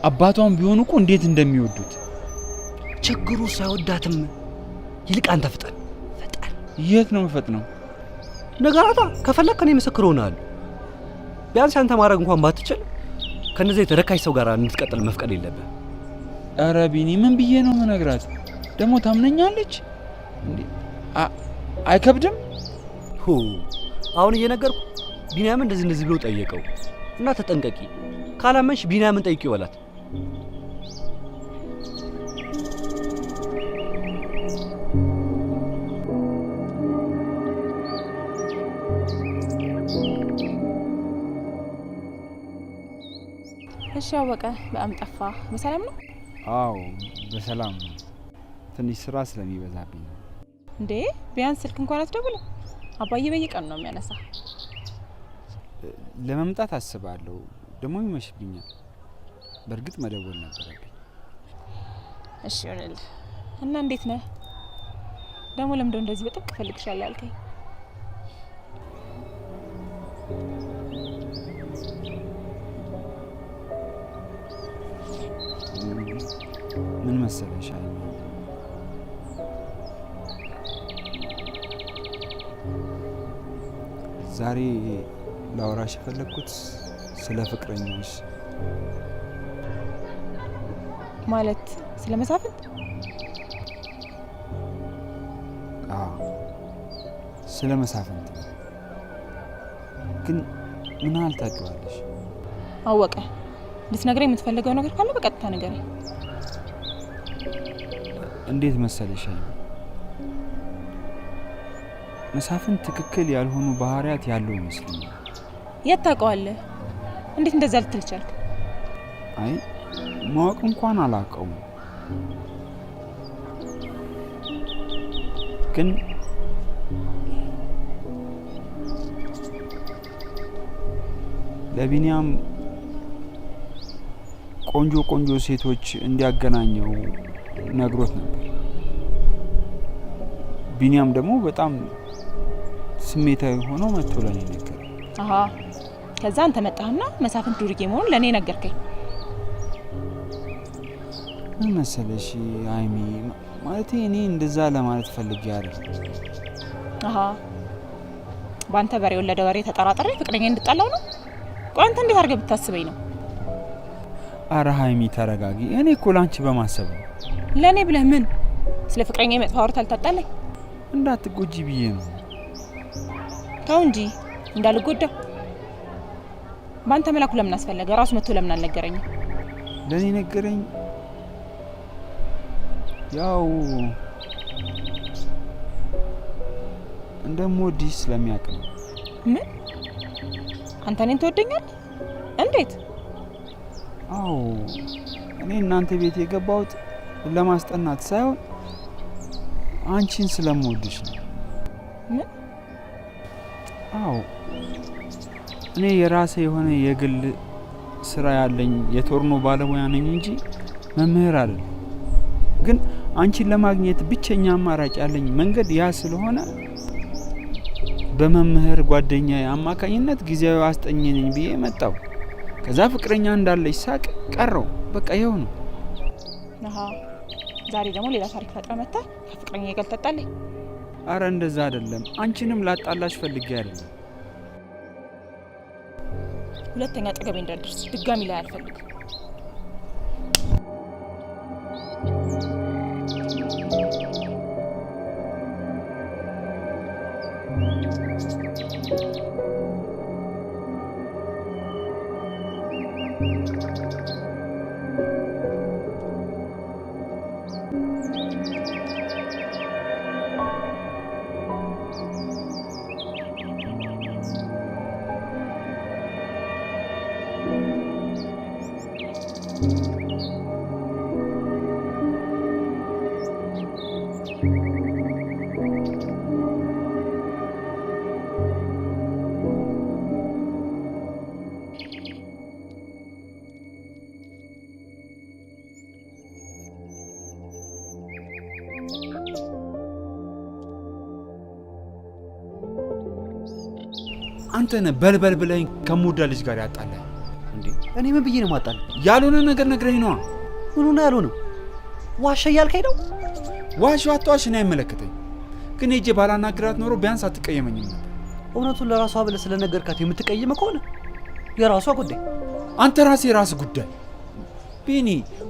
Speaker 5: አባቷም ቢሆን እኮ እንዴት እንደሚወዱት።
Speaker 4: ችግሩ ሳይወዳትም ይልቅ አንተ ፍጠን።
Speaker 5: የት ነው የምፈጥነው?
Speaker 4: ነገራታ ከፈለክ እኔ ምስክር ሆናለሁ። ቢያንስ አንተ ማድረግ እንኳን ባትችል ከነዚህ የተረካሽ ሰው ጋር እንድትቀጥል መፍቀድ የለብህ።
Speaker 5: ኧረ ቢኒ ምን ብዬ ነው መነግራት? ደግሞ ታምነኛለች እንዴ? አይከብድም?
Speaker 4: አሁን እየነገርኩ ቢኒያም እንደዚህ ብሎ ጠየቀው እና ተጠንቀቂ፣ ካላመንሽ ቢኒያምን ጠይቂው በላት።
Speaker 11: እሺ አወቀ፣ በጣም ጠፋ። በሰላም ነው?
Speaker 5: አዎ በሰላም ነው። ትንሽ ስራ ስለሚበዛብኝ ነው።
Speaker 11: እንዴ ቢያንስ ስልክ እንኳን አትደውልም? አባዬ በየቀኑ ነው የሚያነሳ።
Speaker 5: ለመምጣት አስባለሁ፣ ደግሞ ይመሽብኛል። በእርግጥ መደወል ነበረብኝ።
Speaker 11: እሺ ይሆናል። እና እንዴት ነህ? ደግሞ ለምንድነው እንደዚህ በጥብቅ እፈልግሻለሁ ያልከኝ?
Speaker 5: ምን መሰለሽ አይ ዛሬ ላውራሽ የፈለኩት ስለ ፍቅረኛሽ
Speaker 11: ማለት ስለ መሳፍንት?
Speaker 5: ስለ መሳፍንት ግን ምን አልታውቂዋለሽ?
Speaker 11: አወቀ፣ ልትነግረኝ የምትፈልገው ነገር ካለ በቀጥታ ንገረኝ።
Speaker 5: እንዴት መሰለሽ መሳፍንት ትክክል ያልሆኑ ባህሪያት ያለው ይመስለኛል።
Speaker 11: የት ታውቀዋለህ? እንዴት እንደዛ ልትል ቻልክ?
Speaker 5: አይ ማወቅ እንኳን አላውቀውም፣ ግን ለቢኒያም ቆንጆ ሴቶች እንዲያገናኘው ነግሮት ነበር። ቢኒያም ደግሞ በጣም ስሜታዊ ሆኖ መጥቶ ለኔ ነገር።
Speaker 11: አሃ ከዛ አንተ መጣህና መሳፍንት ዱርዬ መሆኑን ለኔ ነገርከኝ።
Speaker 5: ምን መሰለሽ አይሚ፣ ማለት እኔ እንደዛ ለማለት ፈልጌ አይደል።
Speaker 11: አሃ ባንተ በሬ ወለደ ወሬ ተጠራጥሬ ፍቅረኛ እንድጣላው ነው? ቆይ አንተ እንዴት አድርገህ ብታስበኝ ነው?
Speaker 5: አረ ሃይሚ ተረጋጊ። እኔ እኮ ላንቺ በማሰብ ነው።
Speaker 11: ለኔ ብለህ ምን ስለ ፍቅረኛ መጥፎ አውርተህ አልታጣለኝ?
Speaker 5: እንዳትጎጂ ብዬ ነው።
Speaker 11: ተው እንጂ እንዳልጎዳ። ባንተ መላኩ ለምን አስፈለገ? ራሱ መጥቶ ለምን አልነገረኝም?
Speaker 5: ለኔ ነገረኝ። ያው እንደምወድሽ ስለሚያውቅ ነው።
Speaker 11: ምን? አንተ እኔን ትወደኛለህ እንዴ? እንዴት?
Speaker 5: አዎ እኔ እናንተ ቤት የገባሁት ለማስጠናት ሳይሆን አንቺን ስለምወድሽ ነው።
Speaker 11: ምን?
Speaker 5: አዎ እኔ የራሴ የሆነ የግል ስራ ያለኝ የቶርኖ ባለሙያ ነኝ እንጂ መምህር አይደለም። ግን አንቺን ለማግኘት ብቸኛ አማራጭ ያለኝ መንገድ ያ ስለሆነ በመምህር ጓደኛዬ አማካኝነት ጊዜያዊ አስጠኝ ነኝ ብዬ መጣሁ። ከዛ ፍቅረኛ እንዳለች ሳቅ ቀረው። በቃ ይኸው ነው።
Speaker 11: አሃ ዛሬ ደግሞ ሌላ ታሪክ ፈጥረ መጣ ከፍቅረኛ ጋር ተጣጣለኝ።
Speaker 5: አረ እንደዛ አይደለም። አንቺንም ላጣላሽ ፈልጌ አይደለም።
Speaker 11: ሁለተኛ አጠገቤ እንዳትደርስ ድጋሚ ላይ አልፈልግም።
Speaker 5: አንተ ነህ በልበል ብለኝ ከሞዳ ልጅ ጋር ያጣላኝ።
Speaker 4: እንዴ እኔ ምን ብዬ ነው ማጣል?
Speaker 5: ያልሆነ ነገር ነግረኝ ነዋ።
Speaker 4: ምን ሆነ? ያልሆነ ዋሻ እያልከኝ ነው?
Speaker 5: ዋሻው አትዋሽ፣ እኔ አይመለከተኝ። ግን ሄጄ ባላናግራት ኖሮ ቢያንስ አትቀየመኝም ነበር።
Speaker 4: እውነቱን ለራሷ ብለህ ስለነገርካት የምትቀየም ከሆነ የራሷ ጉዳይ።
Speaker 5: አንተ ራስህ የራስ ጉዳይ። ቢኒ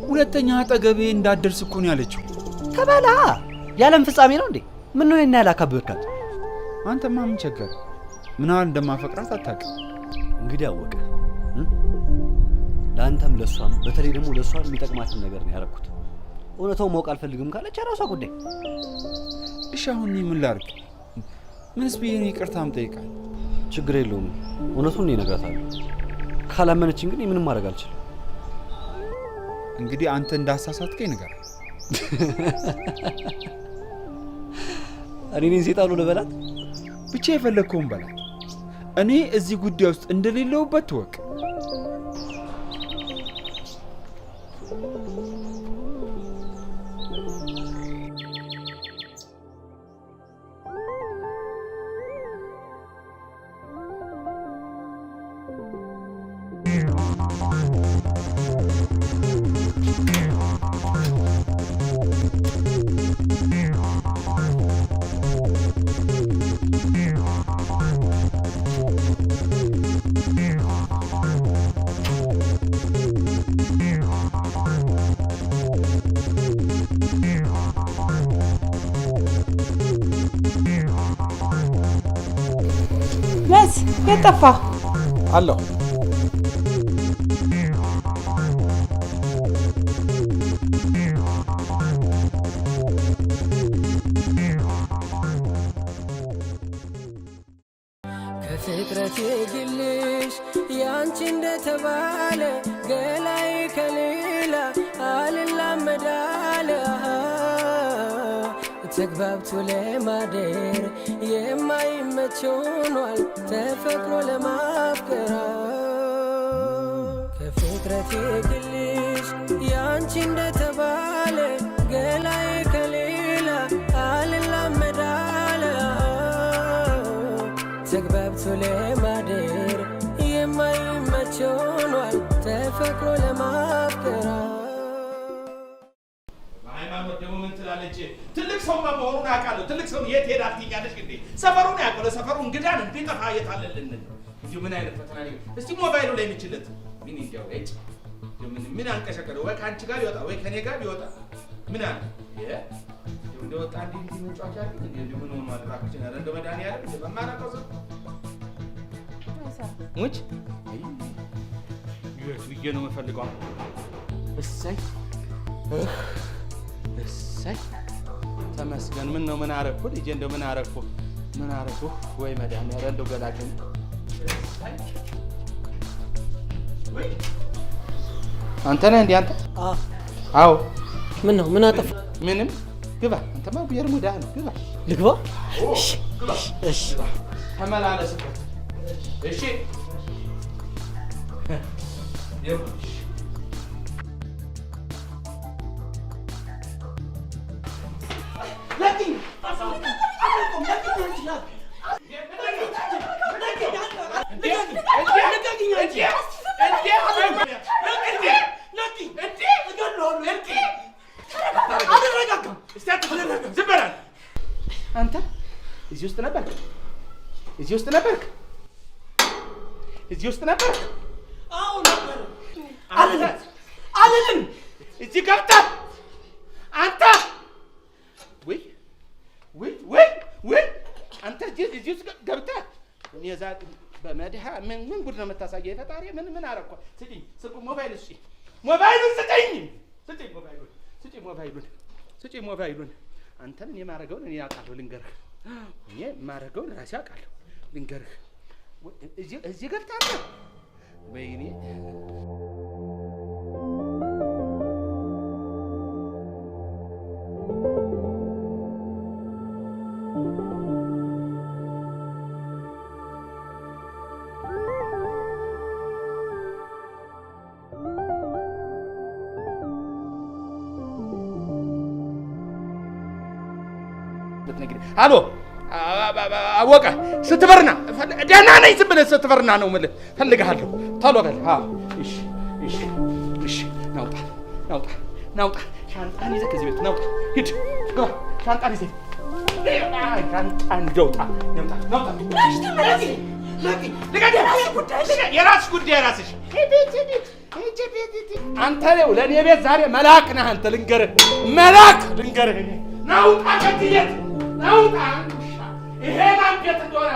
Speaker 5: ሁለተኛ አጠገቤ እንዳትደርስ እኮ ነው ያለችው።
Speaker 4: ከበላ ያለም ፍጻሜ ነው እንዴ? ምን ነው እና ያላካበርካት?
Speaker 5: አንተማ ምን ቸገረ? ምን ያህል እንደማፈቅራት አታውቅም።
Speaker 4: እንግዲህ አወቀ። ለአንተም ለሷም በተለይ ደግሞ ለሷ የሚጠቅማትን ነገር ነው ያደረኩት። እውነታውን ማወቅ አልፈልግም ካለች የራሷ ጉዳይ።
Speaker 5: እሺ አሁን እኔ ምን ላድርግ? ምንስ ብዬ ነው ይቅርታም ጠይቃል?
Speaker 4: ችግር የለውም። እውነቱን እኔ እነግራታለሁ። ካላመነችኝ ግን ምንም ማድረግ አልችልም።
Speaker 5: እንግዲህ አንተ እንዳሳሳትከኝ ነገር
Speaker 4: እኔ ነኝ ሴጣኑ ልበላት?
Speaker 5: ብቻ የፈለግከውን በላት። እኔ እዚህ ጉዳይ ውስጥ እንደሌለውበት ትወቅ።
Speaker 11: መስ የጠፋ
Speaker 5: አለሁ።
Speaker 18: ከፍጥረት ግልሽ ያንቺ እንደተባለ ገላይ ከሌላ አልላመዳለ ተግባብቶ ለማደር የማይመች ሆኗል ተፈቅሮ ለማፍቀር ከፍጥረት ግልሽ ያንቺ እንደተባለ ገላይ ከሌላ አልላመዳለ ተግባብቶ ለማደር የማይመች ሆኗል ተፈቅሮ ለማፍቀር
Speaker 6: ሃይማኖት ደግሞ ምን ትላለች? ትልቅ ሰው መሆኑን ያውቃለሁ። ትልቅ ሰው የት ሄዳል ትያለሽ እንዴ? ሰፈሩን ያውቃለሁ። ሰፈሩ እንግዳን እንዲጠፋ የታለልን እንዴ? ምን አይነት ፈተና ነው? እስቲ ሞባይሉ ላይ ምችለት ምን ይገው እጭ ምን አንቀሸቀረ? ወይ ካንቺ ጋር ይወጣ ወይ ከኔ ጋር ይወጣ ምን አለ እንደወጣ እንዴ ምንጫጫ እንዴ ምን ሆነ ማድራክችን አረ እንደ መዳኒ ያለ እንደ በማናቀው ሰው ሙች ይሄ ነው የምፈልገው። እሰይ እሰይ ተመስገን። ምን ነው ምን አረኩ ልጄ? እንደው ምን አረኩ ምን አረኩ? ወይ መዳኒ ያለ እንደው ገላገኝ አንተ ነህ እንዴ አንተ? አዎ።
Speaker 9: ምን ነው? ምን አጠፋ?
Speaker 6: ምንም። ግባ። አንተማ የርሙዳ ነው። ግባ።
Speaker 9: ልግባ?
Speaker 6: እሺ እሺ። ተመላለስበት። እሺ አንተ እዚህ ውስጥ ነበርክ? እዚህ ውስጥ ነበርክ? እዚህ ውስጥ ነበርክ?
Speaker 9: አዎ ነበር። አልልም።
Speaker 6: እዚህ ገብተህ አንተ ወይ ወይ ወይ ወይ አንተ እዚህ ውስጥ ገብተህ እኔ እዛ በመድሃ ምን ጉድ ነው የምታሳየው? ፈጣሪ ምን አረኳ? ስጪኝ፣ ሞባይል ስጪኝ፣ ሞባይሉን ስጪኝ፣ ስጪኝ፣ ሞባይሉን ስጪኝ፣ ሞባይሉን ስጪኝ፣ ሞባይሉን አንተን እኔ የማደርገውን እኔ አውቃለሁ። ልንገርህ፣ እኔ የማደርገውን ራሴ አውቃለሁ። ልንገርህ፣ እዚህ ገብተህ አንተ ወይኔ አሎ አወቀ ስትበርና ደህና ነኝ። ዝም ብለህ ስትበርና ነው የምልህ። ፈልግሃለሁ። ቶሎ በል። እሺ እሺ እሺ። ናውጣ ናውጣ ናውጣ። ሻንጣን ይዘህ ከዚህ ቤት ናውጣ። ሂድ ግባ። ሻንጣን ይዘህ ሻንጣን ይዘውጣ ናውጣ ናውጣ። የራስሽ ጉዳይ የራስሽ። አንተ ነው ለእኔ ቤት ዛሬ መልአክ ነህ አንተ። ልንገርህ መልአክ ልንገርህ። ናውጣ ከዚህ ቤት ናውጣ። ይሄ ማን ቤት እንደሆነ